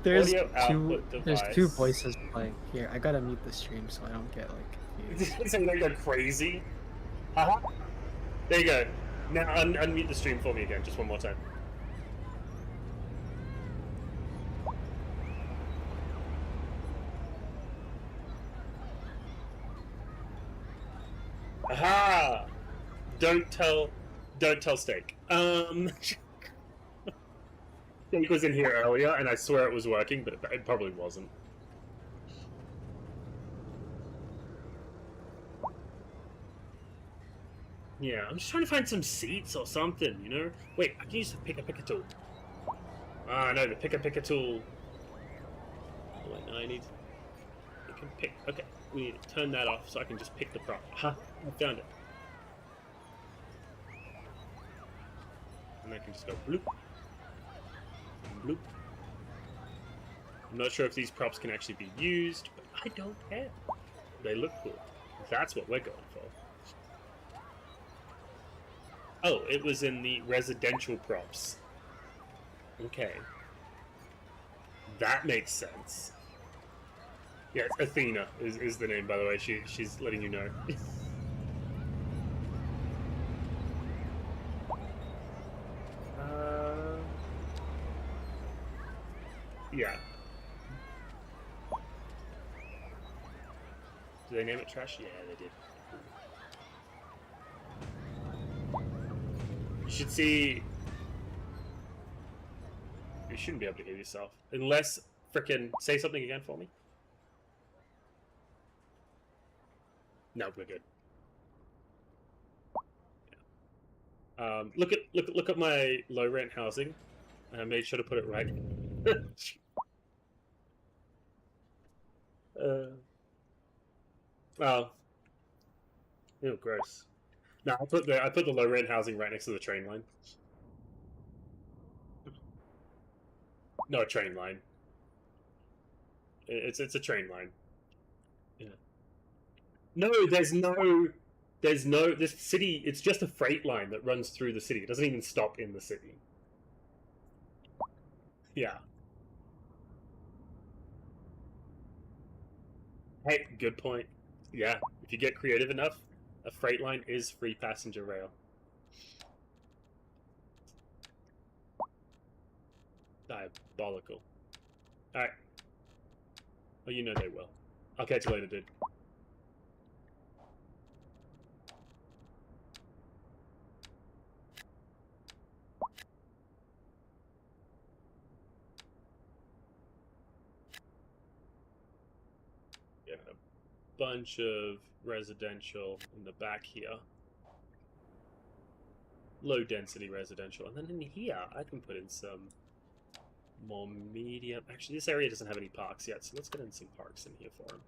There's audio output there's device. two voices playing. Here, I gotta mute the stream so I don't get like confused. So they go crazy. There you go. Now unmute the stream for me again, just one more time. Aha! Don't tell Steak. Steak was in here earlier, and I swear it was working, but it probably wasn't. Yeah, I'm just trying to find some seats or something, you know? Wait, I can use the pick a tool. Ah, no, the pick a tool. Oh, wait, no, I need... You can pick... Okay, we need to turn that off so I can just pick the prop. Aha, I found it. And I can just go bloop. Bloop. I'm not sure if these props can actually be used, but I don't care. They look cool. That's what we're going for. Oh, it was in the residential props. Okay. That makes sense. Yeah, it's Athena is the name, by the way. She's letting you know. Yeah. Did they name it trash? Yeah, they did. You should see... You shouldn't be able to hear yourself. Unless... Frickin' say something again for me. No, we're good. Look at my low rent housing. I made sure to put it right. Oh. Ew, gross. No, I put the low rent housing right next to the train line. No, a train line. It's a train line. Yeah. No, there's no this city. It's just a freight line that runs through the city. It doesn't even stop in the city. Yeah. Hey, good point. Yeah, if you get creative enough, a freight line is free passenger rail. Diabolical. Alright. Well, you know they will. I'll catch you later, dude. Yeah, a bunch of residential in the back here. Low density residential. And then in here, I can put in some more medium. Actually, this area doesn't have any parks yet, so let's get in some parks in here for him.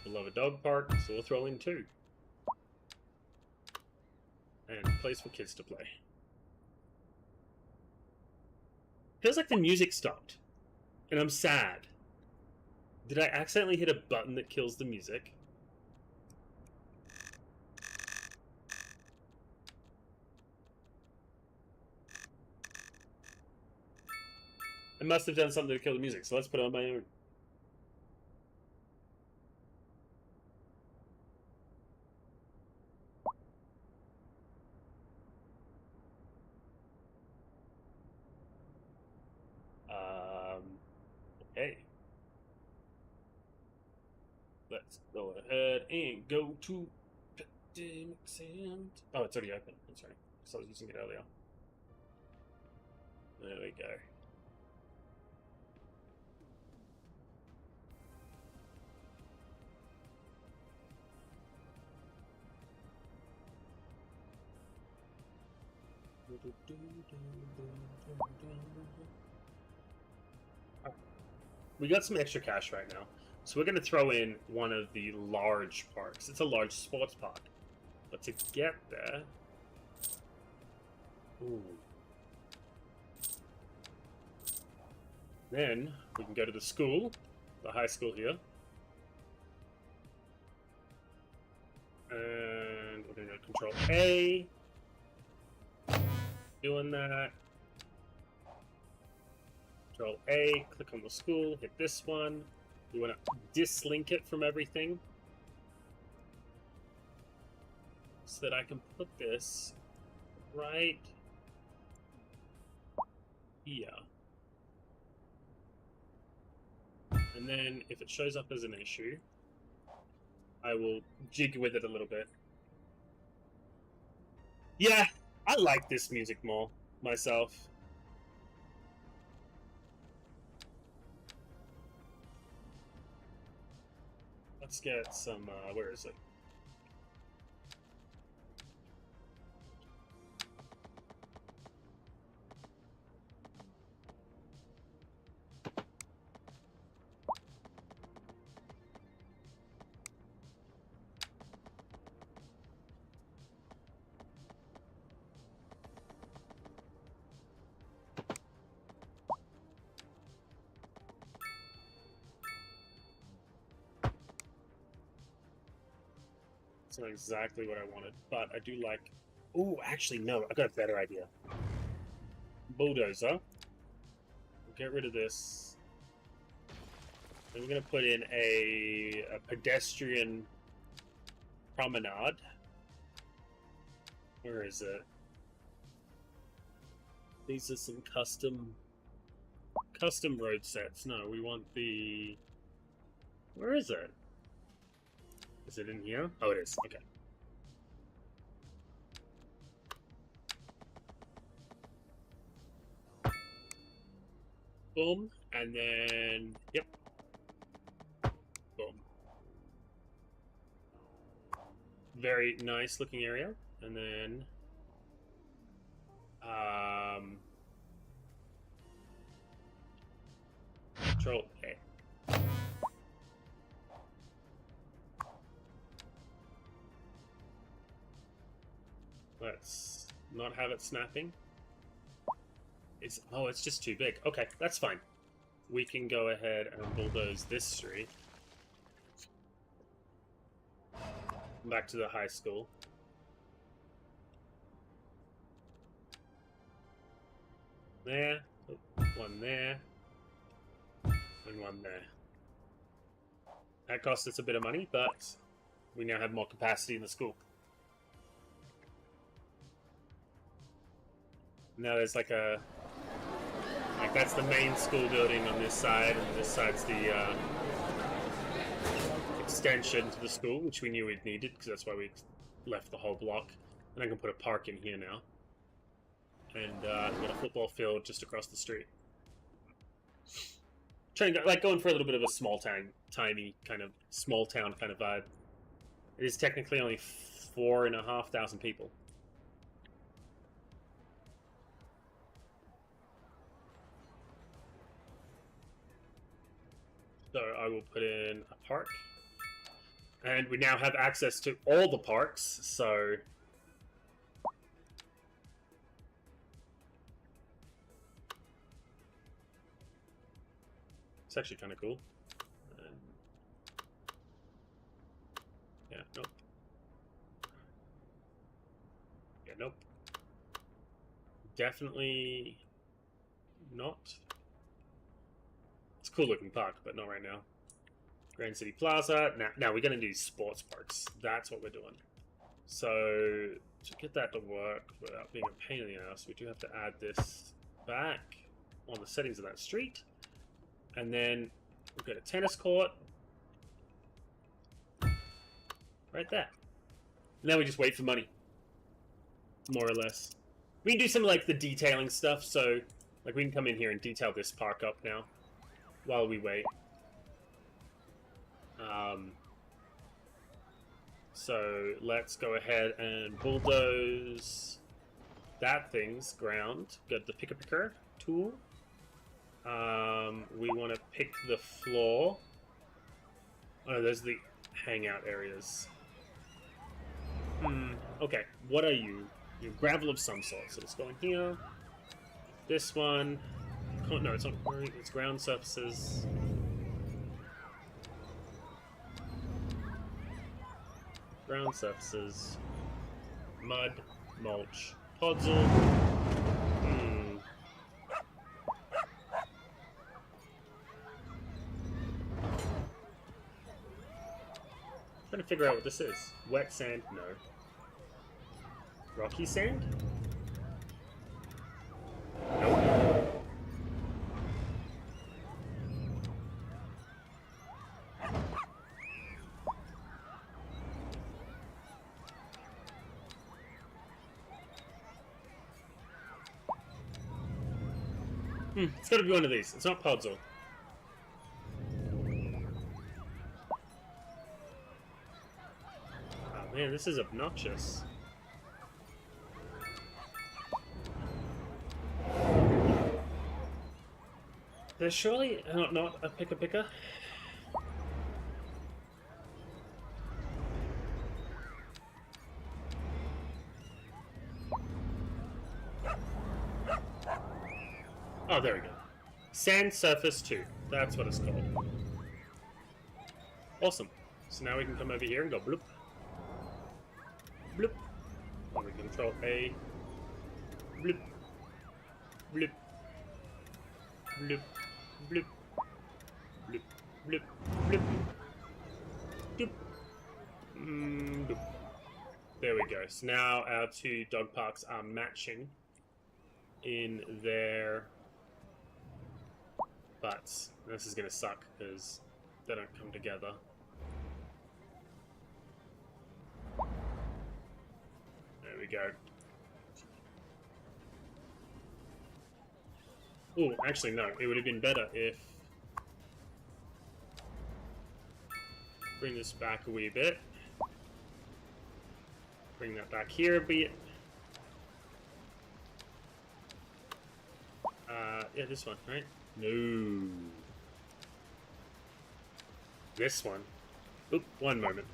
We love a dog park, so we'll throw in 2. And a place for kids to play. Feels like the music stopped. And I'm sad. Did I accidentally hit a button that kills the music? I must have done something to kill the music, so let's put it on my own. Okay. Let's go ahead and go to Academics and... Oh, it's already open. I'm sorry. Because I was using it earlier. There we go. We got some extra cash right now, so we're going to throw in one of the large parks. It's a large sports park, but to get there... Ooh. Then we can go to the school, the high school here. And we're going to Control A. Doing that. Control A, click on the school, hit this one. You want to dislink it from everything so that I can put this right here. And then if it shows up as an issue, I will jig with it a little bit. Yeah, I like this music more myself. Let's get some, where is it? That's not exactly what I wanted, but I do like... Ooh, actually, no, I got a better idea. Bulldozer. We'll get rid of this. And we're going to put in a pedestrian promenade. Where is it? These are some custom road sets. No, we want the... Where is it? Is it in here? Oh, it is. Okay. Boom. And then... Yep. Boom. Very nice looking area. And then... Control A. Let's not have it snapping. Oh, it's just too big. Okay, that's fine. We can go ahead and bulldoze this street. Back to the high school. There. One there. And one there. That cost us a bit of money, but we now have more capacity in the school. Now there's like a... Like that's the main school building on this side, and this side's the extension to the school, which we knew we'd needed, because that's why we left the whole block. And I can put a park in here now. And we've got a football field just across the street. Trying to, like, going for a little bit of a small town, tiny kind of small town kind of vibe. It is technically only 4,500 people. So I will put in a park. And we now have access to all the parks, so... It's actually kind of cool. Yeah, nope. Yeah, nope. Definitely not. cool looking park, but not right now. Grand City Plaza. Now we're going to do sports parks. That's what we're doing. So to get that to work without being a pain in the ass, we do have to add this back on the settings of that street. And then we've got a tennis court. Right there. Now we just wait for money. More or less. We can do some like the detailing stuff, so like we can come in here and detail this park up now while we wait. So let's go ahead and bulldoze that thing's ground. Got the picker tool. We want to pick the floor. Oh, there's the hangout areas. Okay, what are you? You're gravel of some sort. So let's go in here. This one. No, it's not. It's ground surfaces. Ground surfaces. Mud. Mulch. Podzol. Trying to figure out what this is. Wet sand? No. Rocky sand? Nope. It's gotta be one of these. It's not Podzol. Oh man, this is obnoxious. There's surely not a picker. Oh, there we go. Sand surface 2. That's what it's called. Awesome. So now we can come over here and go bloop. Bloop. And we can control A. Bloop. Bloop. Bloop. Bloop. Bloop. Bloop. Bloop. Bloop. Bloop. There we go. So now our 2 dog parks are matching in their butts. This is going to suck because they don't come together. There we go. Oh, actually no. It would have been better if... Bring this back a wee bit. Bring that back here a bit. Yeah, this one, right? No. This one. Oop, one moment.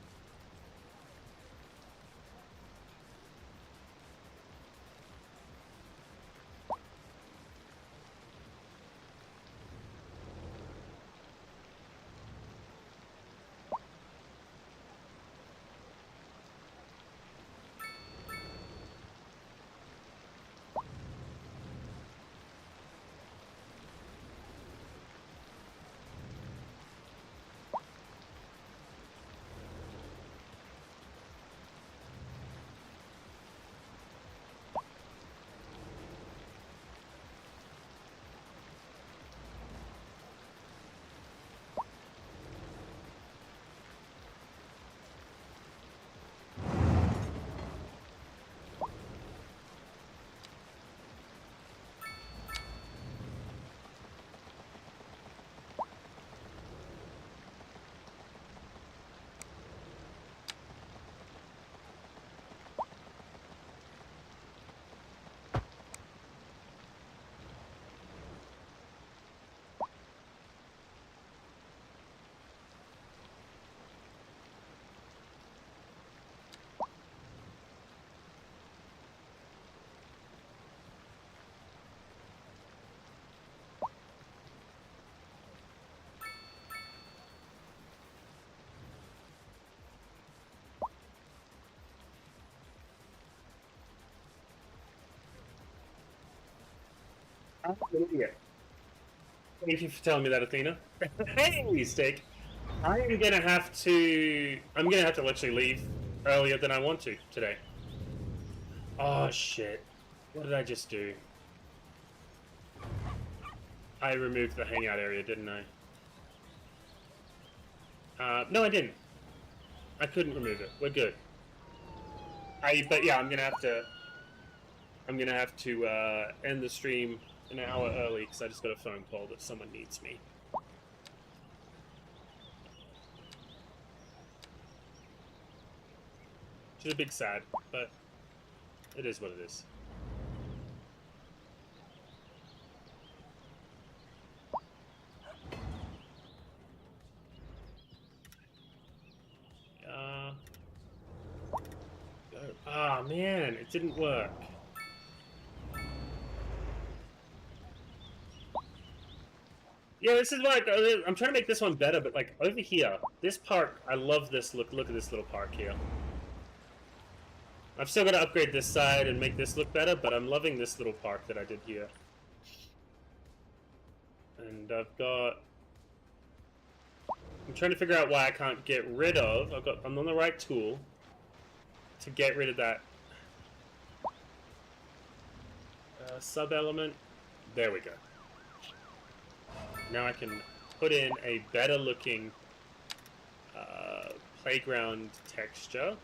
I'm an idiot. Thank you for telling me that, Athena. Hey, Steak. I'm gonna have to actually leave earlier than I want to today. Oh shit! What did I just do? I removed the hangout area, didn't I? No, I didn't. I couldn't remove it. We're good. But yeah, I'm gonna have to end the stream an hour early because I just got a phone call that someone needs me. Which is a big sad, but it is what it is. Ah, man, it didn't work. Yeah, this is like I'm trying to make this one better, but like over here, this park, I love this look. Look at this little park here. I've still got to upgrade this side and make this look better, but I'm loving this little park that I did here. And I've got... I'm trying to figure out why I can't get rid of... I'm on the right tool to get rid of that sub-element. There we go. Now I can put in a better looking playground texture.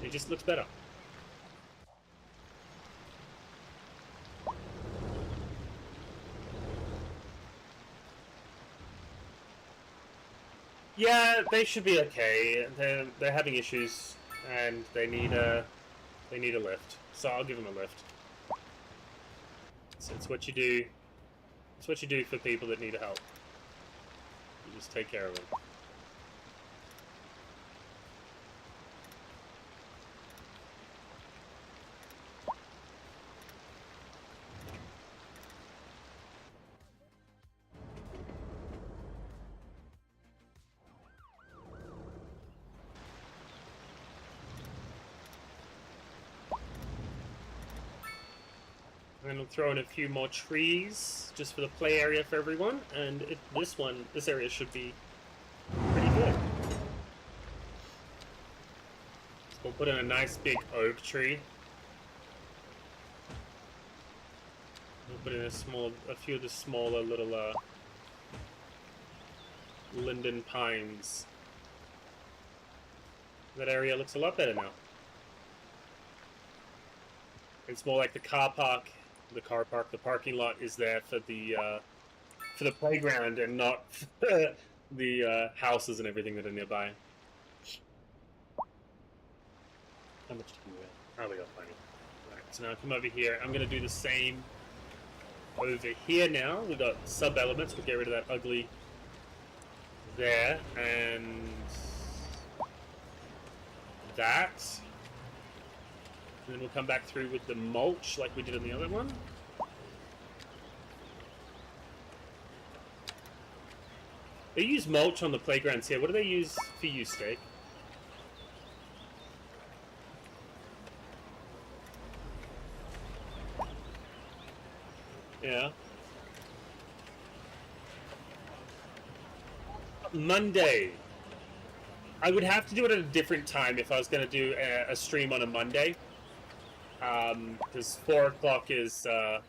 It just looks better. Yeah, they should be okay. They're having issues, and they need a lift. So I'll give them a lift. So it's what you do. It's what you do for people that need help. You just take care of them. And we'll throw in a few more trees just for the play area for everyone, and this area should be pretty good. We'll put in a nice big oak tree. We'll put in a few of the smaller little linden pines. That area looks a lot better now. It's more like the car park. The parking lot is there for the playground and not for the houses and everything that are nearby. How much do we have? Oh, we got plenty. Right, so now I come over here. I'm going to do the same over here now. We've got sub-elements. We'll get rid of that ugly there. And that. And then we'll come back through with the mulch like we did in the other one. They use mulch on the playgrounds here. What do they use for you, Steak? Yeah. Monday. I would have to do it at a different time if I was going to do a stream on a Monday. Because 4 o'clock is, I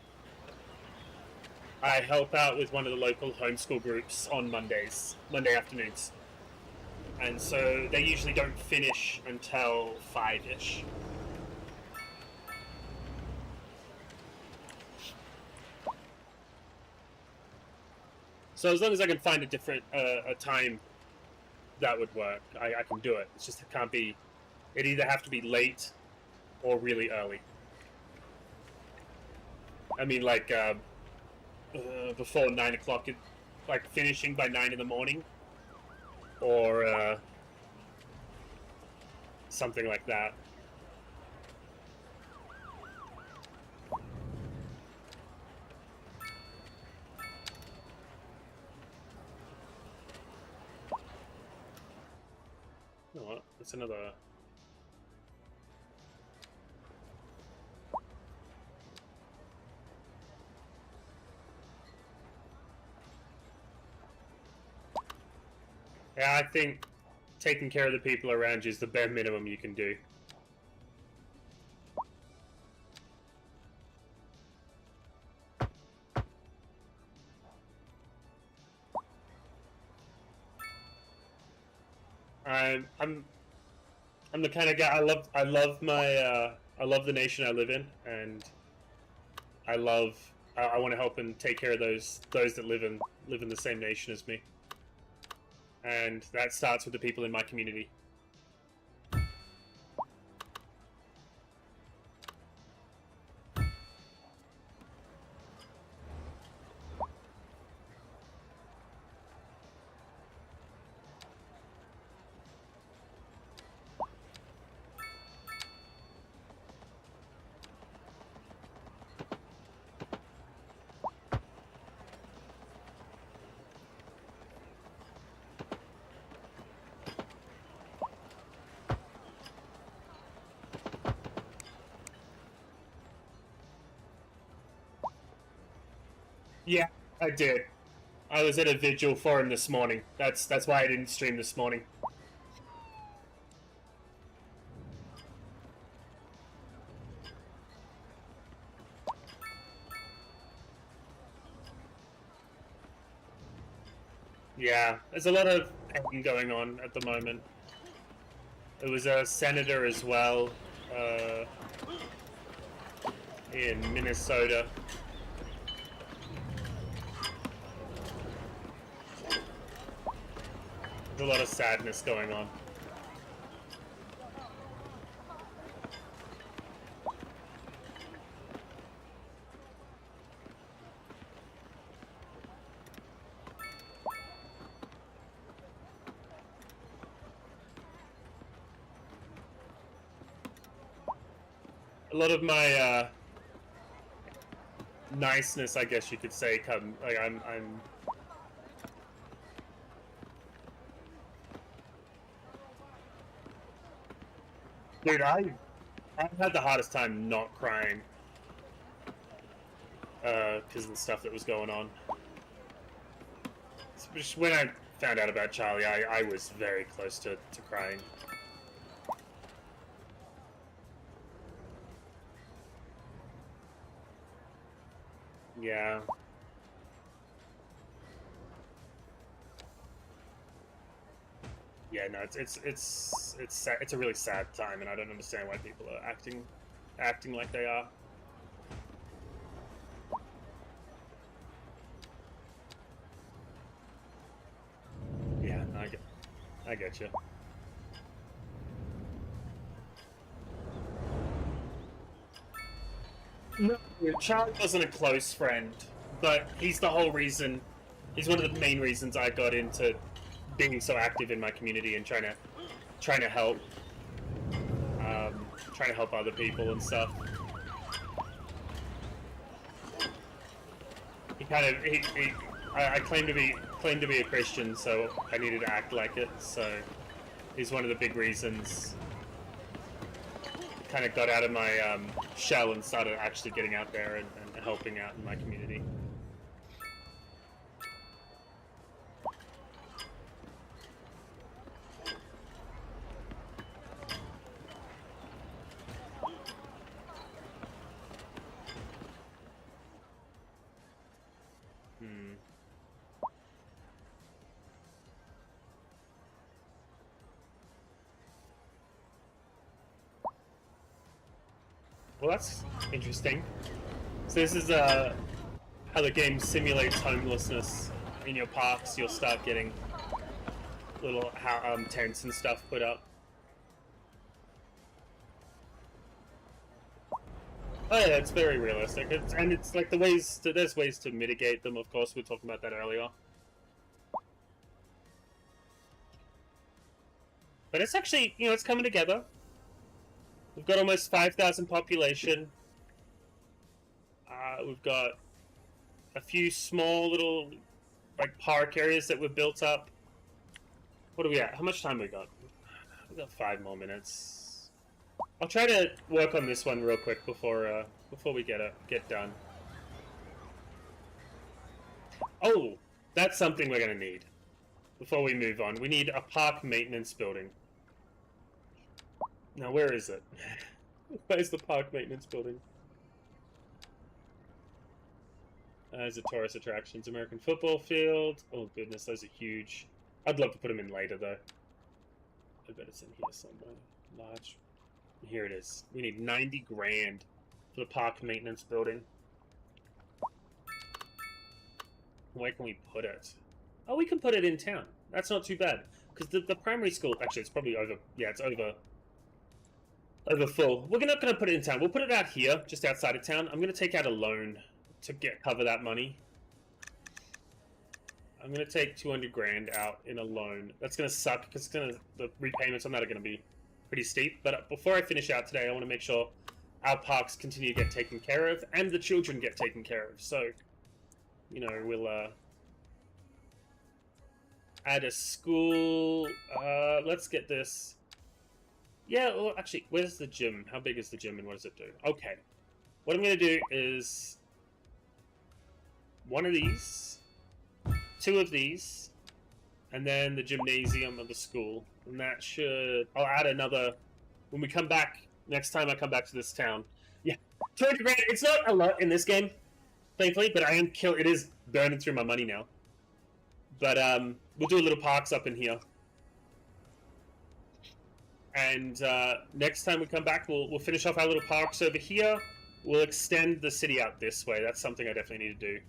help out with one of the local homeschool groups on Monday afternoons. And so they usually don't finish until 5-ish. So as long as I can find a different, a time that would work, I can do it. It's just it either have to be late or really early. I mean, like, before 9 o'clock, like finishing by 9 in the morning, or something like that. It's another. Yeah, I think taking care of the people around you is the bare minimum you can do. I'm the kind of guy. I love my I love the nation I live in, and I want to help and take care of those that live in the same nation as me, and that starts with the people in my community. Yeah, I did. I was at a vigil for him this morning. That's why I didn't stream this morning. Yeah, there's a lot of action going on at the moment. There was a senator as well in Minnesota. There's a lot of sadness going on. A lot of my niceness, I guess you could say, come like I'm dude, I've had the hardest time not crying because of the stuff that was going on. When I found out about Charlie, I was very close to crying. Yeah. Yeah, no, it's a really sad time, and I don't understand why people are acting like they are. Yeah, I get you. No, Charlie wasn't a close friend, but he's the whole reason. He's one of the main reasons I got into being so active in my community and trying to help, other people and stuff. I claim to be a Christian, so I needed to act like it. So he's one of the big reasons. Kind of got out of my shell and started actually getting out there and helping out in my community. Well, that's interesting. So this is how the game simulates homelessness. In your parks, you'll start getting little tents and stuff put up. Oh yeah, it's very realistic. It's like there's ways to mitigate them. Of course, we were talking about that earlier. But it's actually, it's coming together. We've got almost 5,000 population. We've got a few small little, like, park areas that were built up. What are we at? How much time we got? We've got 5 more minutes. I'll try to work on this one real quick before we get done. Oh, that's something we're gonna need before we move on. We need a park maintenance building. Now, where is it? Where's the park maintenance building? There's the tourist attractions, American football field. Oh goodness, those are huge. I'd love to put them in later though. I bet it's in here somewhere. Large. Here it is. We need 90 grand for the park maintenance building. Where can we put it? Oh, we can put it in town. That's not too bad. Because the primary school... Actually, it's probably over... Yeah, it's over full. We're not going to put it in town. We'll put it out here, just outside of town. I'm going to take out a loan to cover that money. I'm going to take 200 grand out in a loan. That's going to suck, because the repayments on that are going to be pretty steep. But before I finish out today, I want to make sure our parks continue to get taken care of, and the children get taken care of. So, you know, we'll add a school. Let's get this. Yeah, well, actually, where's the gym? How big is the gym and what does it do? Okay. What I'm going to do is one of these, 2 of these, and then the gymnasium of the school. And that should... I'll add another... When we come back, next time I come back to this town. Yeah, 200 grand. It's not a lot in this game, thankfully, but it is burning through my money now. But we'll do a little parks up in here. And next time we come back, we'll finish off our little parks over here. We'll extend the city out this way. That's something I definitely need to do.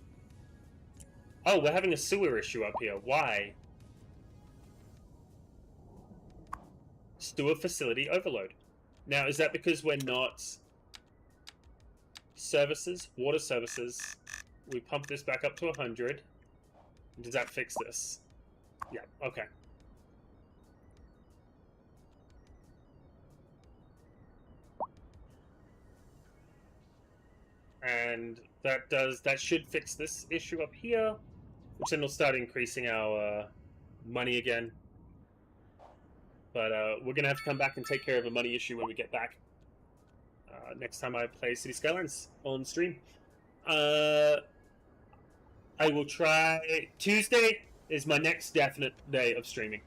Oh, we're having a sewer issue up here. Why? Sewer facility overload. Now, is that because we're not... Services? Water services. We pump this back up to 100. Does that fix this? Yeah, okay. And that should fix this issue up here, which then will start increasing our money again. But we're gonna have to come back and take care of a money issue when we get back. Next time I play City Skylines on stream. I will try... Tuesday is my next definite day of streaming,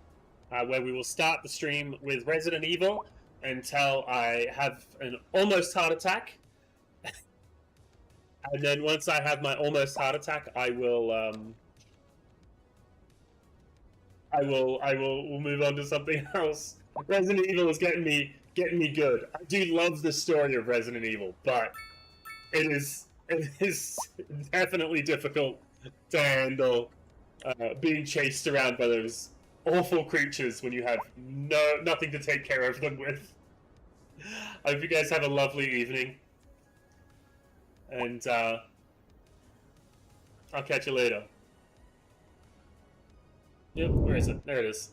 where we will start the stream with Resident Evil until I have an almost heart attack. And then once I have my almost heart attack, we'll move on to something else. Resident Evil is getting me good. I do love the story of Resident Evil, but it is definitely difficult to handle being chased around by those awful creatures when you have nothing to take care of them with. I hope you guys have a lovely evening. And I'll catch you later. Yep, where is it? There it is.